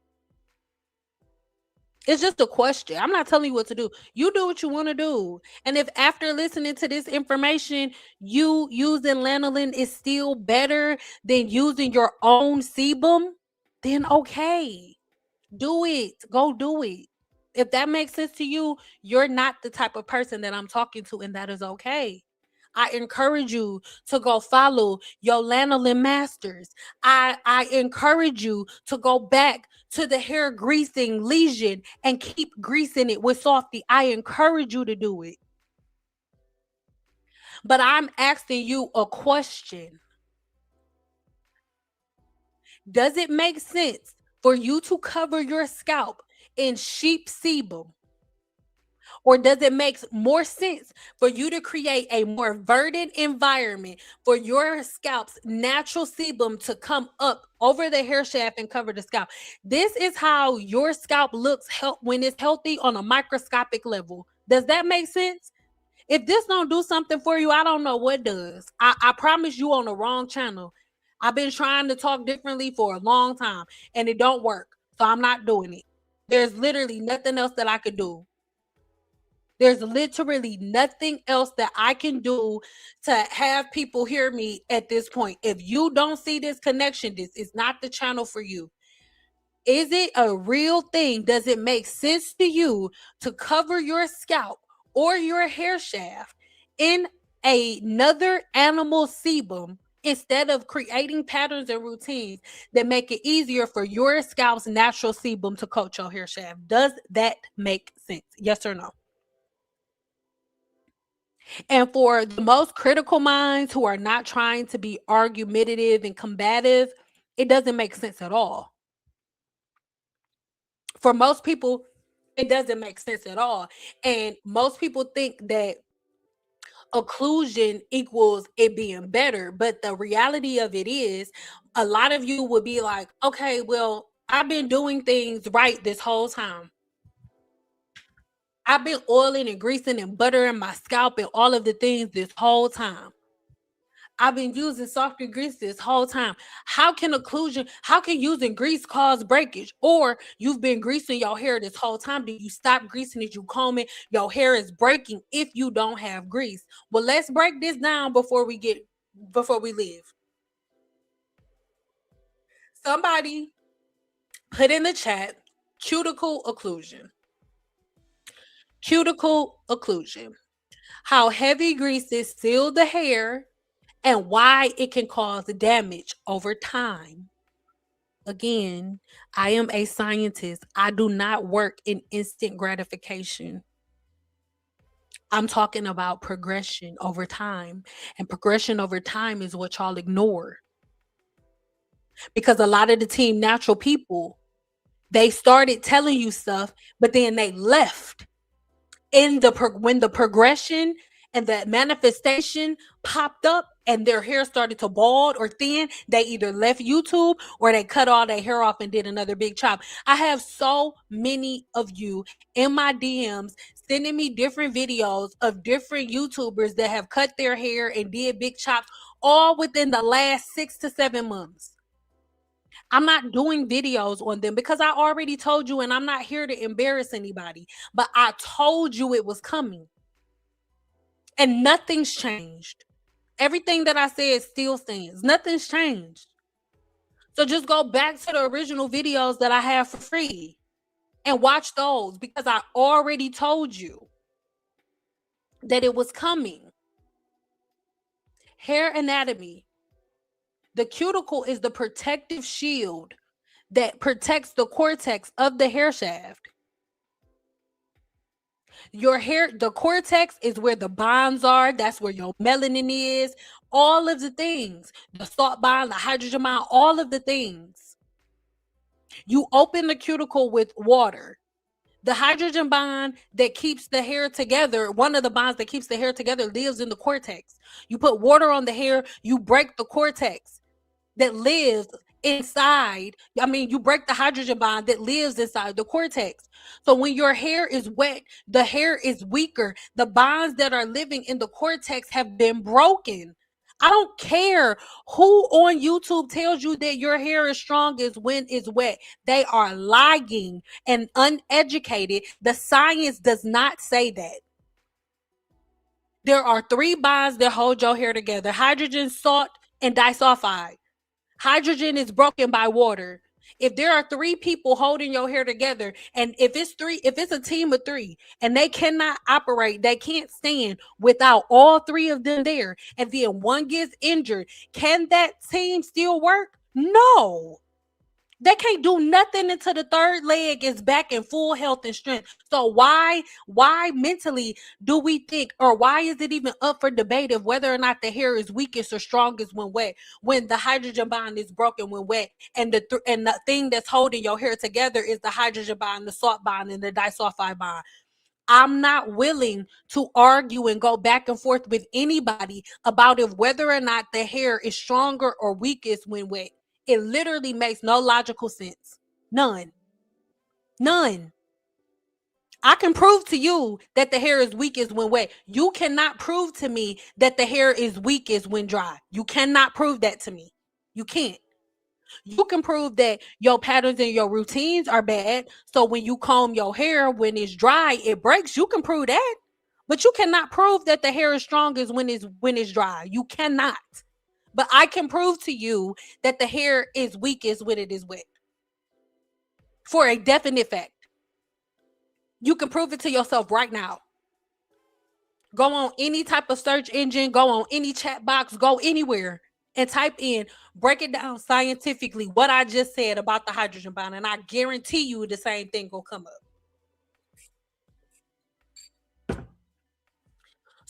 It's just a question. I'm not telling you what to do. You do what you want to do. And if after listening to this information, you using lanolin is still better than using your own sebum, then okay. Do it. Go do it. If that makes sense to you, you're not the type of person that I'm talking to, and that is okay. I encourage you to go follow your lanolin masters. I encourage you to go back to the hair greasing lesion and keep greasing it with softy. I encourage you to do it. But I'm asking you a question. Does it make sense for you to cover your scalp in sheep sebum? Or does it make more sense for you to create a more verdant environment for your scalp's natural sebum to come up over the hair shaft and cover the scalp? This is how your scalp looks when it's healthy on a microscopic level. Does that make sense? If this don't do something for you, I don't know what does. I promise you on the wrong channel. I've been trying to talk differently for a long time and it don't work. So I'm not doing it. There's literally nothing else that I could do. There's literally nothing else that I can do to have people hear me at this point. If you don't see this connection, this is not the channel for you. Is it a real thing? Does it make sense to you to cover your scalp or your hair shaft in another animal sebum instead of creating patterns and routines that make it easier for your scalp's natural sebum to coat your hair shaft? Does that make sense? Yes or no? And for the most critical minds who are not trying to be argumentative and combative, it doesn't make sense at all. For most people, it doesn't make sense at all. And most people think that occlusion equals it being better. But the reality of it is, a lot of you would be like, okay, well, I've been doing things right this whole time. I've been oiling and greasing and buttering my scalp and all of the things this whole time. I've been using softer grease this whole time. How can using grease cause breakage? Or you've been greasing your hair this whole time. Do you stop greasing it? You comb it, your hair is breaking if you don't have grease. Well, let's break this down before we leave. Somebody put in the chat cuticle occlusion. Cuticle occlusion. How heavy greases seal the hair and why it can cause damage over time. Again, I am a scientist. I do not work in instant gratification. I'm talking about progression over time. And progression over time is what y'all ignore. Because a lot of the team natural people, they started telling you stuff, but then they left. When the progression and the manifestation popped up and their hair started to bald or thin, they either left YouTube or they cut all their hair off and did another big chop. I have so many of you in my DMs sending me different videos of different YouTubers that have cut their hair and did big chops all within the last 6 to 7 months. I'm not doing videos on them because I already told you, and I'm not here to embarrass anybody, but I told you it was coming. And nothing's changed. Everything that I said still stands. Nothing's changed. So just go back to the original videos that I have for free and watch those because I already told you that it was coming. Hair anatomy. The cuticle is the protective shield that protects the cortex of the hair shaft. Your hair, the cortex is where the bonds are. That's where your melanin is. All of the things, the salt bond, the hydrogen bond, all of the things. You open the cuticle with water. The hydrogen bond that keeps the hair together, one of the bonds that keeps the hair together, lives in the cortex. You put water on the hair, you break the cortex that lives inside. You break the hydrogen bond that lives inside the cortex. So when your hair is wet, the hair is weaker. The bonds that are living in the cortex have been broken. I don't care who on YouTube tells you that your hair is strongest when it's wet. They are lying and uneducated. The science does not say that. There are 3 bonds that hold your hair together: hydrogen, salt, and disulfide. Hydrogen is broken by water. If there are 3 people holding your hair together, and if it's a team of 3 and they cannot operate, they can't stand without all 3 of them there, and then one gets injured, can that team still work? No. They can't do nothing until the third leg is back in full health and strength. So why mentally do we think, or why is it even up for debate of whether or not the hair is weakest or strongest when wet, when the hydrogen bond is broken when wet, and the thing that's holding your hair together is the hydrogen bond, the salt bond, and the disulfide bond? I'm not willing to argue and go back and forth with anybody about if whether or not the hair is stronger or weakest when wet. It literally makes no logical sense. None. I can prove to you that the hair is weakest when wet. You cannot prove to me that the hair is weakest when dry. You cannot prove that to me. You can't. You can prove that your patterns and your routines are bad. So when you comb your hair, when it's dry, it breaks. You can prove that. But you cannot prove that the hair is strongest when it's dry. You cannot. But I can prove to you that the hair is weakest when it is wet. For a definite fact. You can prove it to yourself right now. Go on any type of search engine, go on any chat box, go anywhere and type in, break it down scientifically, what I just said about the hydrogen bond, and I guarantee you the same thing will come up.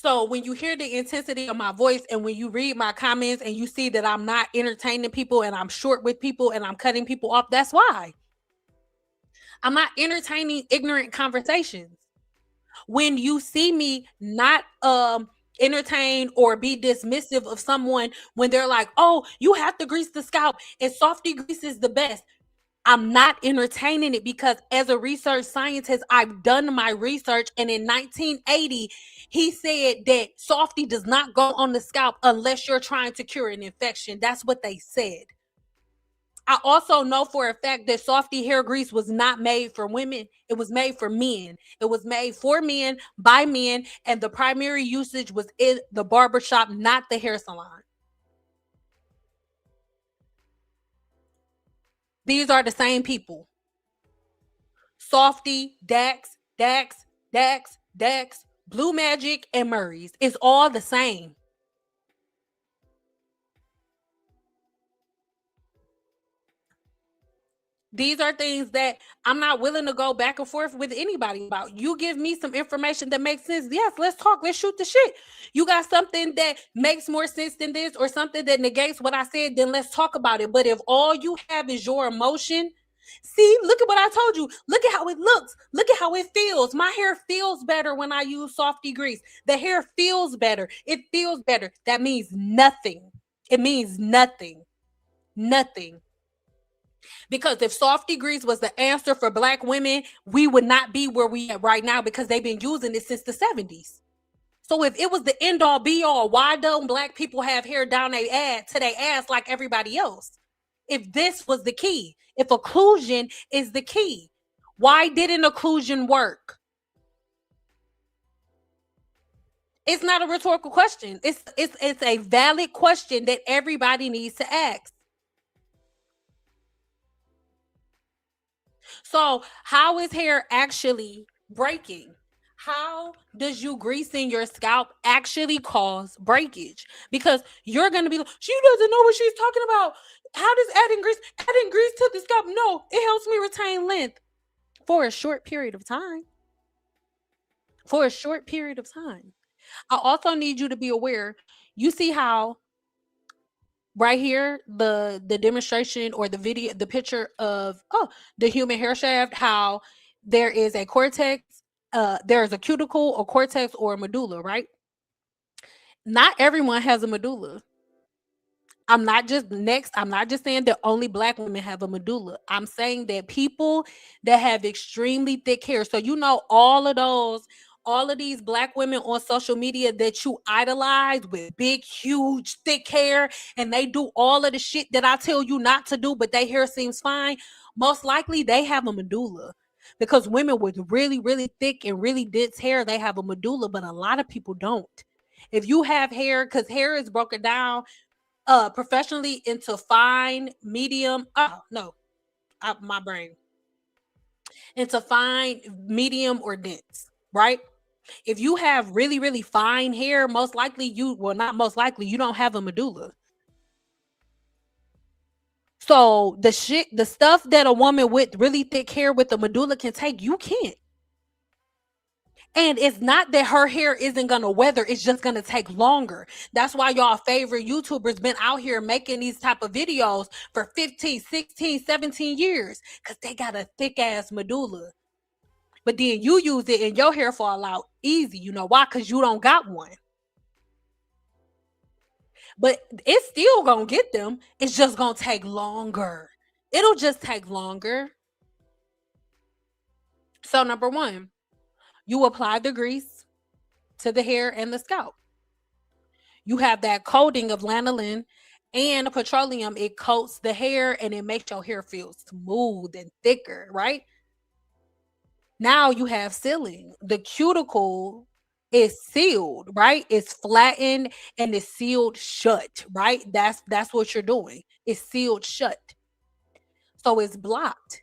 So when you hear the intensity of my voice and when you read my comments and you see that I'm not entertaining people and I'm short with people and I'm cutting people off, that's why. I'm not entertaining ignorant conversations. When you see me not entertain or be dismissive of someone when they're like, oh, you have to grease the scalp and softy grease is the best. I'm not entertaining it because as a research scientist, I've done my research. And in 1980, he said that softy does not go on the scalp unless you're trying to cure an infection. That's what they said. I also know for a fact that softy hair grease was not made for women. It was made for men. It was made for men, by men, and the primary usage was in the barbershop, not the hair salon. These are the same people. Softy, Dax, Blue Magic, and Murray's. It's all the same. These are things that I'm not willing to go back and forth with anybody about. You give me some information that makes sense. Yes, let's talk. Let's shoot the shit. You got something that makes more sense than this or something that negates what I said, then let's talk about it. But if all you have is your emotion, see, look at what I told you. Look at how it looks. Look at how it feels. My hair feels better when I use softy grease. The hair feels better. It feels better. That means nothing. It means nothing. Nothing. Because if softy grease was the answer for Black women, we would not be where we at right now because they've been using it since the 70s. So if it was the end all be all, why don't Black people have hair down their ass to their ass like everybody else? If this was the key, if occlusion is the key, why didn't occlusion work? It's not a rhetorical question. It's a valid question that everybody needs to ask. So how is hair actually breaking? How does you greasing your scalp actually cause breakage? Because you're going to be like, she doesn't know what she's talking about. How does adding grease to the scalp? No, it helps me retain length for a short period of time. For a short period of time. I also need you to be aware. You see how right here the demonstration or the video, the picture of the human hair shaft, how there is a cortex, there is a cuticle, a cortex, or a medulla, right? Not everyone has a medulla. I'm not just saying that only Black women have a medulla. I'm saying that people that have extremely thick hair, so you know all of these Black women on social media that you idolize with big, huge, thick hair, and they do all of the shit that I tell you not to do, but their hair seems fine. Most likely they have a medulla, because women with really, really thick and really dense hair, they have a medulla, but a lot of people don't. If you have hair, because hair is broken down professionally into fine, medium, my brain, into fine, medium, or dense, right? If you have really, really fine hair, most likely you don't have a medulla. So the stuff that a woman with really thick hair with a medulla can take, you can't. And it's not that her hair isn't going to weather. It's just going to take longer. That's why y'all favorite YouTubers been out here making these type of videos for 15, 16, 17 years because they got a thick ass medulla. But then you use it and your hair fall out easy. You know why? Because you don't got one. But it's still going to get them. It's just going to take longer. It'll just take longer. So number one, you apply the grease to the hair and the scalp. You have that coating of lanolin and petroleum. It coats the hair and it makes your hair feel smooth and thicker, right? Now you have sealing. The cuticle is sealed, right? It's flattened and it's sealed shut, right? That's what you're doing. It's sealed shut. So it's blocked.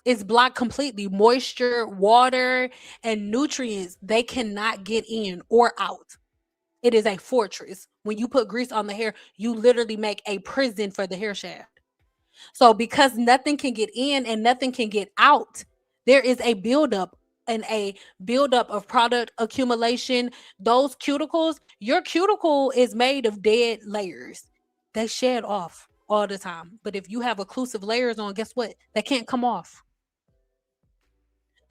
It's blocked completely. Moisture, water, and nutrients, they cannot get in or out. It is a fortress. When you put grease on the hair, you literally make a prison for the hair shaft. So because nothing can get in and nothing can get out, there is a buildup and a buildup of product accumulation, those cuticles, your cuticle is made of dead layers. They shed off all the time. But if you have occlusive layers on, guess what? They can't come off.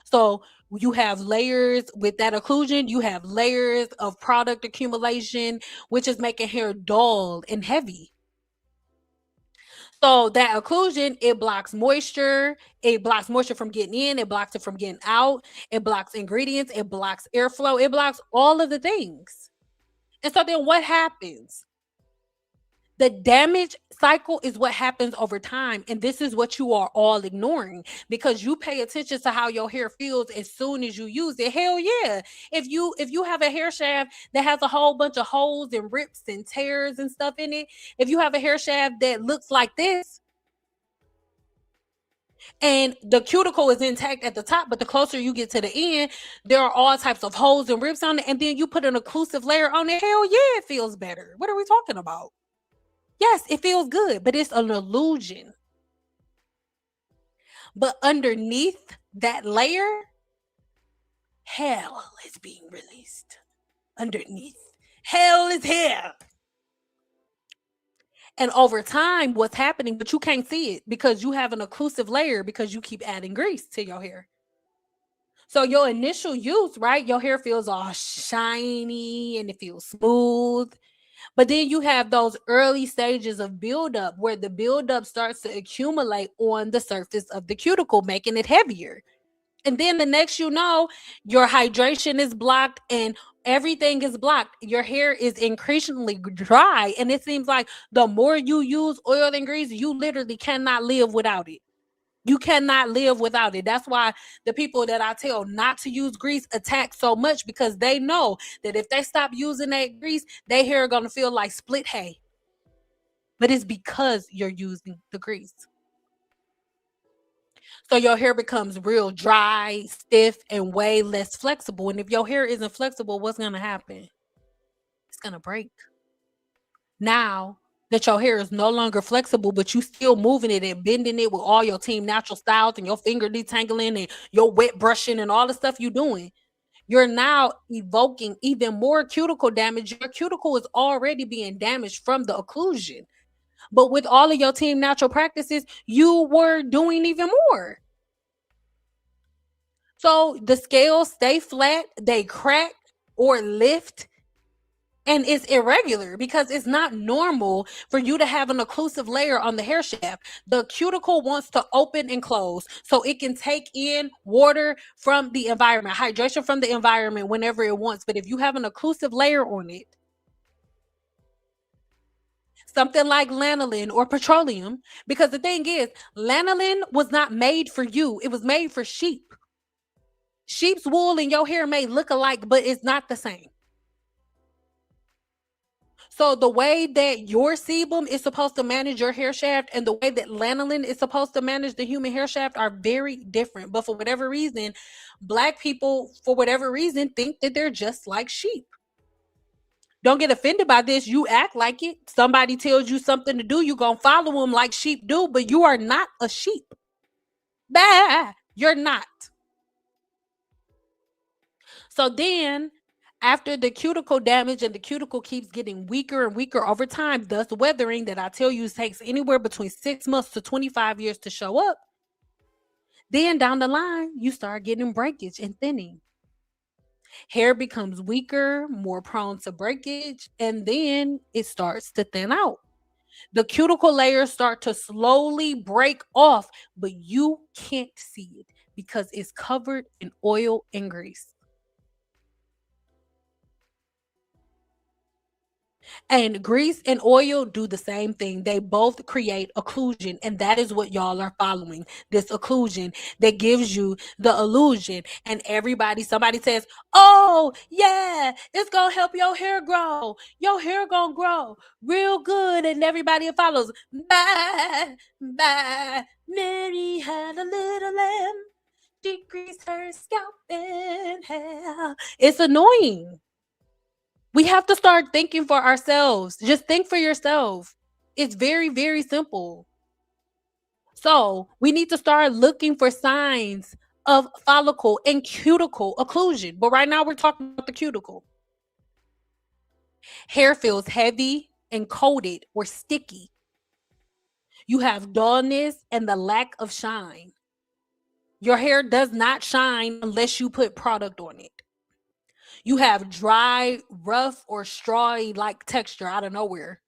So you have layers with that occlusion, you have layers of product accumulation, which is making hair dull and heavy. So that occlusion, it blocks moisture. It blocks moisture from getting in. It blocks it from getting out. It blocks ingredients. It blocks airflow. It blocks all of the things. And so then what happens? The damage cycle is what happens over time. And this is what you are all ignoring because you pay attention to how your hair feels as soon as you use it. Hell yeah. If you have a hair shaft that has a whole bunch of holes and rips and tears and stuff in it, if you have a hair shaft that looks like this, and the cuticle is intact at the top, but the closer you get to the end, there are all types of holes and rips on it, and then you put an occlusive layer on it. Hell yeah, it feels better. What are we talking about? Yes, it feels good, but it's an illusion. But underneath that layer, hell is being released. Underneath, hell is here. And over time, what's happening, but you can't see it because you have an occlusive layer because you keep adding grease to your hair. So your initial use, right? Your hair feels all shiny and it feels smooth. But then you have those early stages of buildup where the buildup starts to accumulate on the surface of the cuticle, making it heavier. And then the next you know, your hydration is blocked and everything is blocked. Your hair is increasingly dry. And it seems like the more you use oil and grease, you literally cannot live without it. You cannot live without it. That's why the people that I tell not to use grease attack so much because they know that if they stop using that grease, their hair are going to feel like split hay. But it's because you're using the grease. So your hair becomes real dry, stiff, and way less flexible. And if your hair isn't flexible, what's going to happen? It's going to break. Now that your hair is no longer flexible, but you still moving it and bending it with all your Team Natural styles and your finger detangling and your wet brushing and all the stuff you're doing, you're now evoking even more cuticle damage. Your cuticle is already being damaged from the occlusion. But with all of your Team Natural practices, you were doing even more. So the scales stay flat, they crack or lift, and it's irregular because it's not normal for you to have an occlusive layer on the hair shaft. The cuticle wants to open and close so it can take in water from the environment, hydration from the environment whenever it wants. But if you have an occlusive layer on it, something like lanolin or petroleum, because the thing is, lanolin was not made for you. It was made for sheep. Sheep's wool and your hair may look alike, but it's not the same. So the way that your sebum is supposed to manage your hair shaft and the way that lanolin is supposed to manage the human hair shaft are very different. But for whatever reason, Black people, for whatever reason, think that they're just like sheep. Don't get offended by this. You act like it. Somebody tells you something to do, you're going to follow them like sheep do, but you are not a sheep. Bah, you're not. So then, after the cuticle damage and the cuticle keeps getting weaker and weaker over time, thus weathering that I tell you takes anywhere between 6 months to 25 years to show up, then down the line, you start getting breakage and thinning. Hair becomes weaker, more prone to breakage, and then it starts to thin out. The cuticle layers start to slowly break off, but you can't see it because it's covered in oil and grease. And grease and oil do the same thing. They both create occlusion, and that is what y'all are following. This occlusion that gives you the illusion. And somebody says, "Oh, yeah, it's going to help your hair grow. Your hair going to grow real good." And everybody follows. Bye, bye. Mary had a little lamb. She greased her scalp and hair. It's annoying. We have to start thinking for ourselves. Just think for yourself. It's very, very simple. So we need to start looking for signs of follicle and cuticle occlusion. But right now we're talking about the cuticle. Hair feels heavy and coated or sticky. You have dullness and the lack of shine. Your hair does not shine unless you put product on it. You have dry, rough, or strawy like texture out of nowhere.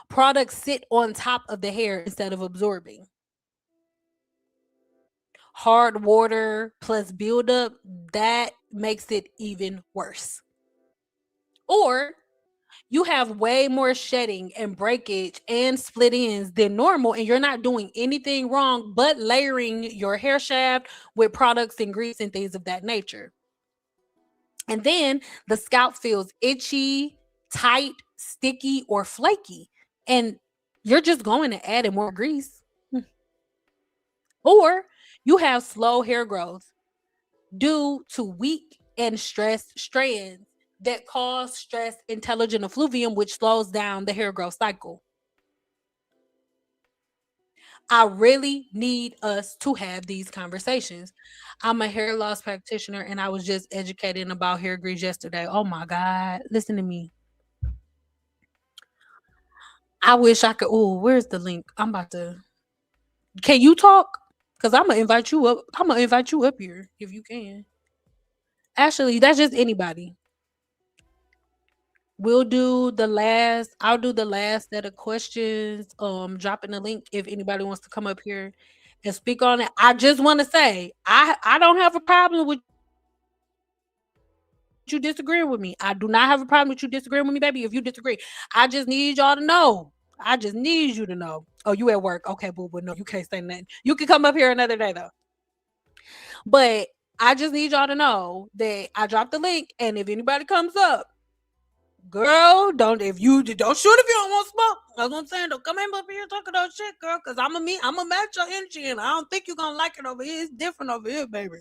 Products sit on top of the hair instead of absorbing. Hard water plus buildup, that makes it even worse. Or you have way more shedding and breakage and split ends than normal, and you're not doing anything wrong but layering your hair shaft with products and grease and things of that nature. And then the scalp feels itchy, tight, sticky, or flaky, and you're just going to add in more grease. Or you have slow hair growth due to weak and stressed strands that cause stress intelligent effluvium, which slows down the hair growth cycle. I really need us to have these conversations. I'm a hair loss practitioner and I was just educating about hair grease yesterday. Oh my God. Listen to me. I wish I could. Oh, where's the link? I'm about to. Can you talk? Because I'm gonna invite you up. I'm gonna invite you up here if you can. Actually, that's just anybody. I'll do the last set of questions. Dropping the link if anybody wants to come up here and speak on it. I just want to say I don't have a problem with you disagreeing with me. I do not have a problem with you disagreeing with me, baby. If you disagree, I just need y'all to know. I just need you to know. Oh, you at work. Okay, boo, but no, you can't say nothing. You can come up here another day though. But I just need y'all to know that I dropped the link, and if anybody comes up, girl, don't shoot if you don't want smoke. That's what I'm saying. Don't come in up here talking about shit, girl. Cause I'm gonna match your energy, and I don't think you're gonna like it over here. It's different over here, baby.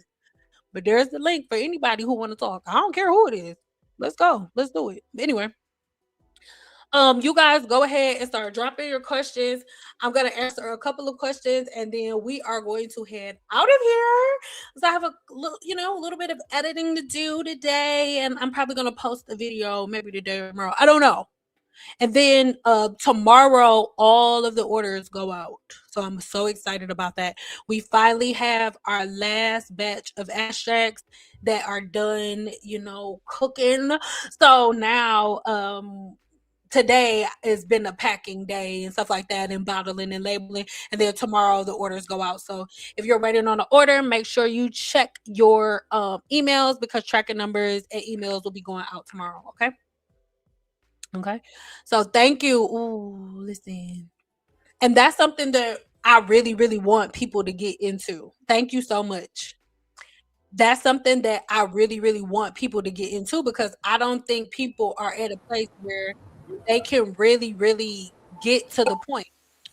But there's the link for anybody who want to talk. I don't care who it is. Let's go. Let's do it. Anyway, you guys go ahead and start dropping your questions. I'm gonna answer a couple of questions, and then we are going to head out of here. So I have a little bit of editing to do today, and I'm probably gonna post a video maybe today or tomorrow. I don't know. And then tomorrow, all of the orders go out. So I'm so excited about that. We finally have our last batch of abstracts that are done, cooking. So now, today has been a packing day and stuff like that, and bottling and labeling. And then tomorrow the orders go out. So if you're waiting on an order, make sure you check your emails, because tracking numbers and emails will be going out tomorrow. Okay. So thank you. Ooh, listen. And that's something that I really, really want people to get into. Thank you so much. That's something that I really, really want people to get into, because I don't think people are at a place where they can really, really get to the point.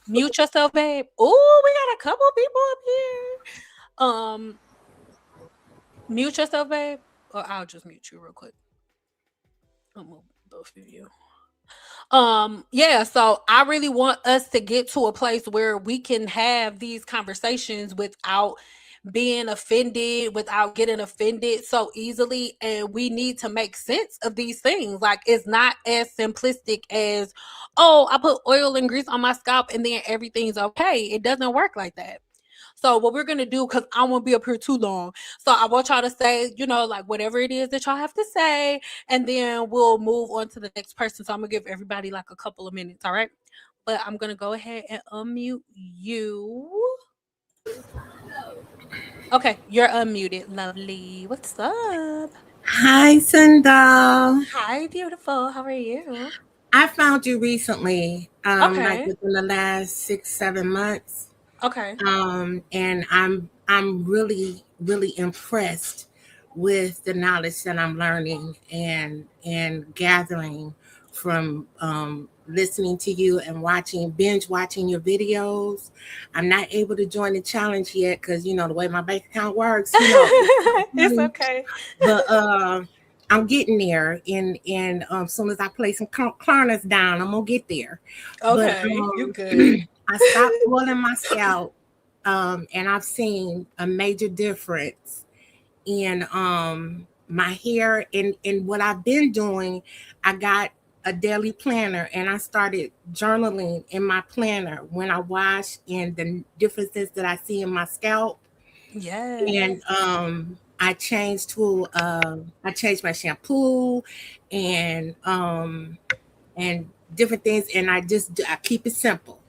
Mute yourself, babe. Oh, we got a couple people up here. Mute yourself, babe. Or I'll just mute you real quick. I'll move both of you. Yeah, so I really want us to get to a place where we can have these conversations without being offended, without getting offended so easily. And we need to make sense of these things. Like, it's not as simplistic as, oh, I put oil and grease on my scalp and then everything's okay. It doesn't work like that. So what we're going to do, because I won't be up here too long, so I want y'all to say, like whatever it is that y'all have to say, and then we'll move on to the next person. So I'm going to give everybody like a couple of minutes, all right? But I'm going to go ahead and unmute you. Okay, you're unmuted. Lovely. What's up? Hi, Sandal. Hi, beautiful. How are you? I found you recently, like Okay. within the last 6-7 months. Okay. And I'm really, really impressed with the knowledge that I'm learning and gathering from listening to you and binge watching your videos. I'm not able to join the challenge yet because the way my bank account works. It's okay. But I'm getting there, and as soon as I play some Klarnas down, I'm gonna get there. Okay, But you good. I stopped oiling my scalp and I've seen a major difference in my hair and what I've been doing. I got a daily planner and I started journaling in my planner when I wash and the differences that I see in my scalp. Yes. And I changed my shampoo and different things, and I keep it simple.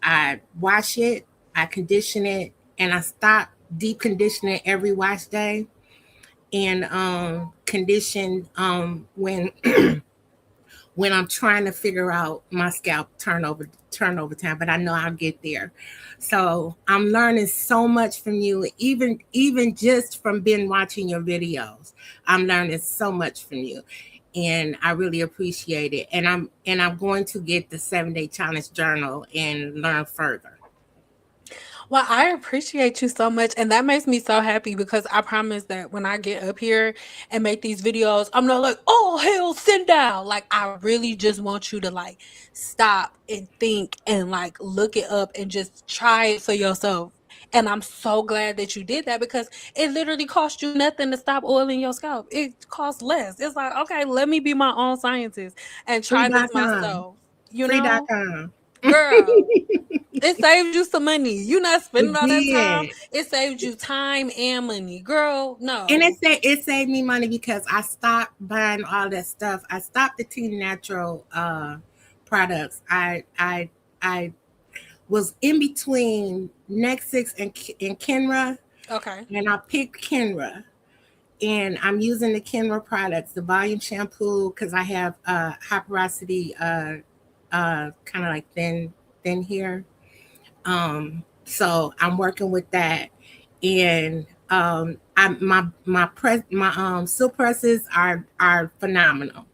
I wash it, I condition it, and I stop deep conditioning every wash day, and condition when when I'm trying to figure out my scalp turnover time, but I know I'll get there. So I'm learning so much from you, even just from being watching your videos. I'm learning so much from you. And I really appreciate it. And I'm going to get the 7-day challenge journal and learn further. Well, I appreciate you so much. And that makes me so happy because I promise that when I get up here and make these videos, I'm not like, oh, hell, send down. Like, I really just want you to like stop and think and like look it up and just try it for yourself. And I'm so glad that you did that because it literally cost you nothing to stop oiling your scalp. It costs less. It's like, okay, let me be my own scientist and try this Free.com. myself. You know, Free.com. girl. It saved you some money. You not spending It all that time. did. It saved you time and money. Girl, And no. it saved me money because I stopped buying all that stuff. I stopped the Team Natural products. I was in between Next 6 and Kenra, Okay. and I picked Kenra. And I'm using the Kenra products, the volume shampoo, because I have high porosity, kind of like thin hair. So I'm working with that, and my silk presses are phenomenal.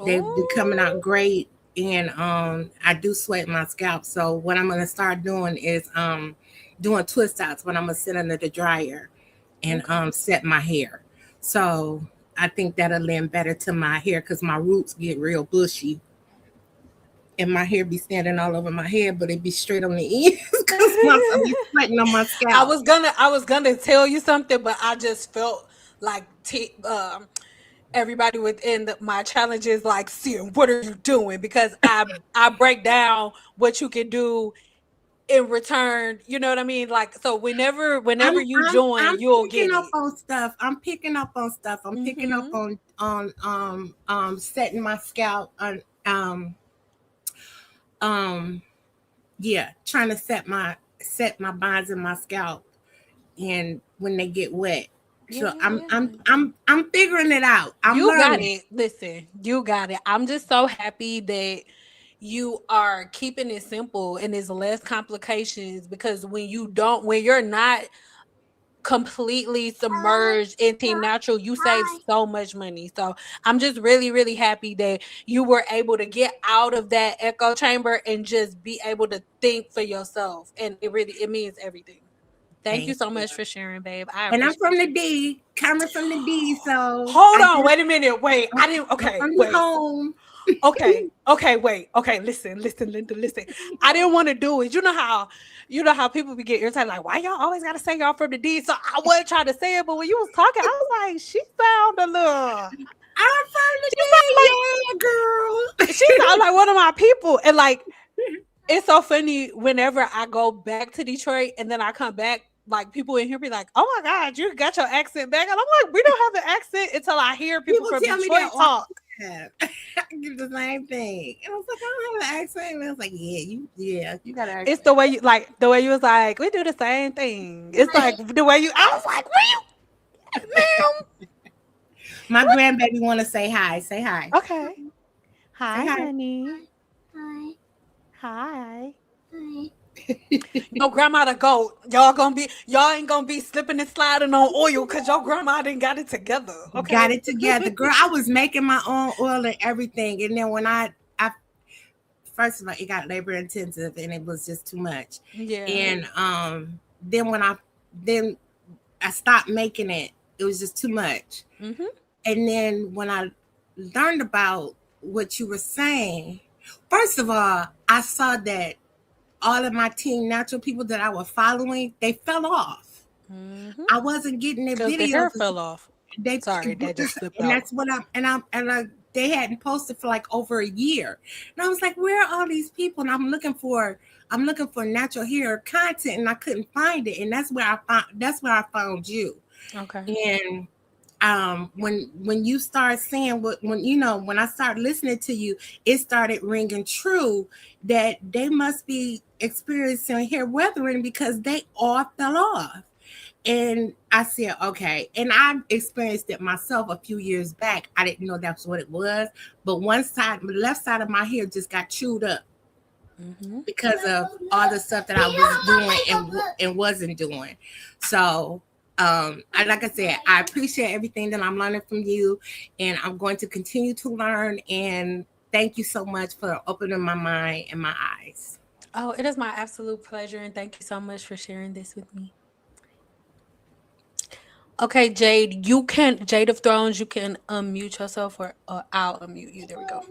They're coming out Oh, great, and I do sweat my scalp. So what I'm gonna start doing is doing twist outs when I'm gonna sit under the dryer and okay. set my hair. So I think that'll lend better to my hair because my roots get real bushy and my hair be standing all over my head, but it be straight on the ends because I be sweating on my I scalp. was gonna tell you something, but I just felt like everybody within my challenges like, seeing what are you doing? Because I break down what you can do in return. You know what I mean? Like, so whenever you I'm join, you'll picking get up it. on stuff. I'm picking up on stuff. I'm picking up Mm-hmm. on setting my scalp on um yeah, trying to set my bonds in my scalp and when they get wet. So Yeah. I'm figuring it out. I'm You got learning. it. Listen, you got it. I'm just so happy that you are keeping it simple and there's less complications because when you're not completely submerged in Team Natural, you save so much money. So I'm just really, really happy that you were able to get out of that echo chamber and just be able to think for yourself. And it means everything. Thank you Thank so you. much for sharing, babe. I And I'm from appreciate the you. D, coming from the D, so Hold I on, just wait a minute. Wait, I didn't. I'm Okay, from the wait. home. Okay, wait. Okay, listen, Linda, listen. I didn't want to do it. You know how people be get irritated, like, why y'all always gotta say y'all from the D? So I wasn't trying to say it, but when you was talking, I was like, she sound a little. I'm from the She sound like D, yeah, girl. she sound like one of my people, and like it's so funny whenever I go back to Detroit and then I come back. Like people in here be like, "Oh my God, you got your accent back," and I'm like, "We don't have an accent until I hear people People from tell me that Detroit all talk." the time. I get the same thing. And I was like, I don't have an accent. And I was like, yeah, you got an It's accent. the way you was like, we do the same thing. It's like the way you. I was like, ma'am. My grandbaby want to say hi. Say hi. Okay. Say Hi, hi. honey. Hi. Hi. Hi. Your grandma the goat. Y'all ain't gonna be slipping and sliding on oil because your grandma didn't got it together. Got Okay. it together. Girl, I was making my own oil and everything. And then when I first of all, it got labor intensive and it was just too much. Yeah. And then then I stopped making it. It was just too much. Mm-hmm. And then when I learned about what you were saying, first of all, I saw that all of my team natural people that I was following, they fell off. I wasn't getting their Because the videos. hair fell off. They Sorry, that just slipped and out. that's what they hadn't posted for like over a year. And I was like, where are all these people? And I'm looking for natural hair content, and I couldn't find it. And that's where I found you. Okay. And when you start saying when I started listening to you, it started ringing true that they must be experiencing hair weathering because they all fell off. And I said, okay. And I experienced it myself a few years back. I didn't know that's what it was. But the left side of my hair just got chewed up because of all the stuff that I was doing and wasn't doing. So, like I said, I appreciate everything that I'm learning from you. And I'm going to continue to learn. And thank you so much for opening my mind and my eyes. Oh, it is my absolute pleasure. And thank you so much for sharing this with me. Okay, Jade, Jade of Thrones, you can unmute yourself or I'll unmute you. There we go.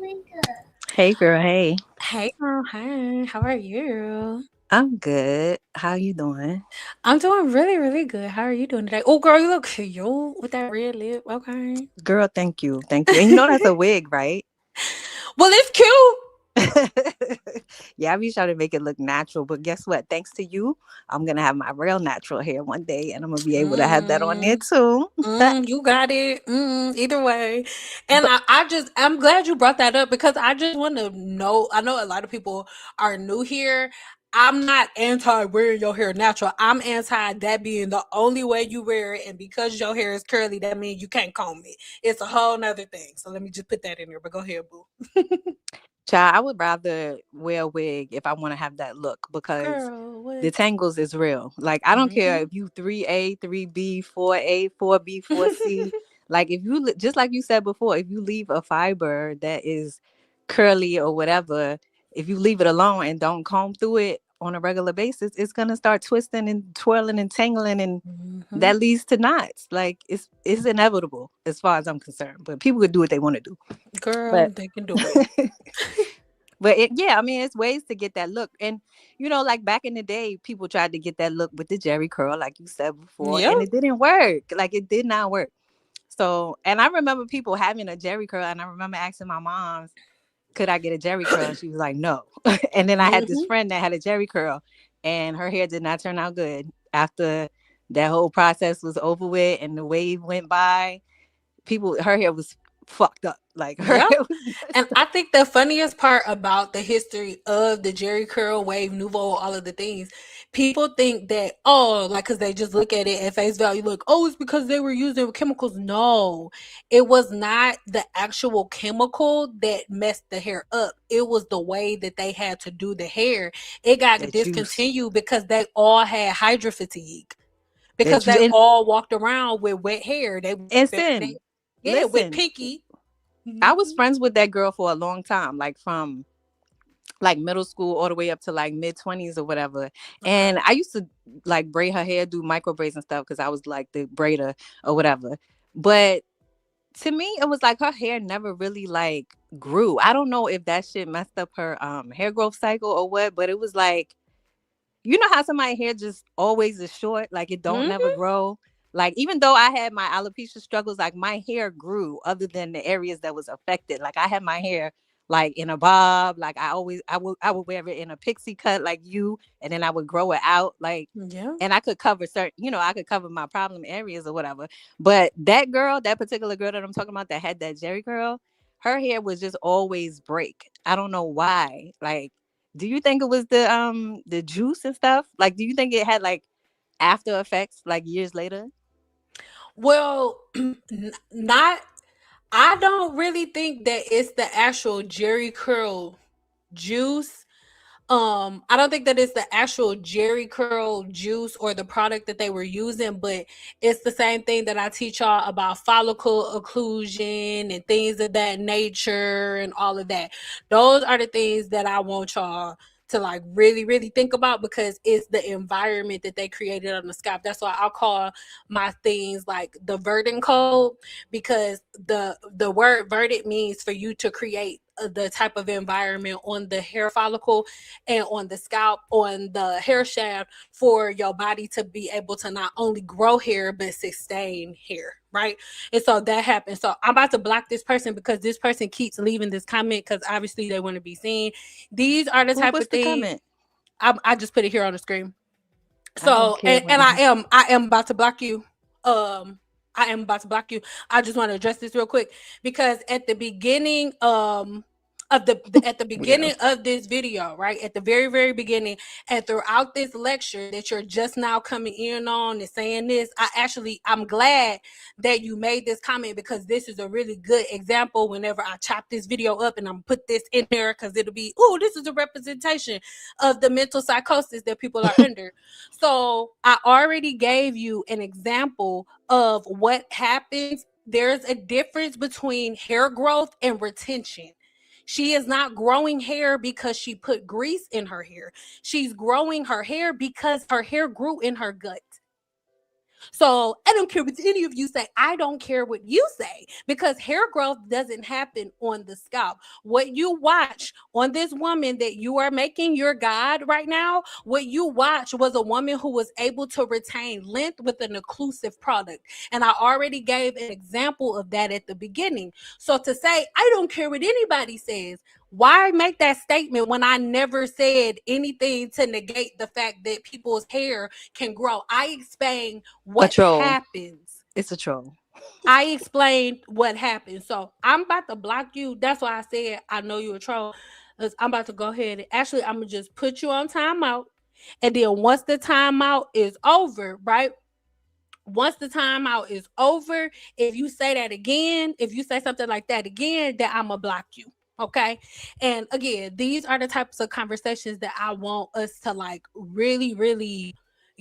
Hey girl, hey. Hey, girl. Hey, how are you? I'm good. How you doing? I'm doing really, really good. How are you doing today? Oh, girl, you look cute with that red lip. Okay. Girl, thank you. Thank you. And you know that's a wig, right? Well, it's cute. Yeah, I be trying to make it look natural, but guess what? Thanks to you, I'm gonna have my real natural hair one day, and I'm gonna be able to have that on there too. You got it. Either way. And But I'm glad you brought that up because I just want to know. I know a lot of people are new here. I'm not anti wearing your hair natural. I'm anti that being the only way you wear it. And because your hair is curly, that means you can't comb it. It's a whole nother thing. So let me just put that in there. But go ahead, boo. child, I would rather wear a wig if I want to have that look because Girl, the what? tangles is real. Like I don't care if you 3A, 3B, 4A, 4B, 4C. Like if you just like you said before, if you leave a fiber that is curly or whatever, if you leave it alone and don't comb through it on a regular basis, it's gonna start twisting and twirling and tangling, and that leads to knots. Like it's inevitable as far as I'm concerned. But people could do what they want to do. Girl, But they can do it. but I mean, it's ways to get that look. And, like back in the day, people tried to get that look with the Jerry curl, like you said before, Yep. and it didn't work. Like it did not work. So, and I remember people having a Jerry curl, and I remember asking my mom, could I get a Jerry curl? And she was like, no. And then I had this friend that had a Jerry curl, and her hair did not turn out good. After that whole process was over with and the wave went by, her hair was fucked up. Like her Yep. hair was And I think the funniest part about the history of the Jerry curl, wave, nouveau, all of the things, people think that, like, because they just look at it at face value, look, it's because they were using chemicals. No, it was not the actual chemical that messed the hair up. It was the way that they had to do the hair. It got that juice. discontinued because they all had hydro fatigue. Because That they you all walked around with wet hair. and With listen, pinky. I was friends with that girl for a long time, like from like middle school all the way up to like mid-20s or whatever. And I used to like braid her hair, do micro braids and stuff because I was like the braider or whatever. But to me, it was like her hair never really like grew. I don't know if that shit messed up her hair growth cycle or what, but it was like, you know how somebody's hair just always is short, like it don't never grow. Like even though I had my alopecia struggles, like my hair grew other than the areas that was affected. Like I had my hair like in a bob, like I would wear it in a pixie cut like you, and then I would grow it out like, Yeah. and I could cover certain, I could cover my problem areas or whatever. But that particular girl that I'm talking about that had that Jerry curl, her hair was just always break. I don't know why. Like, do you think it was the juice and stuff? Like, do you think it had like after effects like years later? Well, not. I don't really think that it's the actual Jerry curl juice. I don't think that it's the actual Jerry curl juice or the product that they were using, but it's the same thing that I teach y'all about follicle occlusion and things of that nature and all of that. Those are the things that I want y'all to like really, really think about because it's the environment that they created on the scalp. That's why I call my things like the verdant code, because the word verdant means for you to create the type of environment on the hair follicle and on the scalp, on the hair shaft, for your body to be able to not only grow hair but sustain hair, right? And so that happens. So I'm about to block this person because this person keeps leaving this comment because obviously they want to be seen. These are the type What's of the things. comment? I just put it here on the screen. I don't So care and I am about to block you. I am about to block you. I just want to address this real quick because at the beginning of the beginning of this video, right? At the very, very beginning, and throughout this lecture that you're just now coming in on and saying this, I'm glad that you made this comment because this is a really good example whenever I chop this video up and I'm put this in there because it'll be, oh, this is a representation of the mental psychosis that people are under. So I already gave you an example of what happens. There's a difference between hair growth and retention. She is not growing hair because she put grease in her hair. She's growing her hair because her hair grew in her gut. So I don't care what any of you say. I don't care what you say because hair growth doesn't happen on the scalp. What you watch on this woman that you are making your God right now, what you watch was a woman who was able to retain length with an occlusive product. And I already gave an example of that at the beginning. So to say, I don't care what anybody says, why make that statement when I never said anything to negate the fact that people's hair can grow? I explained what happens. It's a troll. I explained what happened. So I'm about to block you. That's why I said I know you're a troll. I'm about to go ahead and actually I'm gonna just put you on timeout. And then once the timeout is over, right? Once the timeout is over, if you say that again, if you say something like that again, then I'm gonna block you. Okay. And again, these are the types of conversations that I want us to like really, really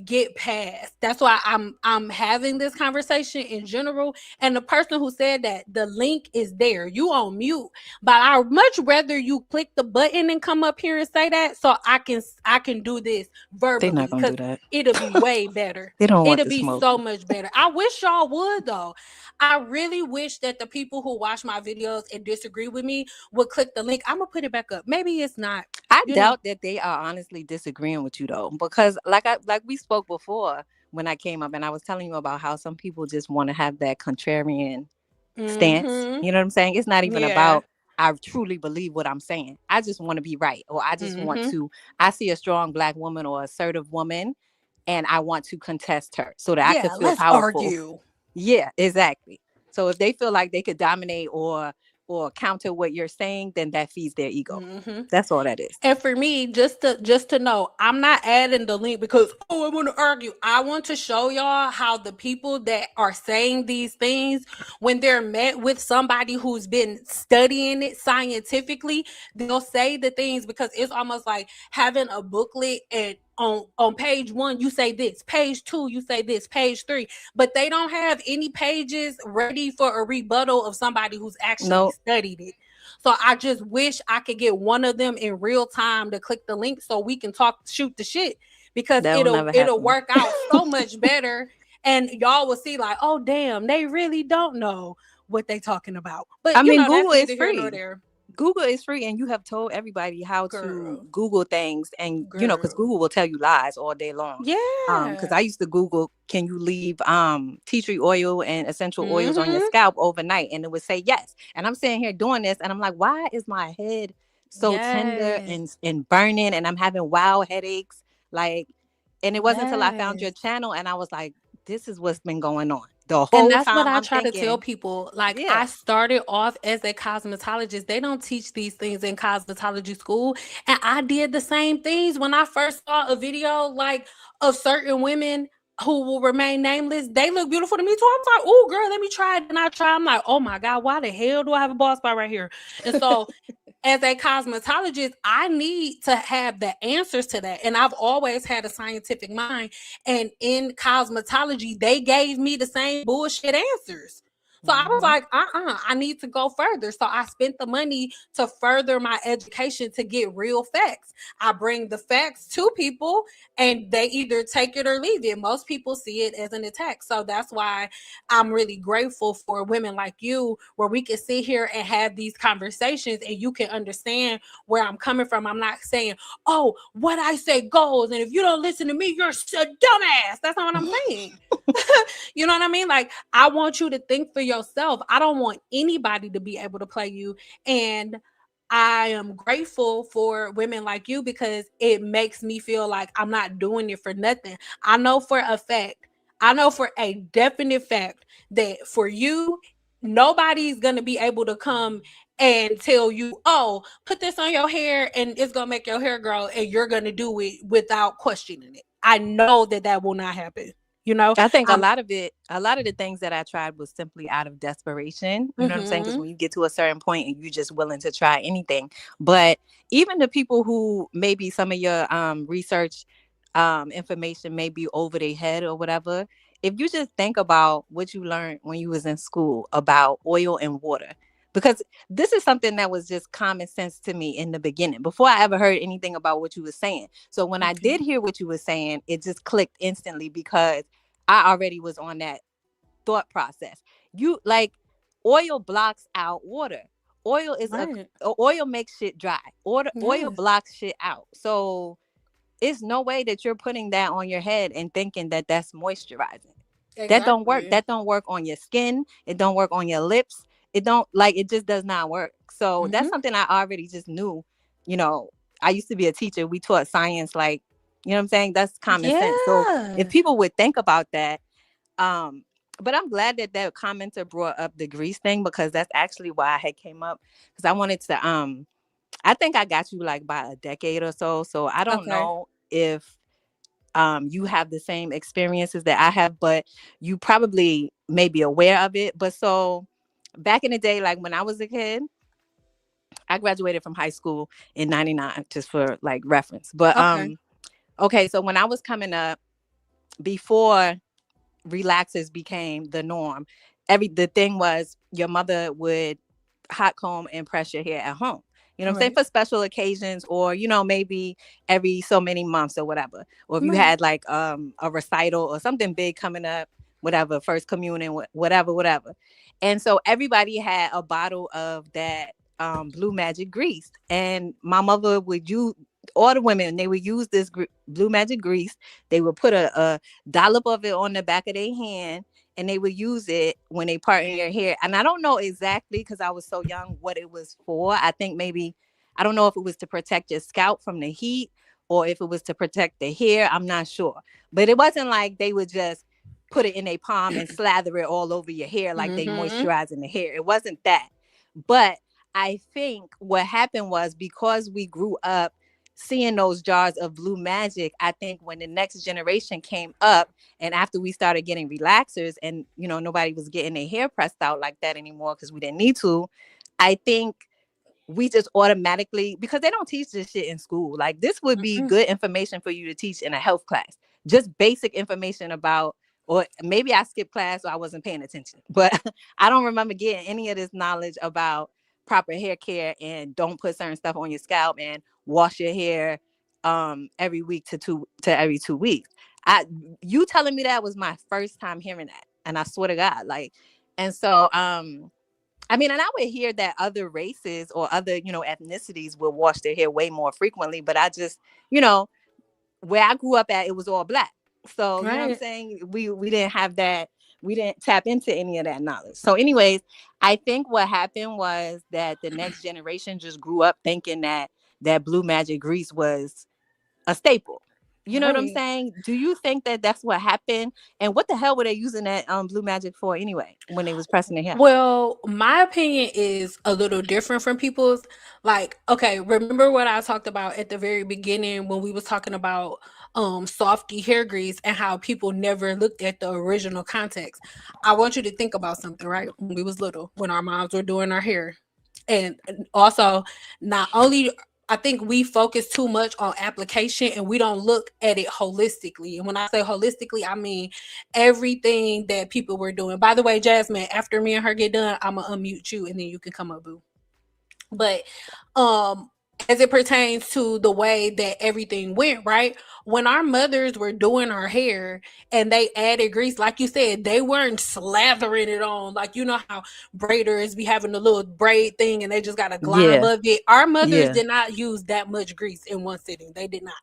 get past. That's why I'm having this conversation in general. And the person who said that, the link is there. You on mute, but I would much rather you click the button and come up here and say that so I can do this verbally. They're not gonna do that. It'll be way better. They don't want It'll the be smoke. so much better. I wish y'all would though. I really wish that the people who watch my videos and disagree with me would click the link. I'm gonna put it back up. Maybe it's not. I doubt that they are honestly disagreeing with you though, because like we spoke before when I came up and I was telling you about how some people just want to have that contrarian stance. You know what I'm saying? It's not even about I truly believe what I'm saying. I just want to be right, or I just want to. I see a strong Black woman or assertive woman, and I want to contest her so that I can feel powerful. Argue. Yeah, exactly. So if they feel like they could dominate or counter what you're saying, then that feeds their ego. That's all that is. And for me, just to know, I'm not adding the link because I want to argue. I want to show y'all how the people that are saying these things, when they're met with somebody who's been studying it scientifically, they'll say the things because it's almost like having a booklet and on page 1 you say this, page 2 you say this, page 3, but they don't have any pages ready for a rebuttal of somebody who's actually studied it. So I just wish I could get one of them in real time to click the link so we can shoot the shit, because it'll work out so much better, and y'all will see like, oh damn, they really don't know what they talking about. But I mean, Google is free. Google is free, and you have told everybody how to Google things, and because Google will tell you lies all day long. Yeah. Because I used to Google, can you leave tea tree oil and essential oils on your scalp overnight, and it would say yes. And I'm sitting here doing this, and I'm like, why is my head so tender and burning, and I'm having wild headaches? Like, and it wasn't until I found your channel, and I was like, this is what's been going on. And that's what I try to tell people. Like, I started off as a cosmetologist. They don't teach these things in cosmetology school. And I did the same things when I first saw a video like of certain women who will remain nameless. They look beautiful to me too. I'm like, oh girl, let me try it. And I try. I'm like, oh my God, why the hell do I have a bald spot right here? And so as a cosmetologist, I need to have the answers to that. And I've always had a scientific mind. And in cosmetology, they gave me the same bullshit answers. So I was like, I need to go further. So I spent the money to further my education to get real facts. I bring the facts to people and they either take it or leave it. Most people see it as an attack. So that's why I'm really grateful for women like you, where we can sit here and have these conversations and you can understand where I'm coming from. I'm not saying, oh, what I say goes. And if you don't listen to me, you're a dumbass. That's not what I'm saying. You know what I mean? Like, I want you to think for yourself. I don't want anybody to be able to play you. And I am grateful for women like you because it makes me feel like I'm not doing it for nothing. I know for a fact, I know for a definite fact that for you, nobody's going to be able to come and tell you, oh, put this on your hair and it's going to make your hair grow and you're going to do it without questioning it. I know that that will not happen. You know, I think a lot of the things that I tried was simply out of desperation. You know what I'm saying? Because when you get to a certain point and you're just willing to try anything, but even the people who maybe some of your research information may be over their head or whatever, if you just think about what you learned when you was in school about oil and water, because this is something that was just common sense to me in the beginning before I ever heard anything about what you were saying. So when I did hear what you were saying, it just clicked instantly because I already was on that thought process. You like oil blocks out water. Oil is oil makes shit dry. Oil blocks shit out. So it's no way that you're putting that on your head and thinking that that's moisturizing. Exactly. That don't work. That don't work on your skin. It don't work on your lips. It don't it just does not work. So that's something I already just knew. You know, I used to be a teacher. We taught science, like, you know what I'm saying? That's common sense. So if people would think about that, but I'm glad that that commenter brought up the grease thing because that's actually why I had came up because I wanted to, I think I got you like by a decade or so. So I don't know if you have the same experiences that I have, but you probably may be aware of it. But so back in the day, like when I was a kid, I graduated from high school in 99, just for like reference. But okay, so when I was coming up, before relaxers became the norm, the thing was your mother would hot comb and press your hair at home. You know what I'm saying? For special occasions or, you know, maybe every so many months or whatever. Or if you had like a recital or something big coming up, whatever, first communion, whatever. And so everybody had a bottle of that Blue Magic grease. And my mother would use, all the women, they would use this Blue Magic grease. They would put a dollop of it on the back of their hand and they would use it when they part in your hair. And I don't know exactly, because I was so young, what it was for. I think maybe, I don't know if it was to protect your scalp from the heat or if it was to protect the hair. I'm not sure. But it wasn't like they would just put it in a palm and slather it all over your hair like they moisturizing the hair. It wasn't that. But I think what happened was because we grew up seeing those jars of Blue Magic, I think when the next generation came up and after we started getting relaxers and, you know, nobody was getting their hair pressed out like that anymore because we didn't need to, I think we just automatically, because they don't teach this shit in school. Like this would be good information for you to teach in a health class. Just basic information about, or maybe I skipped class or I wasn't paying attention, but I don't remember getting any of this knowledge about proper hair care and don't put certain stuff on your scalp and wash your hair every week to every 2 weeks. You telling me that was my first time hearing that, and I swear to God, like, and so I mean, and I would hear that other races or other, you know, ethnicities will wash their hair way more frequently, but I just, you know, where I grew up at, it was all black. So, you know what I'm saying? We didn't have that. We didn't tap into any of that knowledge. So anyways, I think what happened was that the next generation just grew up thinking that Blue Magic grease was a staple. You know what I'm saying? Do you think that that's what happened? And what the hell were they using that Blue Magic for anyway when they was pressing their hair? Well, my opinion is a little different from people's. Like, okay, remember what I talked about at the very beginning when we was talking about softy hair grease and how people never looked at the original context. I want you to think about something, right? When we was little, when our moms were doing our hair. And also, not only I think we focus too much on application and we don't look at it holistically. And when I say holistically, I mean everything that people were doing. By the way, Jasmine, after me and her get done, I'm gonna unmute you and then you can come up, boo. But um as it pertains to the way that everything went, right? When our mothers were doing our hair and they added grease, like you said, they weren't slathering it on. Like, you know how braiders be having a little braid thing and they just got a glide Yeah. above it. Our mothers Yeah. did not use that much grease in one sitting. They did not.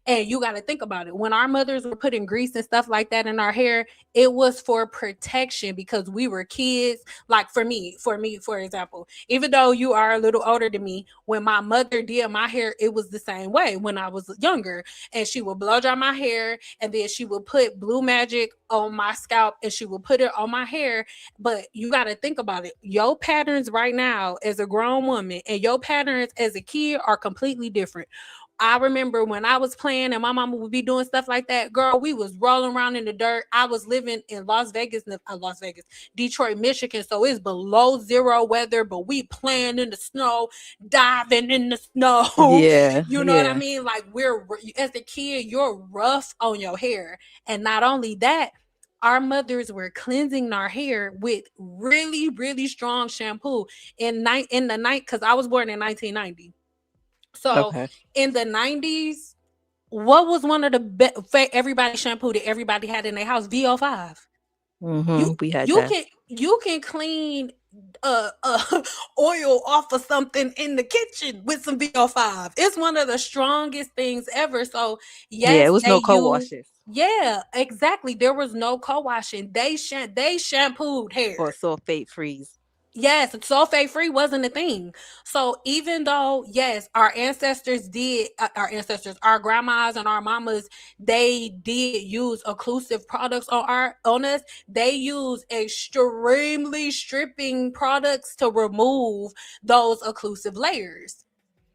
And you got to think about it. When our mothers were putting grease and stuff like that in our hair, it was for protection because we were kids. Like for me, for example, even though you are a little older than me, when my mother did my hair, it was the same way when I was younger. And she would blow dry my hair and then she would put blue magic on my scalp and she would put it on my hair. But you got to think about it. Your patterns right now as a grown woman and your patterns as a kid are completely different. I remember when I was playing and my mama would be doing stuff like that. Girl, we was rolling around in the dirt. I was living in Las Vegas, Detroit, Michigan. So it's below zero weather, but we playing in the snow, diving in the snow. Yeah. You know what I mean? Like as a kid, you're rough on your hair. And not only that, our mothers were cleansing our hair with really, really strong shampoo in the night because I was born in 1990. So Okay. in the 90s, what was one of the everybody shampoo that everybody had in their house? VO5. You We had you that. can clean oil off of something in the kitchen with some VO5. It's one of the strongest things ever. So Yeah, yes, it was they no use. co-washes Yeah, exactly. There was no co-washing. They shampooed or hair. sulfate freeze. Yes, sulfate free wasn't a thing. So even though, yes, our grandmas and our mamas, they did use occlusive products on us. They use extremely stripping products to remove those occlusive layers.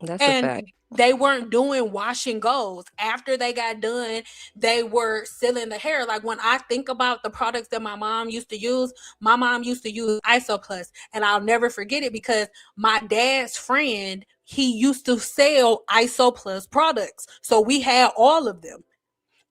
That's a And fact. they weren't doing wash and goes. After they got done, they were sealing the hair. Like when I think about the products that my mom used to use, my mom used to use Isoplus. And I'll never forget it because my dad's friend, he used to sell Isoplus products. So we had all of them,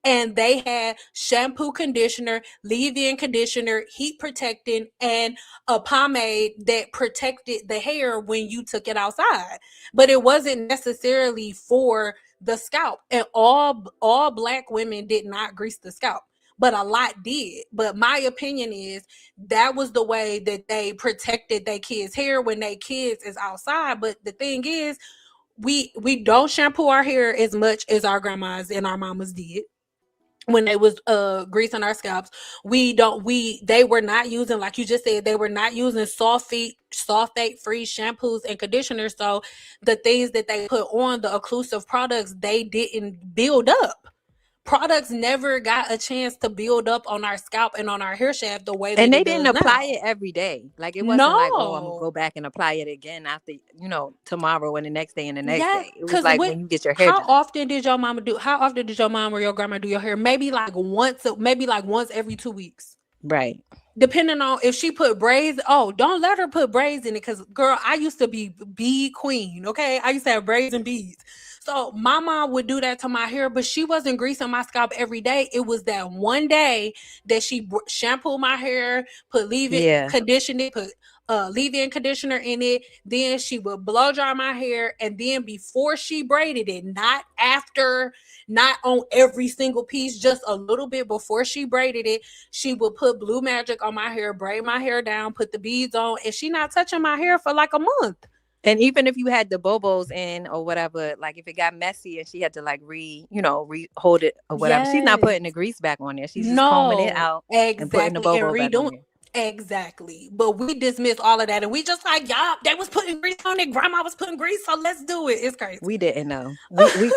and they had shampoo, conditioner, leave-in conditioner, heat protecting, and a pomade that protected the hair when you took it outside. But it wasn't necessarily for the scalp. And all black women did not grease the scalp, but a lot did. But my opinion is that was the way that they protected their kids' hair when their kids is outside. But the thing is, we don't shampoo our hair as much as our grandmas and our mamas did when they was greasing our scalps. They were not using, like you just said, they were not using sulfate free shampoos and conditioners. So the things that they put on, the occlusive products, they didn't build up. Products never got a chance to build up on our scalp and on our hair shaft the way And that they it didn't does apply now. it every day. Like it wasn't like, oh, I'm gonna No. go back and apply it again after, tomorrow and the next day and the next Yeah, day. It was because like when you get your hair done. how often did your mom or your grandma do your hair? Maybe like once every 2 weeks. Right. Depending on if she put braids. Oh, don't let her put braids in it, because girl, I used to be bead queen. Okay, I used to have braids and beads. So my mom would do that to my hair, but she wasn't greasing my scalp every day. It was that one day that she shampooed my hair, put leave-in Yeah. conditioner, put leave-in conditioner in it. Then she would blow dry my hair, and then before she braided it, not after, not on every single piece, just a little bit before she braided it, she would put blue magic on my hair, braid my hair down, put the beads on, and she not touching my hair for like a month. And even if you had the bobos in or whatever, like if it got messy and she had to like hold it or whatever, she's not Yes. putting the grease back on there. She's just combing it No, out and putting the exactly. And bobo back on redoing. there. Exactly. But we dismiss all of that and we just like, y'all, they was putting grease on it. Grandma was putting grease, so let's do it. It's crazy. We didn't know. We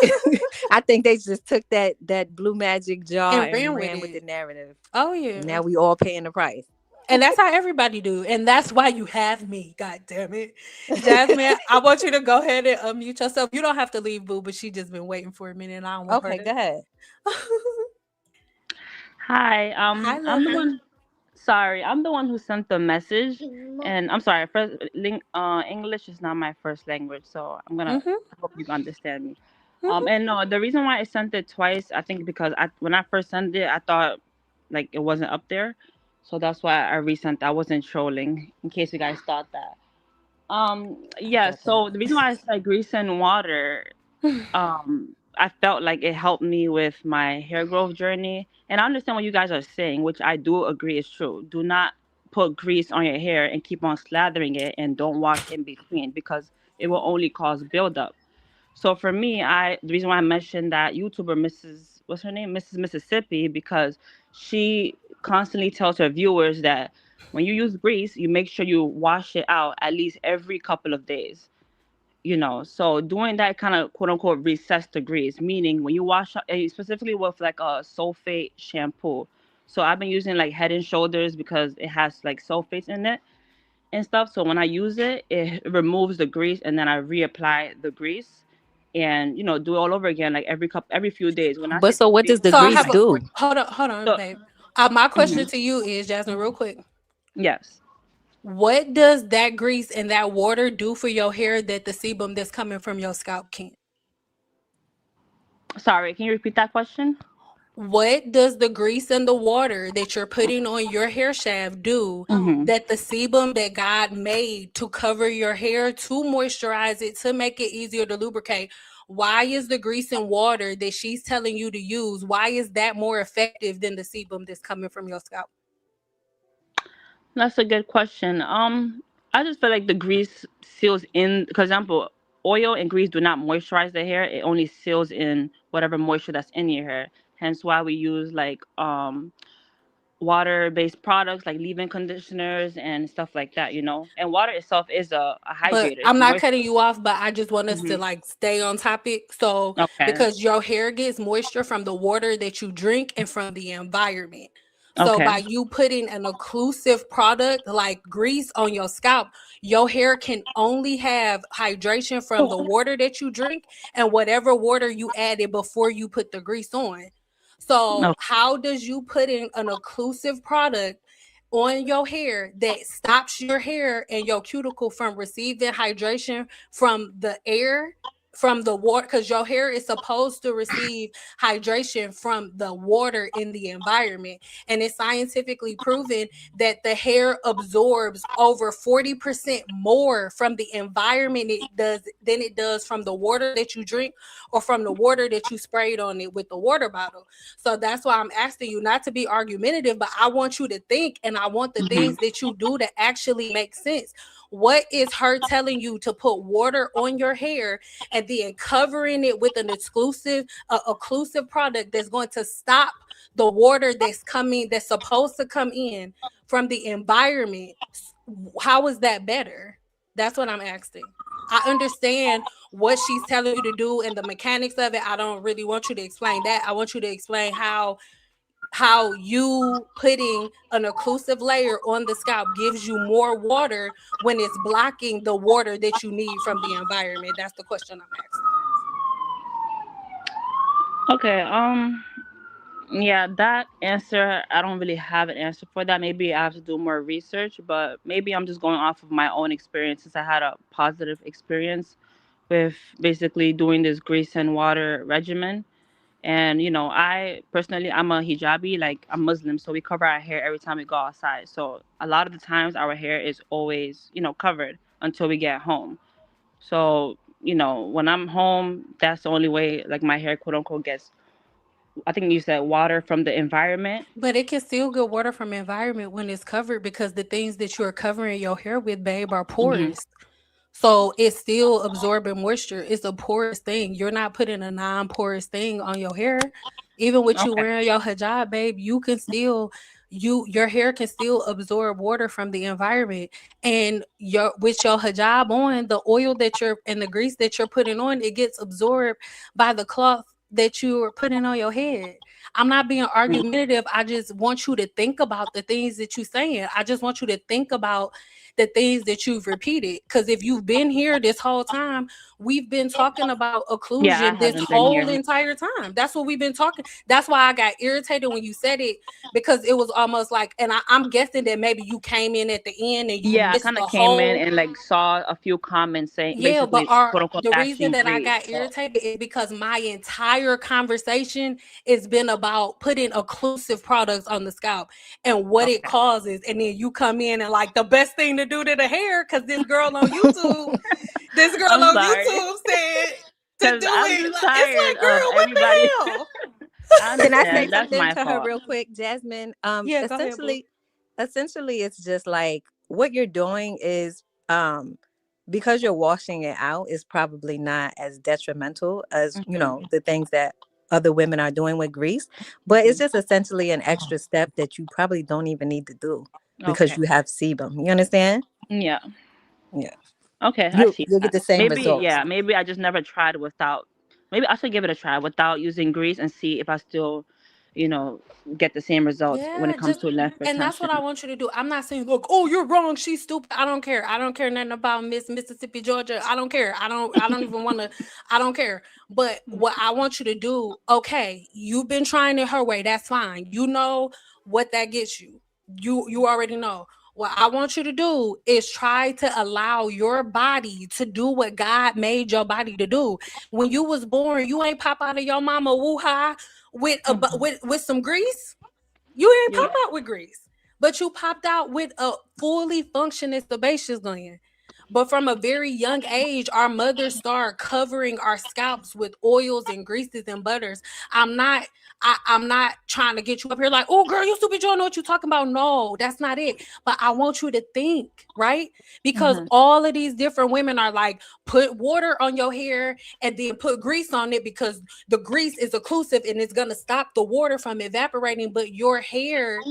I think they just took that blue magic jar And and ran with ran with the it. narrative. Oh yeah. Now we all paying the price. And that's how everybody do. And that's why you have me. God damn it. Jasmine, I want you to go ahead and unmute yourself. You don't have to leave, boo, but she just been waiting for a minute and I don't want her Okay, to. go ahead. Hi, Hi, I'm the lovely. one. Sorry, I'm the one who sent the message, and I'm sorry. English is not my first language, so Mm-hmm. I hope you can understand me. Mm-hmm. And no, the reason why I sent it twice, I think because when I first sent it, I thought like it wasn't up there, so that's why I resent. I wasn't trolling, in case you guys thought that. I Yeah. got that. So the reason why I said grease and water, I felt like it helped me with my hair growth journey. And I understand what you guys are saying, which I do agree is true. Do not put grease on your hair and keep on slathering it and don't wash in between, because it will only cause buildup. So for me, the reason why I mentioned that YouTuber Mrs. What's her name? Mrs. Mississippi, because she constantly tells her viewers that when you use grease, you make sure you wash it out at least every couple of days. So doing that kind of quote unquote resets the grease, meaning when you wash specifically with like a sulfate shampoo. So I've been using like Head and Shoulders because it has like sulfates in it and stuff. So when I use it, it removes the grease, and then I reapply the grease, and do it all over again, like every few days. When I say But so few what days, does the So I grease have like a do? hold on, so. babe. My question Mhm. to you is, Jasmine, real quick. Yes. What does that grease and that water do for your hair that the sebum that's coming from your scalp can't? Sorry, can you repeat that question? What does the grease and the water that you're putting on your hair shaft do Hmm. that the sebum that God made to cover your hair, to moisturize it, to make it easier to lubricate? Why is the grease and water that she's telling you to use, why is that more effective than the sebum that's coming from your scalp? That's a good question. I just feel like the grease seals in. For example, oil and grease do not moisturize the hair. It only seals in whatever moisture that's in your hair. Hence why we use like water-based products like leave-in conditioners and stuff like that. And water itself is a But hydrator. It's I'm a not moisture. cutting you off, but I just want us to Hmm. like stay on topic. So, Okay. because your hair gets moisture from the water that you drink and from the environment. So, Okay. by you putting an occlusive product like grease on your scalp, your hair can only have hydration from the water that you drink and whatever water you added before you put the grease on. So, No. how does you putting an occlusive product on your hair that stops your hair and your cuticle from receiving hydration from the air, from the water, because your hair is supposed to receive hydration from the water in the environment, and it's scientifically proven that the hair absorbs over 40% more from the environment it does than it does from the water that you drink or from the water that you sprayed on it with the water bottle. So that's why I'm asking you, not to be argumentative, but I want you to think, and I want the Hmm. things that you do to actually make sense. What is her telling you to put water on your hair and then covering it with an occlusive product that's going to stop the water that's supposed to come in from the environment? How is that better? That's what I'm asking. I understand what she's telling you to do and the mechanics of it. I don't really want you to explain that. I want you to explain how you putting an occlusive layer on the scalp gives you more water when it's blocking the water that you need from the environment. That's the question I'm asking. Okay. Yeah, that answer, I don't really have an answer for that. Maybe I have to do more research, but maybe I'm just going off of my own experience, since I had a positive experience with basically doing this grease and water regimen. And I personally, I'm a hijabi, like I'm Muslim, so we cover our hair every time we go outside. So a lot of the times our hair is always, covered until we get home. So, when I'm home, that's the only way like my hair quote unquote gets, I think you said, water from the environment. But it can still get water from environment when it's covered because the things that you're covering your hair with, babe, are Hmm. porous. So it's still absorbing moisture. It's a porous thing. You're not putting a non-porous thing on your hair. Even with you Okay. wearing your hijab, babe, you can still your hair can still absorb water from the environment. And your with your hijab on, the oil that you're and the grease that you're putting on, it gets absorbed by the cloth that you're putting on your head. I'm not being argumentative. I just want you to think about the things that you're saying. I just want you to think about the things that you've repeated. Because if you've been here this whole time, we've been talking about Yeah, I occlusion this haven't been whole here. entire time. That's what we've been talking. That's why I got irritated when you said it, because it was almost like, and I'm guessing that maybe you came in at the end and you Yeah, I missed kind the of came in whole. and like saw a few comments saying Yeah, but basically quote unquote the reason bashing that I Greece. got So irritated is because my entire conversation has been about putting occlusive products on the scalp and what it okay. causes. And then you come in and like the best thing to do to the hair, because this girl I'm on sorry. YouTube said to Because do I'm it. just Like, it's tired like, of girl, what everybody. the hell? I Can I say understand. That's something my to her fault. real quick, Jasmine? Yeah, go ahead, boo. Essentially, it's just like what you're doing is because you're washing it out is probably not as detrimental as the things that other women are doing with grease, but it's just essentially an extra step that you probably don't even need to do because Okay. you have sebum. You understand? Yeah. Yeah, Okay, I see you'll get that. the same Maybe, results. yeah, maybe I just never tried without. Maybe I should give it a try without using grease and see if I still, you know, get the same results when Yeah, it comes just to left and that's what I retention. want you to do. I'm not saying, look, oh, you're wrong. She's stupid. I don't care. I don't care nothing about Miss Mississippi, Georgia. I don't care. I don't even want to. I don't care. But what I want you to do, okay, you've been trying it her way. That's fine. You know what that gets you. You already know. What I want you to do is try to allow your body to do what God made your body to do. When you was born, you ain't pop out of your mama woo-ha with with some grease. You ain't Yeah. pop out with grease, but you popped out with a fully functioning sebaceous gland. But from a very young age, our mothers start covering our scalps with oils and greases and butters. I'm not, I'm not trying to get you up here like, oh, girl, you stupid. You don't know what you're talking about. No, that's not it. But I want you to think, right? Because Mm-hmm. all of these different women are like, put water on your hair and then put grease on it because the grease is occlusive and it's going to stop the water from evaporating. But your hair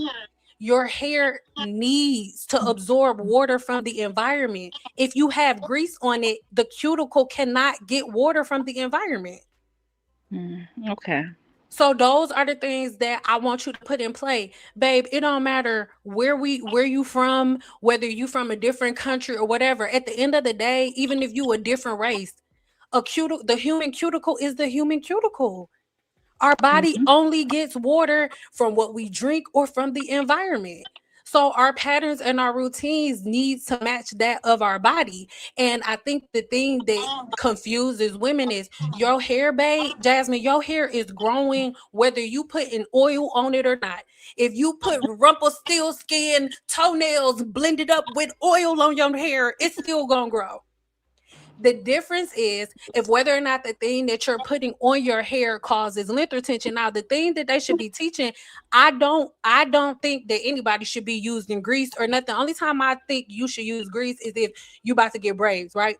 needs to absorb water from the environment. If you have grease on it, the cuticle cannot get water from the environment. Okay. So those are the things that I want you to put in play. Babe, it don't matter where you from, whether you from a different country or whatever. At the end of the day, even if you a different race, the human cuticle is the human cuticle. Our body Mm-hmm. only gets water from what we drink or from the environment. So our patterns and our routines need to match that of our body. And I think the thing that confuses women is your hair, babe, Jasmine, your hair is growing whether you put an oil on it or not. If you put Rumpelstiltskin toenails blended up with oil on your hair, it's still gonna grow. The difference is if whether or not the thing that you're putting on your hair causes length retention. Now, the thing that they should be teaching, I don't think that anybody should be using grease or nothing. The only time I think you should use grease is if you about to get braids, right?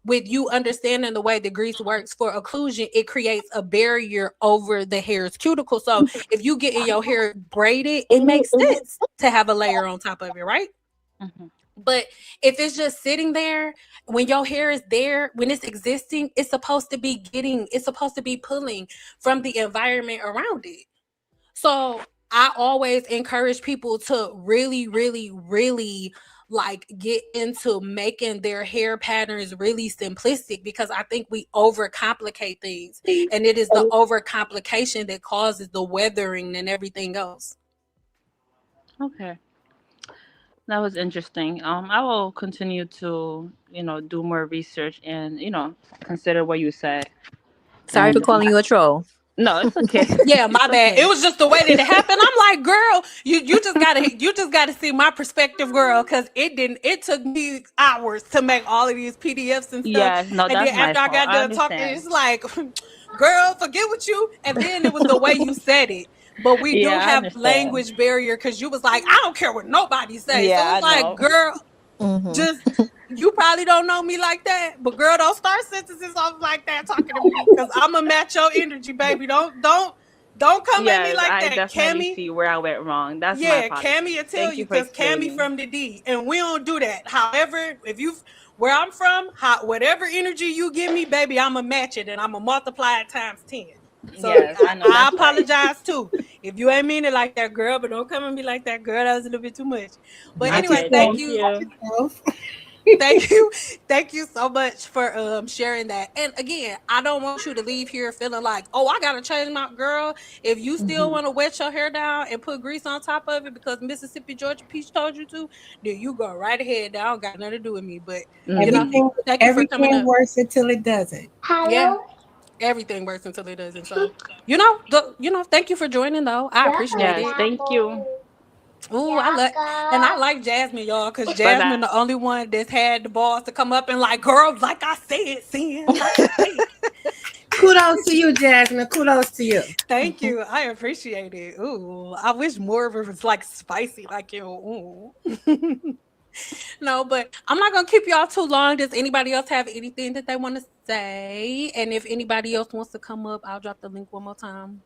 With you understanding the way the grease works for occlusion, it creates a barrier over the hair's cuticle. So if you get in your hair braided, it makes sense to have a layer on top of it, right? Mm-hmm. But if it's just sitting there, when your hair is there, when it's existing, it's supposed to be pulling from the environment around it. So I always encourage people to really, really, really like get into making their hair patterns really simplistic because I think we overcomplicate things. And it is the overcomplication that causes the weathering and everything else. Okay. That was interesting. I will continue to, do more research and, consider what you said. Sorry for And calling you a troll. no, it's okay. Yeah, It's my bad. It okay. was just the way that it happened. I'm like, girl, you just gotta see my perspective, girl, because it took me hours to make all of these PDFs and stuff. Yes, no, And then that's my after I fault. got I done talking, understand. it's like, girl, forget what you. And then it was the way you said it. But we do Yeah, I have understand. language barrier because you was like, I don't care what nobody say. So Yeah, I it's like, know. girl, Mm-hmm. just you probably don't know me like that, but girl, don't start sentences off like that talking to me because I'm gonna match your energy, baby. Don't come at me Yes, like I that, definitely Cammy. see where I went wrong. That's my Yeah, Cammy apology. will tell Thank you you for because Cammy explaining. from the D, and we don't do that. However, if you where I'm from, whatever energy you give me, baby, I'm gonna match it and I'm gonna multiply it times 10. So Yes, I know I that's right. apologize too. If you ain't mean it like that, girl, but don't come and be like that, girl. That was a little bit too much. But Watch anyway, Okay, thank yourself. thank you. Watch you. yourself. Thank you. Thank you so much for sharing that. And again, I don't want you to leave here feeling like, oh, I gotta change my girl. If you still Hmm. want to wet your hair down and put grease on top of it because Mississippi Georgia Peach told you to, then you go right ahead. That don't got nothing to do with me. But Hmm. thank you for coming Everything up. works until it doesn't. Yeah. Everything works until it doesn't. So, thank you for joining though. I appreciate Yes, it. thank you. Ooh, I like Jasmine, y'all, because Bye bye. Jasmine the only one that's had the balls to come up and like, girl, like I said, sin, like I said. Kudos to you, Jasmine. Kudos to you. Thank you. I appreciate it. Ooh, I wish more of it was like spicy, like you. Ooh. No, but I'm not gonna keep y'all too long. Does anybody else have anything that they want to say? And if anybody else wants to come up, I'll drop the link one more time.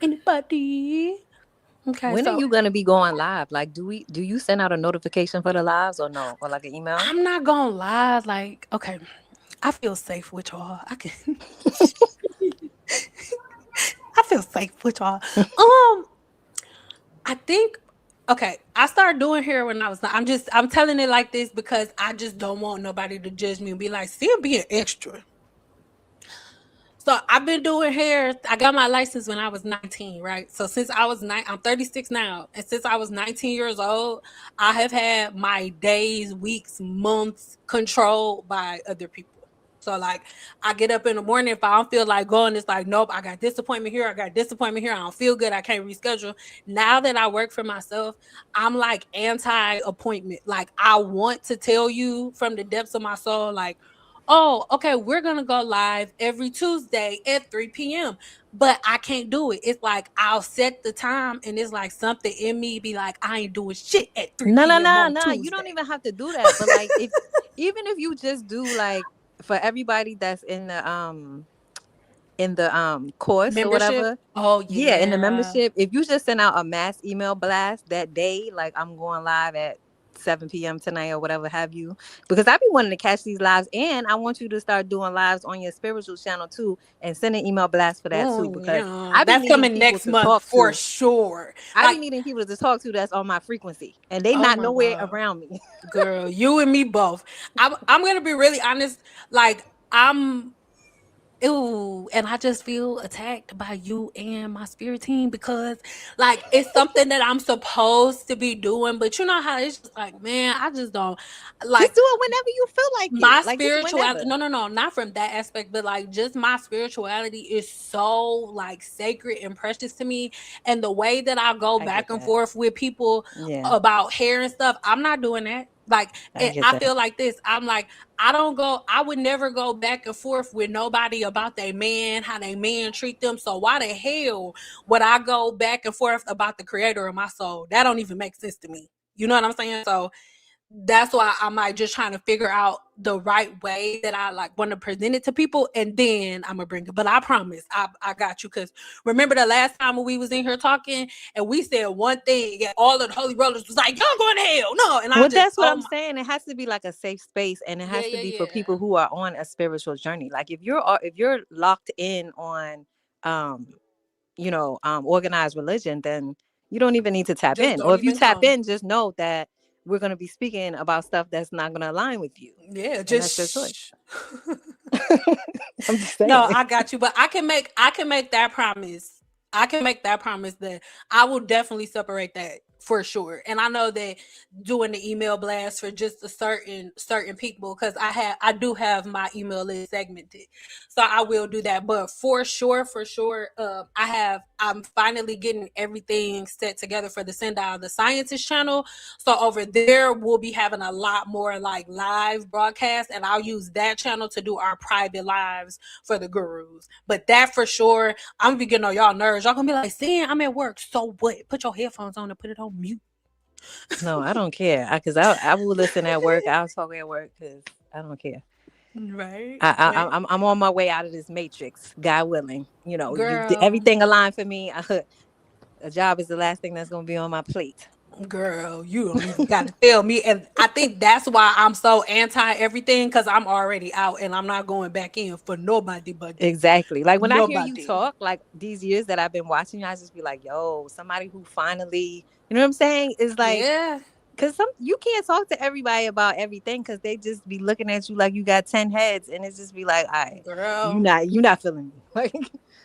Anybody? Okay, When are so you gonna be going live? Like, do you send out a notification for the lives or no, or like an email? I'm not gonna lie. Like, okay, I feel safe with y'all. I feel safe with y'all. I think okay, I started doing hair when I was I'm telling it like this because I just don't want nobody to judge me and be like, see, I'm being extra. So I've been doing hair. I got my license when I was 19, right? So since I was I'm 36 now, and since I was 19 years old, I have had my days, weeks, months controlled by other people. So like I get up in the morning if I don't feel like going, it's like nope, I got this appointment here, I got this appointment here, I don't feel good, I can't reschedule. Now that I work for myself, I'm like anti-appointment. Like I want to tell you from the depths of my soul, like oh, okay, we're gonna go live every Tuesday at 3 p.m. But I can't do it. It's like I'll set the time and it's like something in me be like, I ain't doing shit at 3 No, no, p.m. no, on no. You don't Tuesday. even have to do that. But like, if even if you just do like for everybody that's in the course or Membership? whatever, Oh yeah, in the yeah. membership, if you just send out a mass email blast that day, like I'm going live at 7 p.m. tonight or whatever have you, because I be wanting to catch these lives, and I want you to start doing lives on your spiritual channel too, and send an email blast for that too, Oh because yeah. I be That's needing coming people next to month talk for to. sure. I be Like, needing people to talk to that's on my frequency, and they oh not my nowhere God. around me. Girl, you and me both. I'm gonna be really honest. Like I'm Ew, and I just feel attacked by you and my spirit team because, like, it's something that I'm supposed to be doing, but you know how it's just like, man, I just don't Just like do it whenever you feel like my it. Like just spirituality. whenever. No, not from that aspect, but like just my spirituality is so like sacred and precious to me, and the way that I go I back get and that. forth with people Yeah, about hair and stuff, I'm not doing that. Like, I get I that. feel like this. I'm like, I would never go back and forth with nobody about their man, how they man treat them. So why the hell would I go back and forth about the creator of my soul? That don't even make sense to me. You know what I'm saying? So that's why I'm like just trying to figure out the right way that I like want to present it to people, and then I'm gonna bring it. But I promise, I got you. Because remember the last time when we was in here talking and we said one thing, and all of the holy rollers was like, "Y'all going to hell, no?" And I Well, just, that's what oh I'm my, saying. It has to be like a safe space, and it yeah, has to yeah, be for people yeah. who are on a spiritual journey. Like if you're locked in on um organized religion, then you don't even need to tap Just in. Or don't if you even tap come. in, just know that we're going to be speaking about stuff that's not going to align with you, Yeah, and just that's your choice. shh. I'm just No, saying. I got you, but I can make that promise. I can make that promise that I will definitely separate that for sure. And I know that doing the email blast for just a certain people, because I do have my email list segmented, so I will do that. But for sure, I'm finally getting everything set together for the Send Out the Scientist channel. So over there, we'll be having a lot more like live broadcasts, and I'll use that channel to do our private lives for the gurus. But that for sure, I'm gonna be getting on y'all nerves. Y'all gonna be like, "Seeing I'm at work, so what? Put your headphones on and put it on mute." No, I don't care. I will listen at work. I'll talk at work because I don't care. Right, I right, I'm on my way out of this matrix, God willing. girl. Everything aligned for me. A job is the last thing that's gonna be on my plate. Girl, you don't even got to tell me. And I think that's why I'm so anti everything, because I'm already out and I'm not going back in for nobody but you. Exactly. Like when I hear you Nobody. talk, like these years that I've been watching you, I just be like, yo, somebody who finally, you know what I'm saying? Is like, Yeah, cause you can't talk to everybody about everything because they just be looking at you like you got 10 heads, and it's just be like, all right, girl. you not feeling me. Like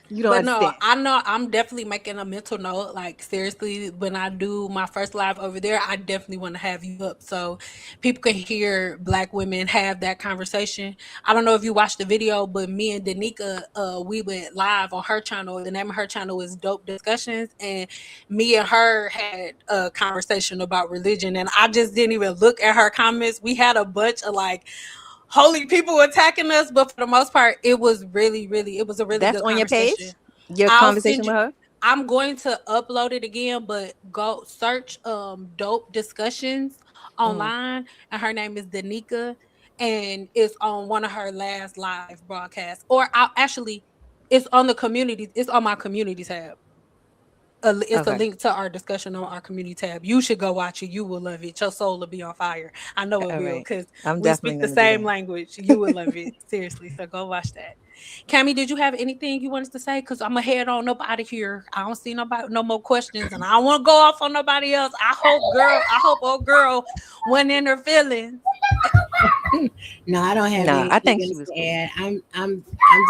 you don't But no, understand. I know I'm definitely making a mental note. Like, seriously, when I do my first live over there, I definitely want to have you up so people can hear Black women have that conversation. I don't know if you watched the video, but me and Danica, we went live on her channel. The name of her channel is Dope Discussions, and me and her had a conversation about religion. And I just didn't even look at her comments. We had a bunch of like holy people attacking us, but for the most part, it was really, really, it was a really That's good on your conversation. page, your I'll conversation send you. with her. I'm going to upload it again, but go search dope discussions Mm, online, and her name is Danica, and it's on one of her last live broadcasts. Or I'll actually, it's on the community. It's on my community tab. It's a okay. link to our discussion on our community tab. You should go watch it. You will love it. Your soul will be on fire. I know it All will, right. because I'm we definitely speak the gonna do same that. language. You will love it. Seriously. So go watch that. Cammy, did you have anything you wanted to say? Because I'm going to head on up out of here. I don't see nobody, no more questions, and I don't want to go off on nobody else. I hope old girl went in her feelings. No, I don't have Nah, I anything think she else was to cool. add. I'm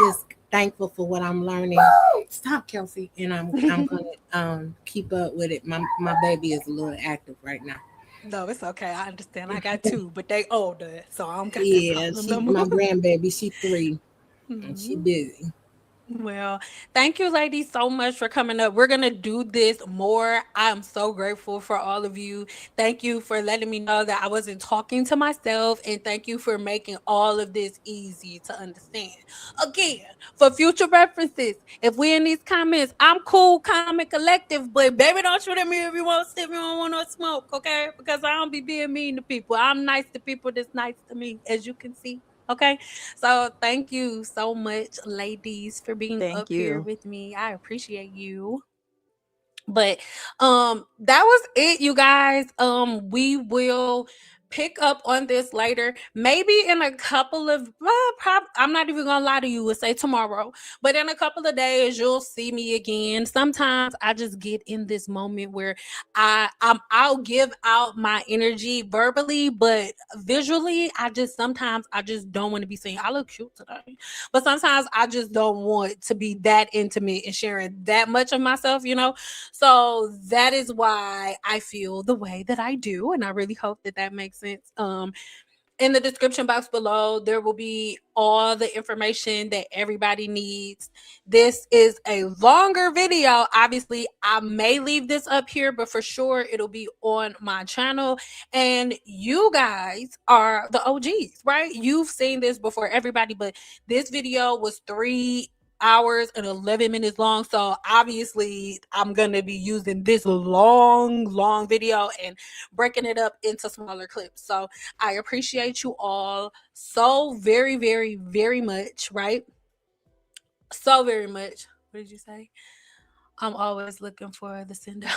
just thankful for what I'm learning. Stop, Kelsey, and I'm gonna keep up with it. My baby is a little active right now. No, it's okay. I understand. I got two, but they older, so I don't got that Yeah, problem she no my more. grandbaby. She 3 and she busy. Well, thank you, ladies, so much for coming up. We're going to do this more. I'm so grateful for all of you. Thank you for letting me know that I wasn't talking to myself. And thank you for making all of this easy to understand. Again, for future references, if we in these comments, I'm cool, calm, and collective, but baby, don't shoot at me if you don't want no smoke, okay? Because I don't be being mean to people. I'm nice to people that's nice to me, as you can see. Okay. So thank you so much, ladies, for being Thank up here you. with me. I appreciate you. But that was it, you guys. We will pick up on this later, maybe in a couple of I'm not even gonna lie to you and say tomorrow, but in a couple of days you'll see me again. Sometimes I just get in this moment where I'll give out my energy verbally, but visually I just don't want to be seen. I look cute today, but sometimes I just don't want to be that intimate and sharing that much of myself, so that is why I feel the way that I do, and I really hope that that makes sense. In the description box below, there will be all the information that everybody needs. This is a longer video. Obviously, I may leave this up here, but for sure it'll be on my channel. And you guys are the OGs, right? You've seen this before everybody, but this video was 3 hours and 11 minutes long. So obviously I'm going to be using this long video and breaking it up into smaller clips. So I appreciate you all so very, very, very much, right? So very much. What did you say? I'm always looking for the send out.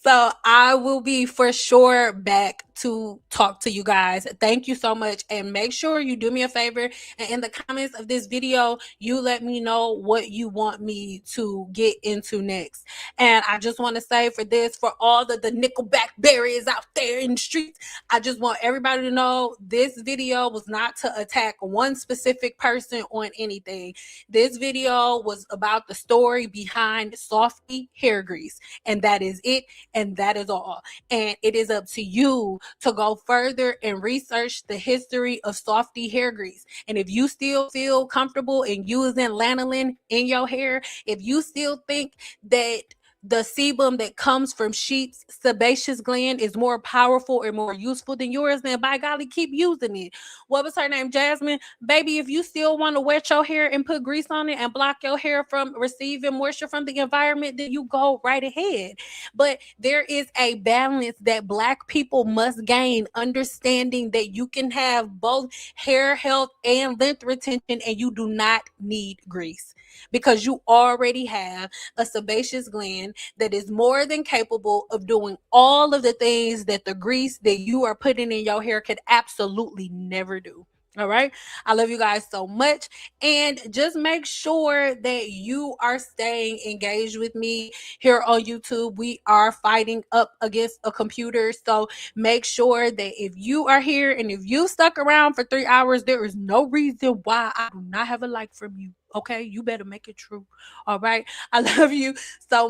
So I will be for sure back to talk to you guys. Thank you so much. And make sure you do me a favor. And in the comments of this video, you let me know what you want me to get into next. And I just want to say for this, for all the Nickelback berries out there in the streets, I just want everybody to know this video was not to attack one specific person on anything. This video was about the story behind Softy hair grease, and that is it, and that is all. And it is up to you to go further and research the history of Softy hair grease. And if you still feel comfortable in using lanolin in your hair, if you still think that the sebum that comes from sheep's sebaceous gland is more powerful or more useful than yours, then by golly, keep using it. What was her name? Jasmine. Baby, if you still want to wet your hair and put grease on it and block your hair from receiving moisture from the environment, then you go right ahead. But there is a balance that Black people must gain, understanding that you can have both hair health and length retention, and you do not need grease. because you already have a sebaceous gland that is more than capable of doing all of the things that the grease that you are putting in your hair could absolutely never do. All right. I love you guys so much. And just make sure that you are staying engaged with me here on YouTube. We are fighting up against a computer. So make sure that if you are here and if you stuck around for 3 hours, there is no reason why I do not have a like from you. Okay. You better make it true. All right. I love you so